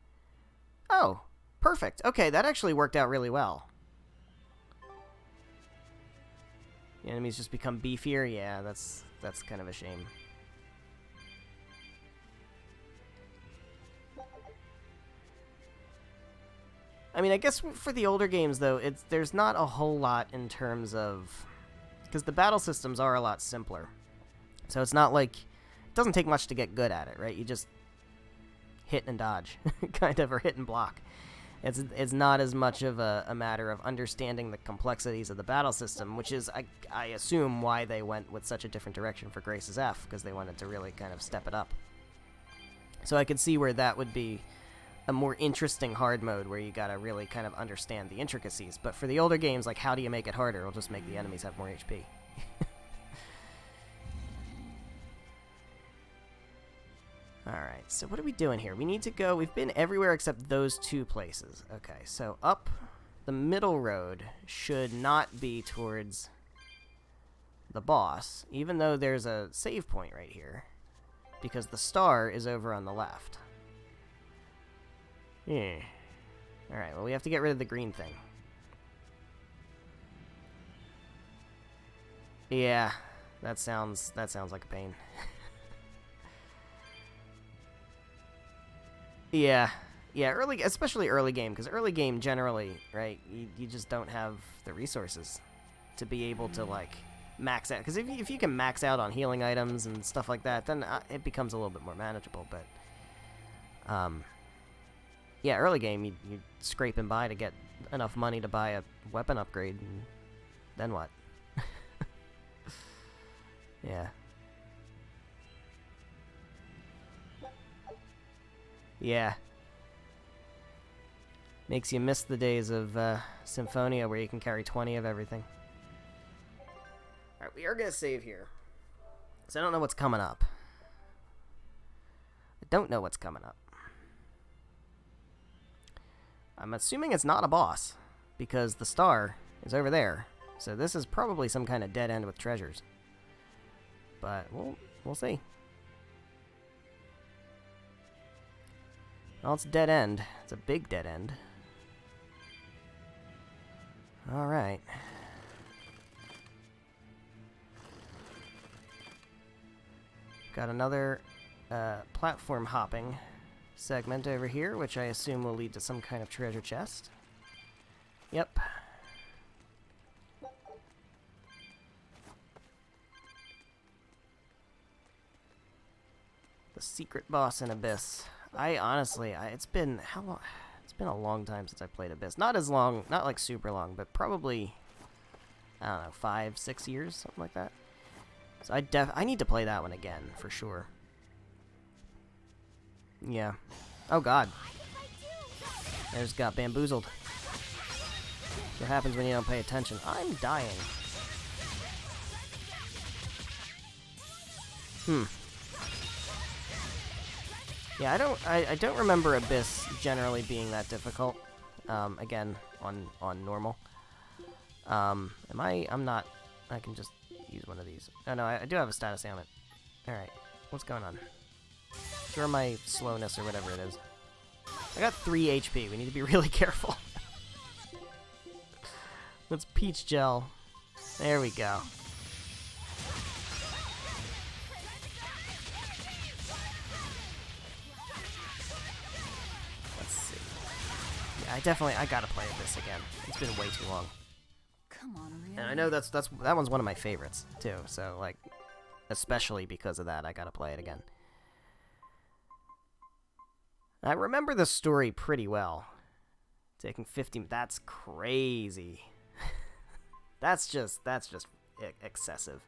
Oh! Perfect. Okay, that actually worked out really well. The enemies just become beefier? Yeah, that's kind of a shame. I mean, I guess for the older games, though, there's not a whole lot in terms of... Because the battle systems are a lot simpler. So it's not like... It doesn't take much to get good at it, right? You just hit and dodge, kind of, or hit and block. It's not as much of a matter of understanding the complexities of the battle system, which is, I assume, why they went with such a different direction for Grace's F, because they wanted to really kind of step it up. So I could see where that would be a more interesting hard mode, where you gotta really kind of understand the intricacies. But for the older games, like, how do you make it harder? It'll just make the enemies have more HP. Alright, so what are we doing here? We need to go... We've been everywhere except those 2 places. Okay, so up the middle road should not be towards the boss, even though there's a save point right here, because the star is over on the left. Yeah. Alright, well, we have to get rid of the green thing. Yeah, that sounds like a pain. Yeah, especially early game, because early game generally, right, you just don't have the resources to be able to, like, max out. Because if you can max out on healing items and stuff like that, then it becomes a little bit more manageable, but, yeah, early game, you're scraping by to get enough money to buy a weapon upgrade, and then what? Yeah. Yeah. Makes you miss the days of Symphonia where you can carry 20 of everything. Alright, we are going to save here. So I don't know what's coming up. I don't know what's coming up. I'm assuming it's not a boss, because the star is over there. So this is probably some kind of dead end with treasures. But we'll see. Well, it's a dead end. It's a big dead end. Alright. Got another platform hopping segment over here, which I assume will lead to some kind of treasure chest. Yep. The secret boss in Abyss. It's been how long? It's been a long time since I played Abyss. Not as long, not like super long, but probably, I don't know, 5-6 years, something like that. So I need to play that one again for sure. Yeah. Oh God. I just got bamboozled. What happens when you don't pay attention? I'm dying. Yeah, I don't remember Abyss generally being that difficult. Again, on normal. I'm not. I can just use one of these. Oh no, I do have a status ailment. All right, what's going on? Cure my slowness or whatever it is. I got 3 HP. We need to be really careful. Let's peach gel. There we go. I gotta play this again. It's been way too long. Come on, really? And I know that one's one of my favorites too. So like, especially because of that, I gotta play it again. I remember the story pretty well. Taking 50, that's crazy. that's just excessive.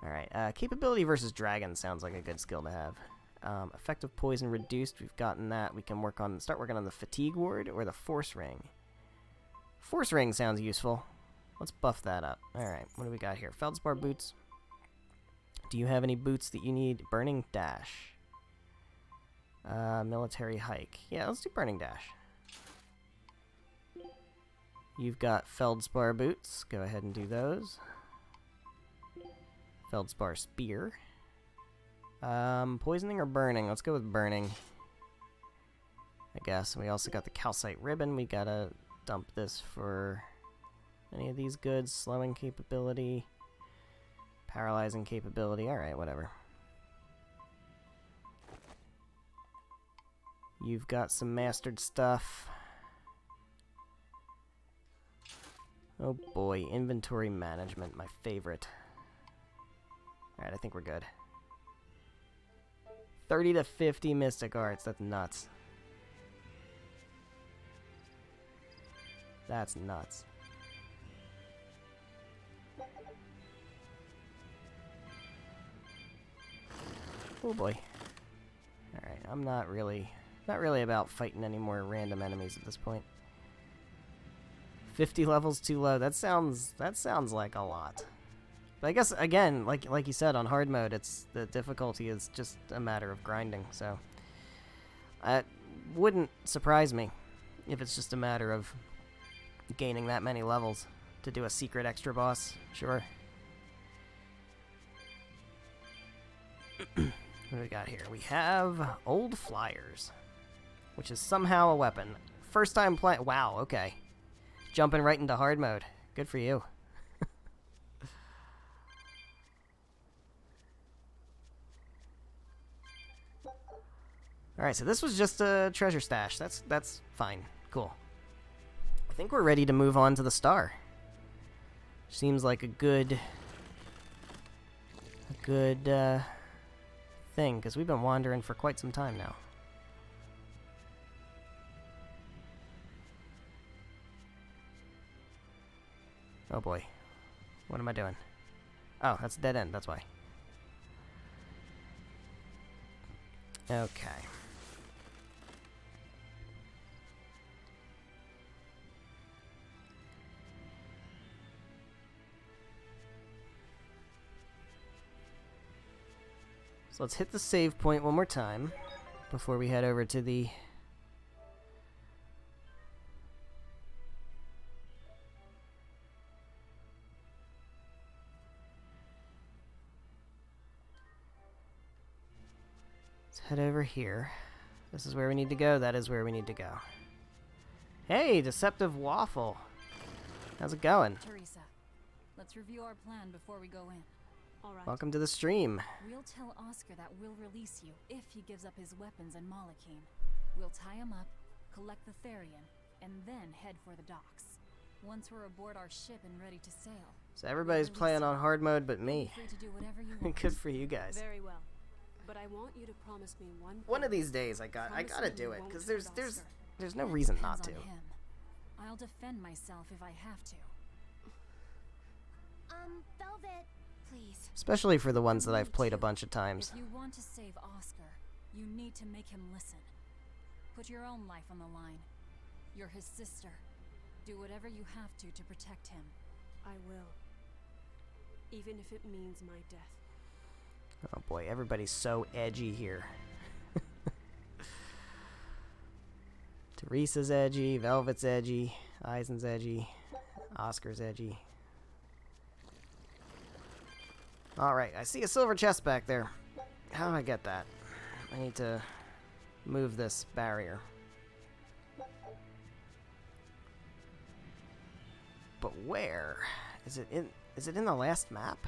All right, capability versus dragon sounds like a good skill to have. Effective poison reduced, we've gotten that. We can start working on the fatigue ward or the force ring. Force ring sounds useful. Let's buff that up. Alright, what do we got here? Feldspar boots. Do you have any boots that you need? Burning dash. Military hike. Yeah, let's do burning dash. You've got feldspar boots. Go ahead and do those. Feldspar spear. Poisoning or burning? Let's go with burning, I guess. We also got the calcite ribbon. We gotta dump this for any of these goods. Slowing capability. Paralyzing capability. Alright, whatever. You've got some mastered stuff. Oh boy, inventory management, my favorite. Alright, I think we're good. 30 to 50 mystic arts, that's nuts. That's nuts. Oh boy. Alright, I'm not really about fighting any more random enemies at this point. 50 levels too low. That sounds like a lot. But I guess again, like you said, on hard mode, the difficulty is just a matter of grinding. So it wouldn't surprise me if it's just a matter of gaining that many levels to do a secret extra boss. Sure. What do we got here? We have Old Flyers, which is somehow a weapon. First time playing. Wow, okay. Jumping right into hard mode. Good for you. Alright, so this was just a treasure stash. That's fine. Cool. I think we're ready to move on to the star. Seems like a good thing, because we've been wandering for quite some time now. Oh boy. What am I doing? Oh, that's a dead end, that's why. Okay. So let's hit the save point one more time before we head over to the... Let's head over here. This is where we need to go. That is where we need to go. Hey, Deceptive Waffle. How's it going? Teresa, let's review our plan before we go in. All right. Welcome to the stream. We'll tell Oscar that we'll release you if he gives up his weapons and Malachine. We'll tie him up, collect the Therian, and then head for the docks. Once we're aboard our ship and ready to sail. So everybody's playing on hard mode but me. Feel free to do whatever you want. Good for you guys. Very well. But I want you to promise me one thing. One of these days I gotta do it, because there's no That reason not depends to. on him. I'll defend myself if I have to. Velvet. Please. Especially for the ones that I've played a bunch of times. If you want to save Oscar, you need to make him listen. Put your own life on the line. You're his sister. Do whatever you have to protect him. I will. Even if it means my death. Oh boy, everybody's so edgy here. Teresa's edgy, Velvet's edgy, Eisen's edgy, Oscar's edgy. Alright, I see a silver chest back there. How do I get that? I need to move this barrier. But where? Is it in the last map?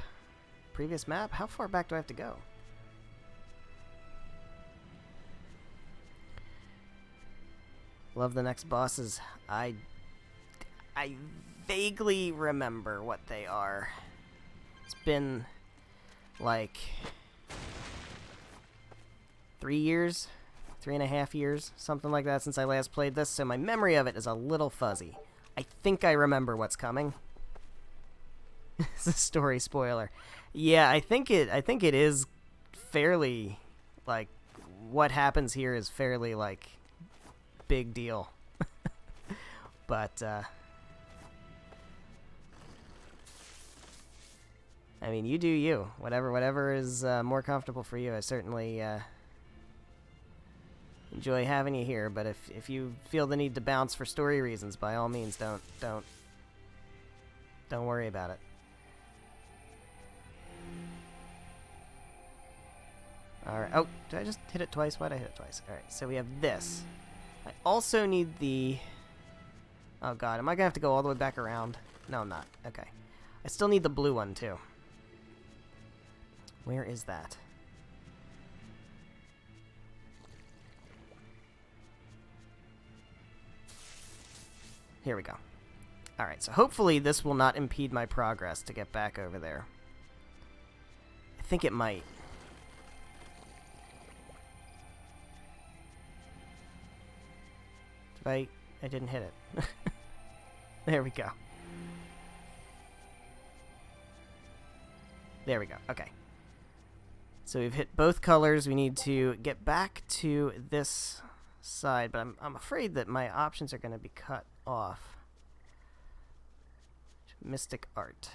Previous map? How far back do I have to go? Love the next bosses. I vaguely remember what they are. It's been like 3 years, 3.5 years, something like that since I last played this, so my memory of it is a little fuzzy. I think I remember what's coming. It's a story spoiler. Yeah, I think it is fairly, like, what happens here is fairly, like, big deal. But, I mean, you do you. Whatever is more comfortable for you. I certainly enjoy having you here, but if you feel the need to bounce for story reasons, by all means, don't worry about it. Alright, oh, did I just hit it twice? Why'd I hit it twice? Alright, so we have this. I also need the... Oh god, am I gonna have to go all the way back around? No, I'm not. Okay. I still need the blue one, too. Where is that? Here we go. Alright, so hopefully this will not impede my progress to get back over there. I think it might. I didn't hit it. There we go. There we go. Okay. So we've hit both colors. We need to get back to this side, but I'm afraid that my options are going to be cut off. Mystic Art.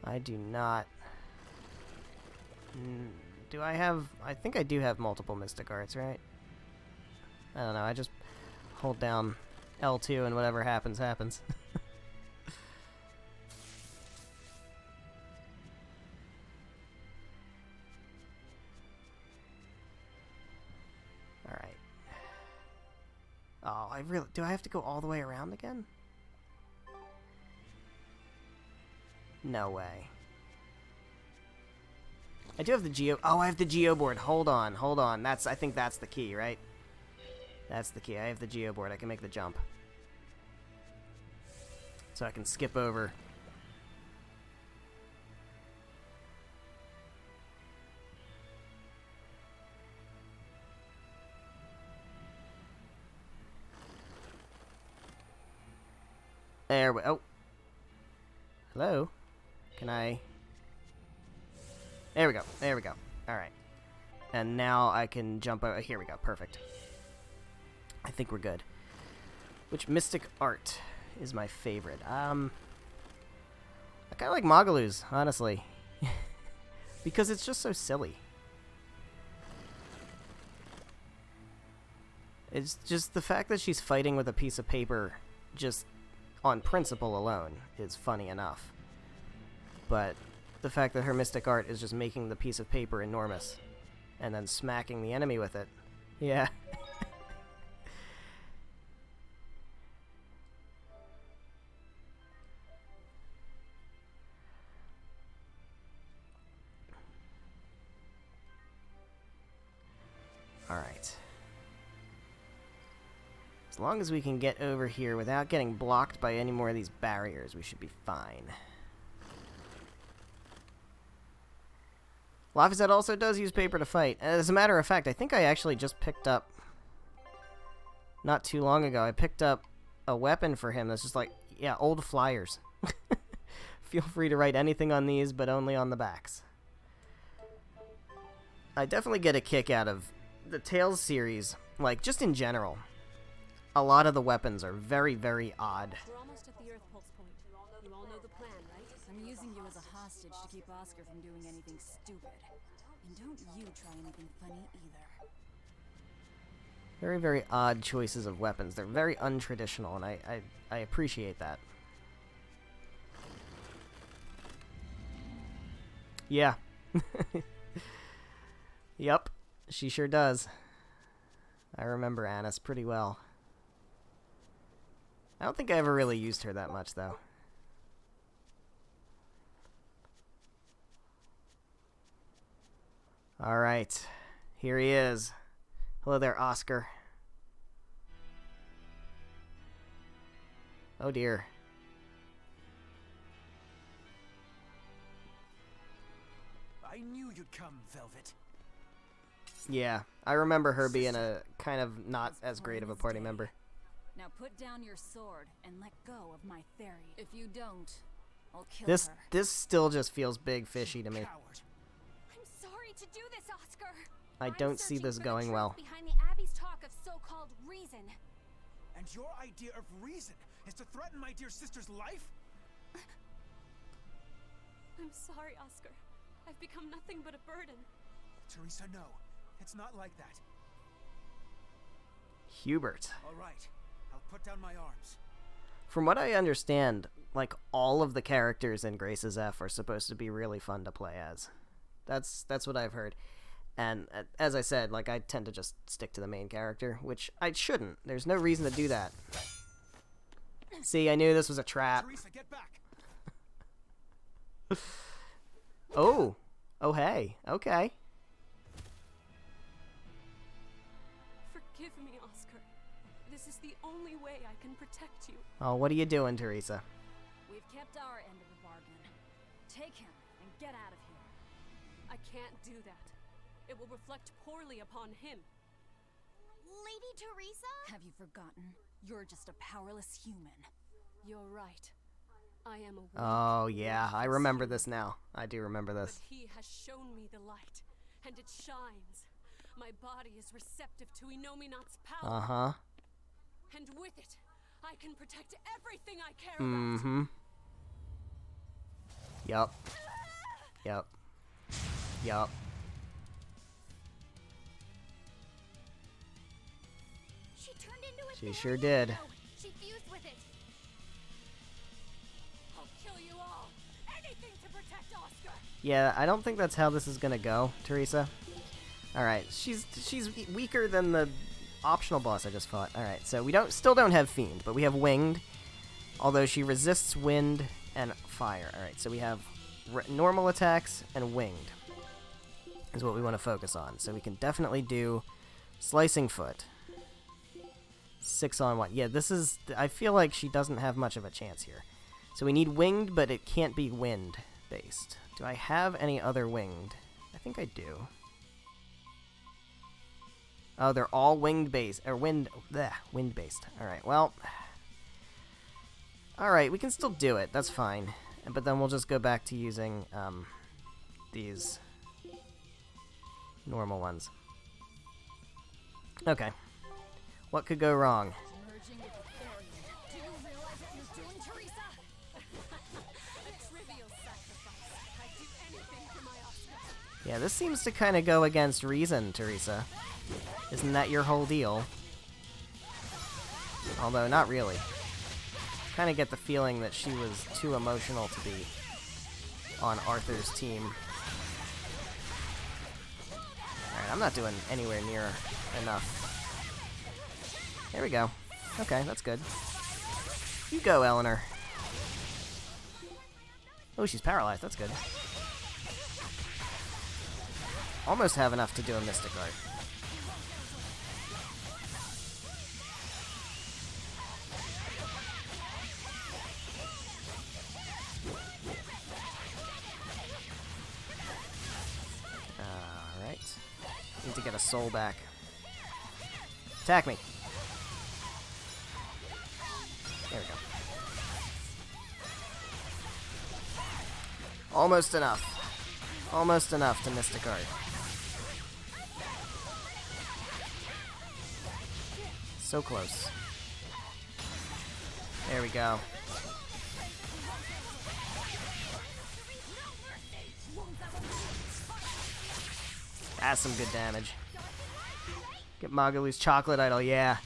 I do not... Do I have... I think I do have multiple Mystic Arts, right? I don't know, I just hold down L2 and whatever happens, happens. do I have to go all the way around again? No way. I do have the geo. Oh, I have the geo board. Hold on, hold on. I think that's the key, right? That's the key. I have the geo board. I can make the jump. So I can skip over. There we... Oh. Hello? Can I... There we go. There we go. Alright. And now I can jump over... Here we go. Perfect. I think we're good. Which mystic art is my favorite? I kind of like Magalu's, honestly. Because it's just so silly. It's just the fact that she's fighting with a piece of paper just on principle alone is funny enough. But the fact that her mystic art is just making the piece of paper enormous and then smacking the enemy with it. Yeah. Alright. As long as we can get over here without getting blocked by any more of these barriers, we should be fine. Laphazet also does use paper to fight. As a matter of fact, I think I actually just picked up... Not too long ago, I picked up a weapon for him that's just like, yeah, old flyers. Feel free to write anything on these, but only on the backs. I definitely get a kick out of the Tales series, like, just in general. A lot of the weapons are very, very odd. We're almost at the Earth Pulse point. You all know the plan, right? I'm using you as a hostage to keep Oscar from doing anything stupid. And don't you try anything funny either. Very, very odd choices of weapons. They're very untraditional, and I appreciate that. Yeah. Yep, she sure does. I remember Annis pretty well. I don't think I ever really used her that much, though. Alright, here he is. Hello there, Oscar. Oh dear. I knew you'd come, Velvet. Yeah, I remember her being a kind of not as great of a party member. Now put down your sword and let go of my theory. If you don't, I'll kill This her. this still just feels big fishy to me. I'm sorry to do this, Oscar. I don't see this going well. Behind the Abbey's talk of so-called reason. And your idea of reason is to threaten my dear sister's life? I'm sorry, Oscar. I've become nothing but a burden. Teresa, no. It's not like that. Hubert. All right. I'll put down my arms. From what I understand, like, all of the characters in Grace's F are supposed to be really fun to play as. That's what I've heard. And as I said, like, I tend to just stick to the main character, which I shouldn't. There's no reason to do that. See, I knew this was a trap. Teresa, get back. Oh. Oh, hey. Okay. Forgive me, Oscar. This is the only way I can protect you. Oh, what are you doing, Teresa? We've kept our end of the bargain. Take him and get out of here. I can't do that. It will reflect poorly upon him. Lady Teresa? Have you forgotten? You're just a powerless human. You're right. I am a weak, Oh, yeah. I remember this now. I do remember this. But he has shown me the light, and it shines. My body is receptive to Inominat's power. Uh-huh. And with it, I can protect everything I care Mm-hmm. Yup. Yup. Yup. She turned into a She sure did. She fused with it. I'll kill you all. Anything to protect Oscar. Yeah, I don't think that's how this is gonna go, Teresa. Alright, she's weaker than the optional boss I just fought. Alright, so we still don't have Fiend, but we have Winged. Although she resists wind and fire. Alright, so we have normal attacks and Winged. Is what we want to focus on. So we can definitely do Slicing Foot. 6 on 1. Yeah, this is... I feel like she doesn't have much of a chance here. So we need Winged, but it can't be Wind-based. Do I have any other Winged? I think I do. Oh, they're all Winged-based. Or Wind-based. Alright, well... Alright, we can still do it. That's fine. But then we'll just go back to using these normal ones. Okay. What could go wrong? Yeah, this seems to kind of go against reason, Teresa. Isn't that your whole deal? Although, not really. Kind of get the feeling that she was too emotional to be on Arthur's team. Alright, I'm not doing anywhere near enough. There we go. Okay, that's good. You go, Eleanor. Oh, she's paralyzed. That's good. Almost have enough to do a Mystic Art. Alright. Need to get a soul back. Attack me. There we go. Almost enough. Almost enough to Mystic Art. So close. There we go. That's some good damage. Get Magalu's chocolate idol, yeah.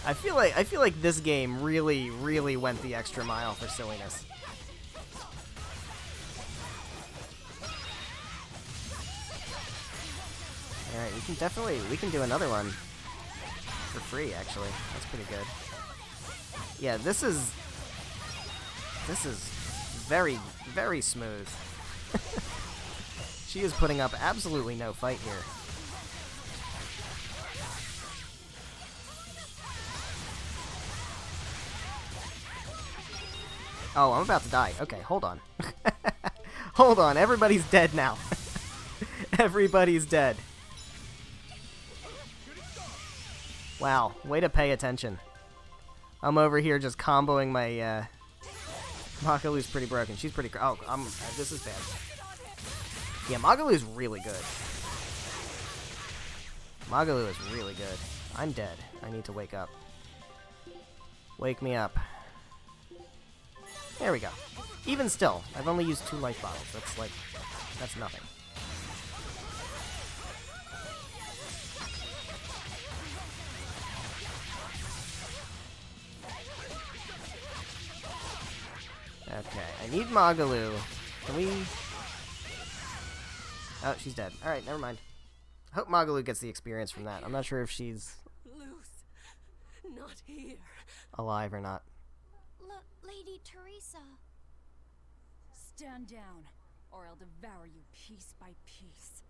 I feel like this game really went the extra mile for silliness. Alright, we can do another one for free, actually. That's pretty good. Yeah, this is very, very smooth. She is putting up absolutely no fight here. Oh, I'm about to die. Okay, hold on. Hold on, everybody's dead now. Everybody's dead. Wow, way to pay attention. I'm over here just comboing my, Magalu's pretty broken. She's pretty... Oh, this is bad. Yeah, Magalu's really good. Magalu is really good. I'm dead. I need to wake up. Wake me up. There we go. Even still, I've only used 2 life bottles. That's like... That's nothing. Okay, I need Magalu. Can we... Oh, she's dead. Alright, never mind. I hope Magalu gets the experience from that. I'm not sure if she's... Luce, not here. alive or not. Lady Teresa. Stand down, or I'll devour you piece by piece.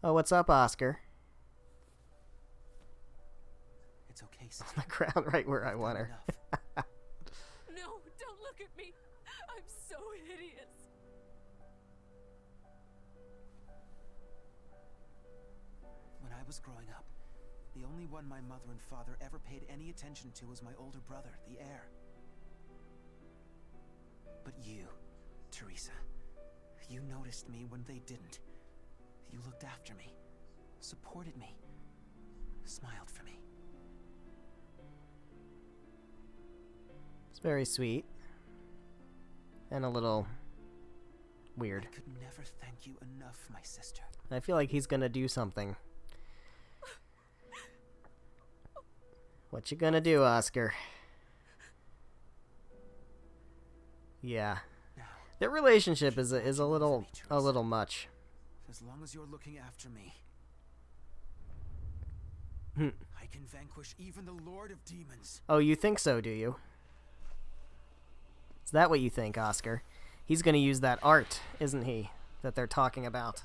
Oh, what's up, Oscar? It's okay, sister. On the ground right where I want her. No, don't look at me. I'm so hideous. When I was growing up, the only one my mother and father ever paid any attention to was my older brother, the heir. But you, Teresa, you noticed me when they didn't. You looked after me, supported me, smiled for me. It's very sweet. And a little weird. I could never thank you enough, my sister. I feel like he's gonna do something. What you gonna do, Oscar? Yeah. Their relationship is a little much. As long as you're looking after me, I can vanquish even the Lord of Demons. Oh, you think so, do you? Is that what you think, Oscar? He's gonna use that art, isn't he? That they're talking about.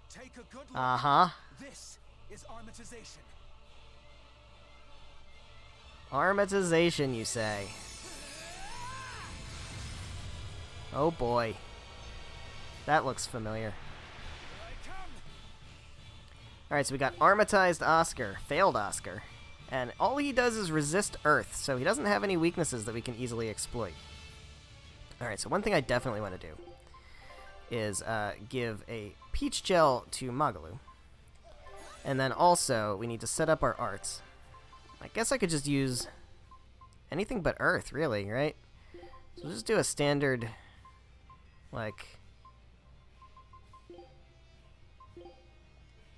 Take a good look. Uh-huh. This is armatization. Armatization, you say? Oh boy. That looks familiar. Alright, so we got Armatized Oscar, Failed Oscar. And all he does is resist Earth, so he doesn't have any weaknesses that we can easily exploit. Alright, so one thing I definitely want to do is give a Peach Gel to Magalu. And then also, we need to set up our arts. I guess I could just use anything but Earth, really, right? So we'll just do a standard, like...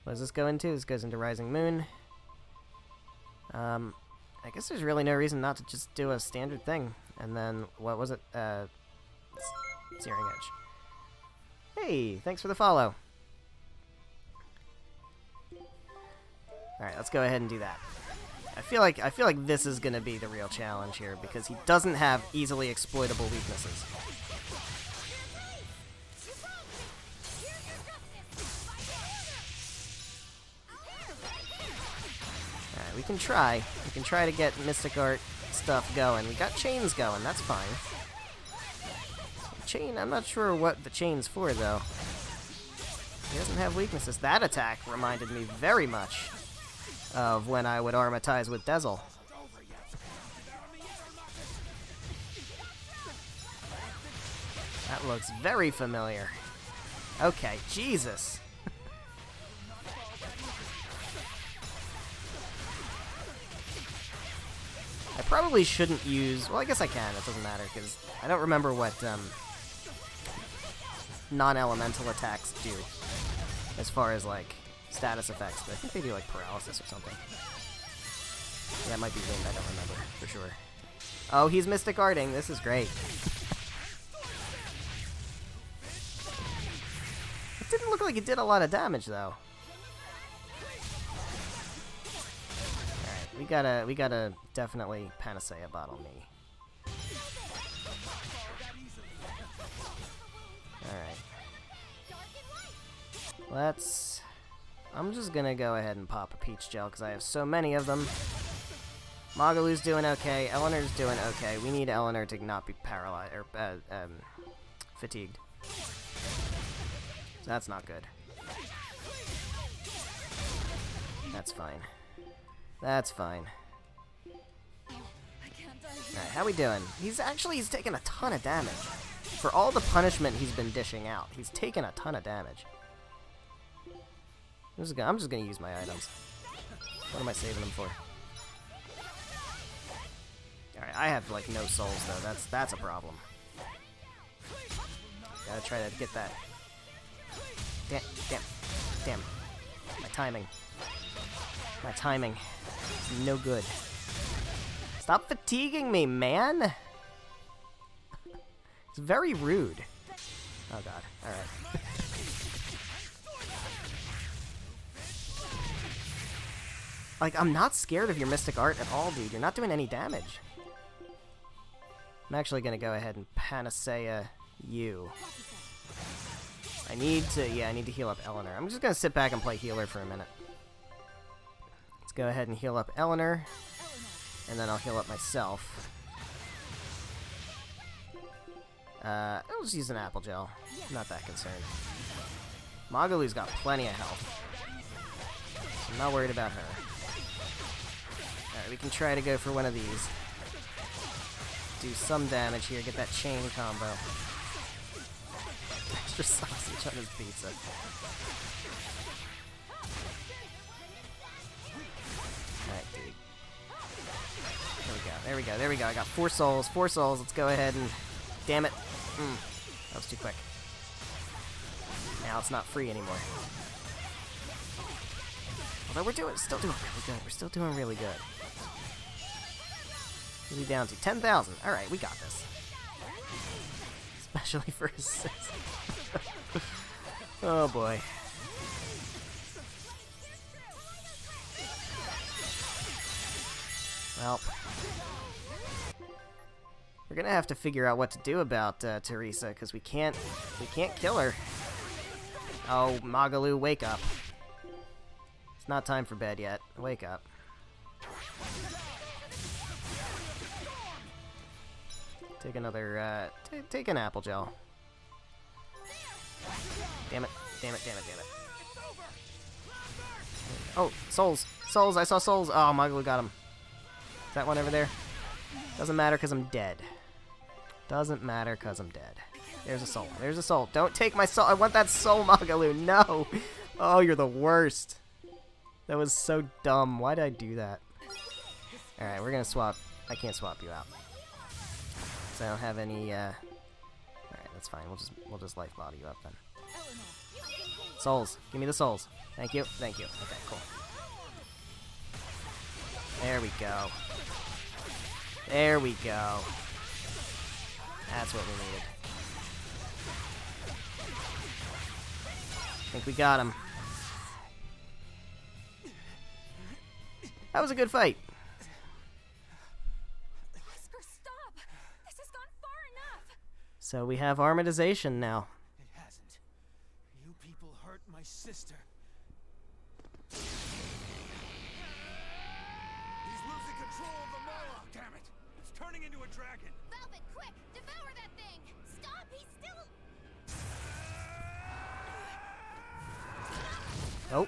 What does this go into? This goes into Rising Moon. I guess there's really no reason not to just do a standard thing. And then, what was it? Searing Edge. Hey, thanks for the follow. Alright, let's go ahead and do that. I feel like this is gonna be the real challenge here, because he doesn't have easily exploitable weaknesses. Alright, we can try. We can try to get Mystic Art stuff going. We got chains going, that's fine. Chain, I'm not sure what the chain's for, though. He doesn't have weaknesses. That attack reminded me very much of when I would armatize with Dezel. That looks very familiar. Okay, Jesus. I probably shouldn't use... Well, I guess I can. It doesn't matter, because I don't remember what non-elemental attacks do as far as, like, status effects, but I think they do, like, paralysis or something. That might be wind, I don't remember, for sure. Oh, he's Mystic Arting. This is great. It didn't look like it did a lot of damage, though. Alright, we gotta definitely Panacea bottle me. Alright. I'm just gonna go ahead and pop a Peach Gel, because I have so many of them. Magalu's doing okay. Eleanor's doing okay. We need Eleanor to not be paralyzed, or, fatigued. So that's not good. That's fine. That's fine. Alright, how we doing? He's taking a ton of damage. For all the punishment he's been dishing out, he's taken a ton of damage. I'm just gonna use my items. What am I saving them for? Alright, I have, like, no souls, though. That's a problem. Gotta try to get that. Damn. My timing. No good. Stop fatiguing me, man! It's very rude. Oh god. Alright. Like, I'm not scared of your Mystic Art at all, dude. You're not doing any damage. I'm actually gonna go ahead and Panacea you. I need to heal up Eleanor. I'm just gonna sit back and play healer for a minute. Let's go ahead and heal up Eleanor, and then I'll heal up myself. I'll just use an apple gel. I'm not that concerned. Magalu's got plenty of health. I'm not worried about her. Alright, we can try to go for one of these. Do some damage here, get that chain combo. Extra sausage on his pizza. Alright, dude. There we go. I got 4 souls. Let's go ahead and... Damn it. That was too quick. Now it's not free anymore. Although we're still doing really good. We're still doing really good. What are we down to? 10,000. Alright, we got this. It's especially for assist. Oh boy. Well, we're gonna have to figure out what to do about Teresa, because we can't kill her. Oh, Magalu, wake up! It's not time for bed yet. Wake up. Take another. Take an apple gel. Damn it! Damn it! Damn it! Damn it! Oh, souls! Souls! I saw souls! Oh, Magalu got him. Is that one over there? Doesn't matter because I'm dead. Doesn't matter because I'm dead. There's a soul. There's a soul. Don't take my soul. I want that soul, Magalu. No. Oh, you're the worst. That was so dumb. Why did I do that? Alright, we're going to swap. I can't swap you out. So I don't have any, Alright, that's fine. We'll just life bottle you up then. Souls. Give me the souls. Thank you. Thank you. Okay, cool. There we go. There we go. That's what we needed. I think we got him. That was a good fight. Oscar, stop! This has gone far enough! So we have armatization now. It hasn't. You people hurt my sister. He's losing control of the Moloch. Damn it! It's turning into a dragon. Velvet, quick! Devour that thing! Stop! He's still... Oh.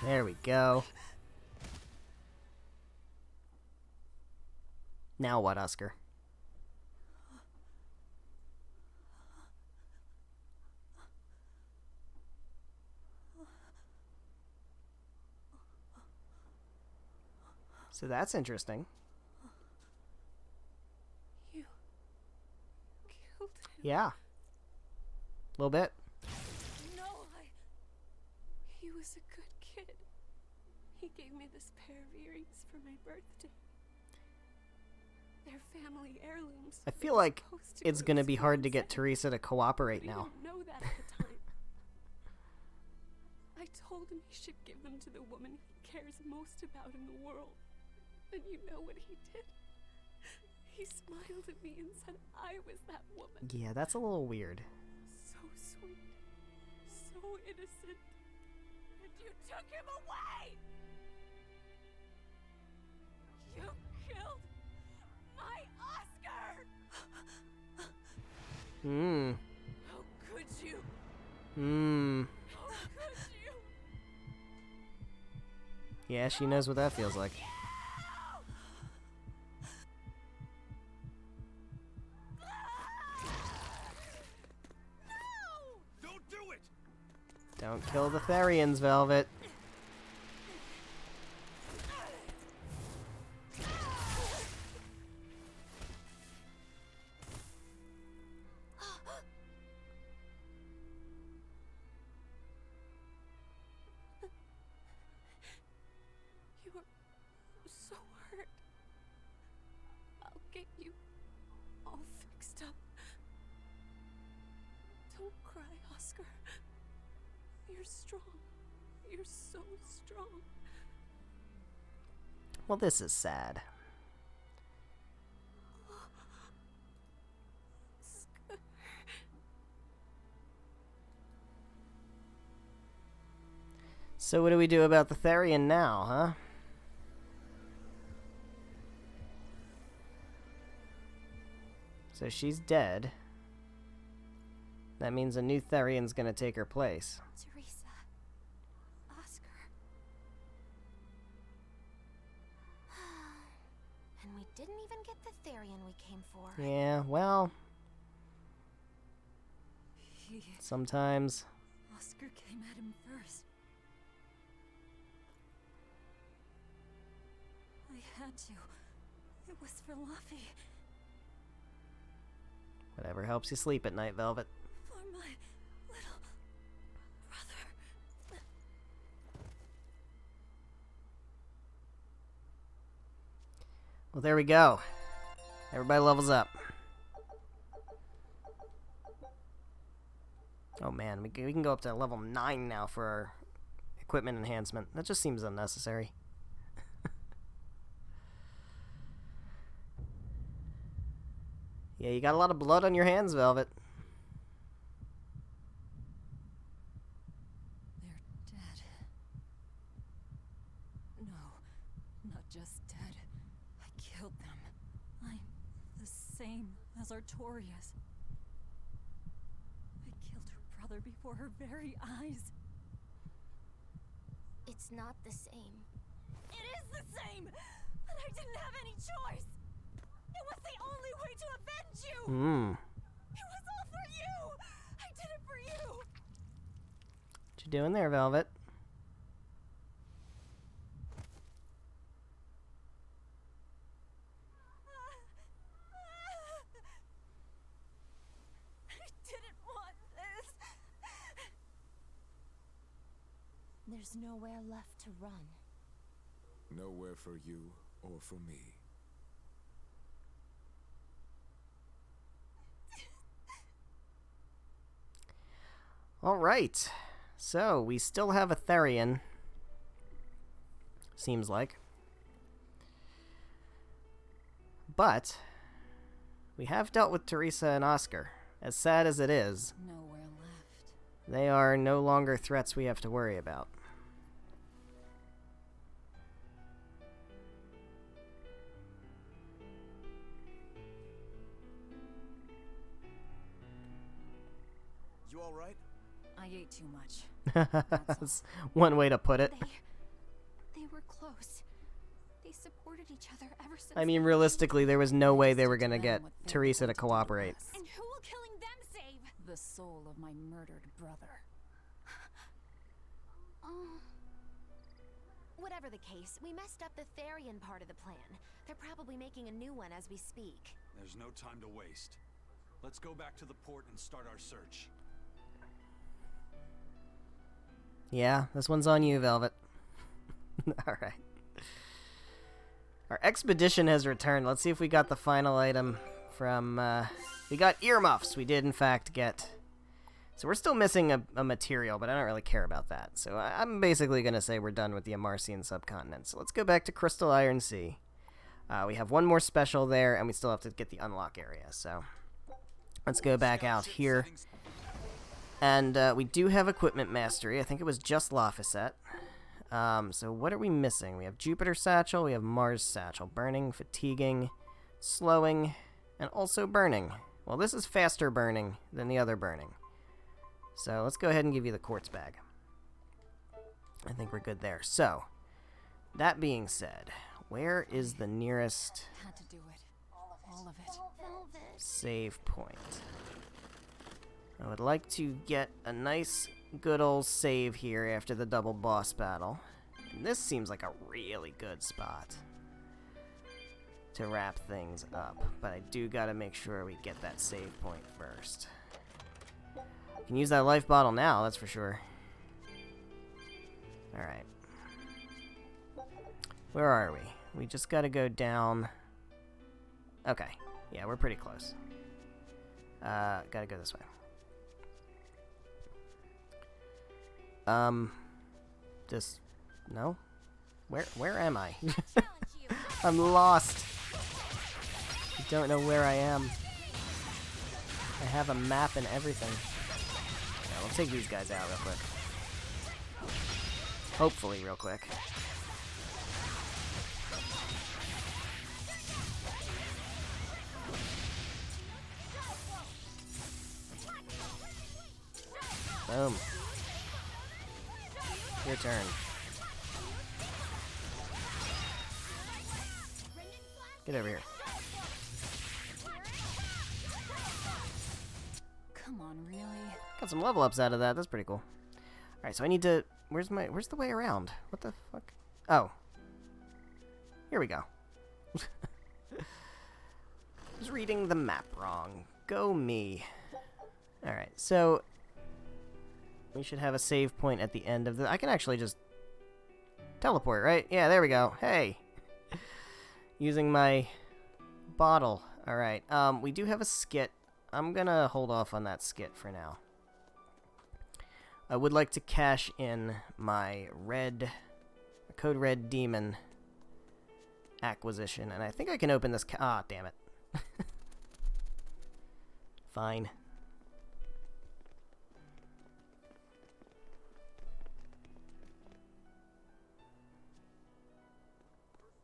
There we go. Now what, Oscar? So that's interesting. You killed him. Yeah. A little bit. No, he was a good kid. He gave me this pair of earrings for my birthday. They're family heirlooms. I feel like it's gonna be hard to get Teresa to cooperate now. I didn't know that at the time. I told him he should give them to the woman he cares most about in the world. And you know what he did? He smiled at me and said I was that woman. Yeah, that's a little weird. So sweet. So innocent. And you took him away! You killed my Oscar! How could you? How could you? Yeah, she knows what that feels like. Don't do it! Don't kill the Therians, Velvet. You're so hurt. I'll get you all fixed up. Don't cry, Oscar. You're strong. You're so strong. Well, this is sad. So what do we do about the Therian now, huh? So she's dead. That means a new Therian's gonna take her place. Teresa. Oscar. And we didn't even get the Therian we came for. Yeah, well... sometimes... Oscar came at him first. I had to. It was for Luffy. Whatever helps you sleep at night, Velvet. For my little brother. Well, there we go. Everybody levels up. Oh man, we can go up to level 9 now for our equipment enhancement. That just seems unnecessary. Yeah, you got a lot of blood on your hands, Velvet. They're dead. No, not just dead. I killed them. I'm the same as Artorias. I killed her brother before her very eyes. It's not the same. It is the same! But I didn't have any choice! It was the only way to avenge you! It was all for you! I did it for you! What you doing there, Velvet? I didn't want this! There's nowhere left to run. Nowhere for you or for me. Alright. So, we still have a Therian. Seems like. But, we have dealt with Teresa and Oscar. As sad as it is, Nowhere left. they are no longer threats we have to worry about. You all right? I ate too much. That's one way to put it. They were close. They supported each other ever since. I mean, realistically, there was no way they were gonna get Teresa to cooperate. And who will killing them save? The soul of my murdered brother. Whatever the case, we messed up the Therian part of the plan. They're probably making a new one as we speak. There's no time to waste. Let's go back to the port and start our search. Yeah, this one's on you, Velvet. Alright. Our expedition has returned. Let's see if we got the final item from, we got earmuffs. We did, in fact, get... So we're still missing a material, but I don't really care about that. So I'm basically going to say we're done with the Amarcian subcontinent. So let's go back to Crystal Iron Sea. We have one more special there, and we still have to get the unlock area. So let's go back out here. And we do have equipment mastery. I think it was just Laphicet. So what are we missing? We have Jupiter Satchel, we have Mars Satchel. Burning, fatiguing, slowing, and also burning. Well, this is faster burning than the other burning. So let's go ahead and give you the quartz bag. I think we're good there. So, that being said, where is the nearest Had to do it. All of it. save point? I would like to get a nice, good old save here after the double boss battle. And this seems like a really good spot to wrap things up. But I do gotta make sure we get that save point first. Can use that life bottle now, that's for sure. Alright. Where are we? We just gotta go down. Okay. Yeah, we're pretty close. Gotta go this way. Just... No? Where am I? I'm lost. I don't know where I am. I have a map and everything. Yeah, we'll take these guys out real quick. Hopefully real quick. Boom. Your turn. Get over here. Come on, really? Got some level ups out of that. That's pretty cool. Alright, so I need to... Where's the way around? What the fuck? Oh. Here we go. Was reading the map wrong. Go me. Alright, so... We should have a save point at the end of the... I can actually just... teleport, right? Yeah, there we go. Hey! using my bottle. Alright, we do have a skit. I'm gonna hold off on that skit for now. I would like to cash in my Code Red Demon acquisition, and I think I can open this ah, damn it. Fine.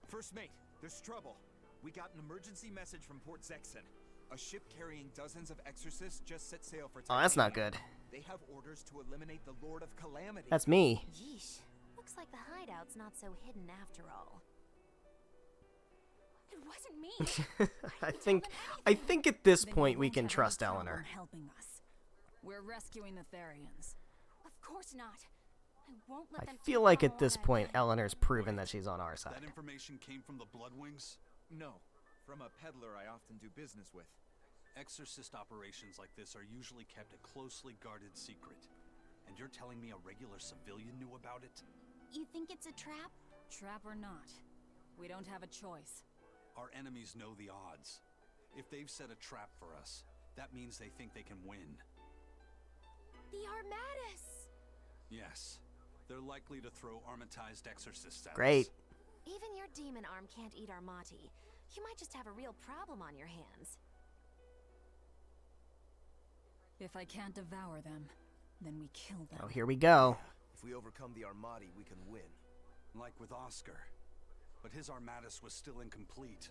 First mate, there's trouble. We got an emergency message from Port Zexon. A ship carrying dozens of exorcists just set sail for Titania. Oh, that's not good. They have orders to eliminate the Lord of Calamity. That's me. Yeesh. Looks like the hideout's not so hidden after all. It wasn't me. I think at this Then point you we won't can have any trust problem Eleanor. helping us. We're rescuing the Therians. Of course not. I won't let I them feel keep like them at this alive. point Eleanor's proven that she's on our side. That information came from the Bloodwings? No, from a peddler I often do business with. Exorcist operations like this are usually kept a closely guarded secret. And you're telling me a regular civilian knew about it? You think it's a trap? Trap or not, we don't have a choice. Our enemies know the odds. If they've set a trap for us, that means they think they can win. The Armatus! Yes. They're likely to throw armatized exorcists at Great. us. Even your demon arm can't eat Armati. You might just have a real problem on your hands. If I can't devour them, then we kill them. Oh, here we go. If we overcome the Armati, we can win. Like with Oscar. But his Armatus was still incomplete.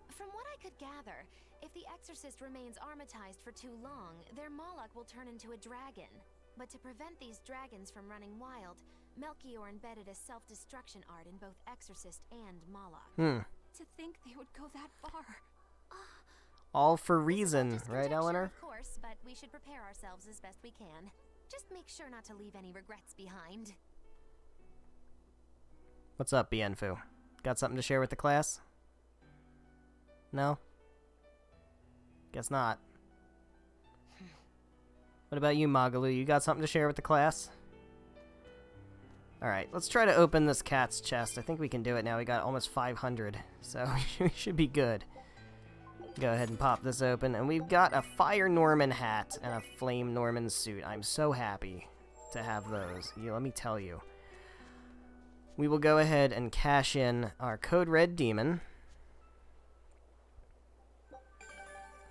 From what I could gather, if the exorcist remains armatized for too long, their Moloch will turn into a dragon. But to prevent these dragons from running wild, Melchior embedded a self-destruction art in both exorcist and Moloch. To think they would go that far. All for reason, right, Conjecture, Eleanor? Of course, but we should prepare ourselves as best we can. Just make sure not to leave any regrets behind. What's up, Bienfu? Got something to share with the class? No? Guess not. What about you, Magalu? You got something to share with the class? Alright, let's try to open this cat's chest. I think we can do it now. We got almost 500, so we should be good. Go ahead and pop this open. And we've got a Fire Norman hat and a Flame Norman suit. I'm so happy to have those. Let me tell you. We will go ahead and cash in our Code Red Demon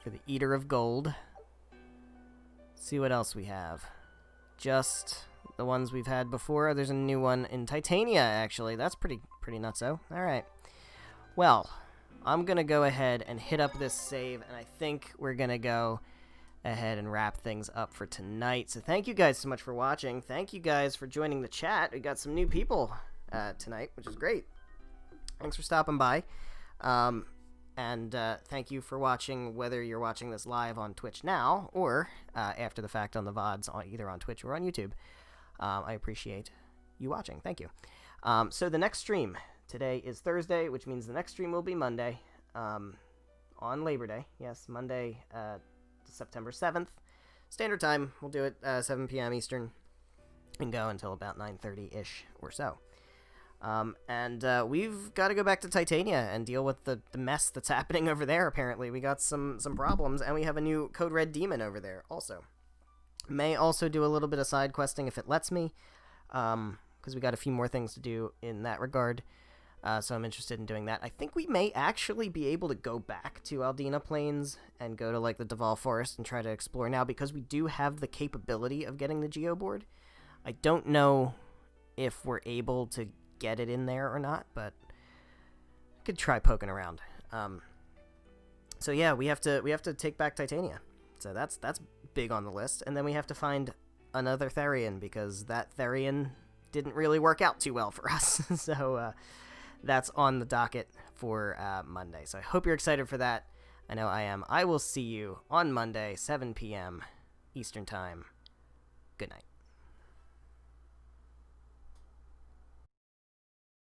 for the Eater of Gold. See what else we have. Just the ones we've had before. There's a new one in Titania, actually. That's pretty nutso. Alright. Well, I'm going to go ahead and hit up this save, and I think we're going to go ahead and wrap things up for tonight. So thank you guys so much for watching. Thank you guys for joining the chat. We got some new people tonight, which is great. Thanks for stopping by. And thank you for watching, whether you're watching this live on Twitch now or after the fact on the VODs, either on Twitch or on YouTube. I appreciate you watching. Thank you. So the next stream today is Thursday, which means the next stream will be Monday on Labor Day. Yes, Monday, September 7th. Standard time. We'll do it 7 p.m. Eastern and go until about 9:30-ish or so. And we've got to go back to Titania and deal with the mess that's happening over there, apparently. We got some problems, and we have a new Code Red Demon over there also. May also do a little bit of side questing if it lets me, because we got a few more things to do in that regard, so I'm interested in doing that. I think we may actually be able to go back to Aldina Plains and go to, like, the Duval Forest and try to explore now, because we do have the capability of getting the Geoboard. I don't know if we're able to get it in there or not, but I could try poking around. So yeah, we have to take back Titania. So that's big on the list, and then we have to find another Therian, because that Therian didn't really work out too well for us. So that's on the docket for Monday. So I hope you're excited for that. I know I am. I will see you on Monday, 7 p.m. Eastern Time. Good night.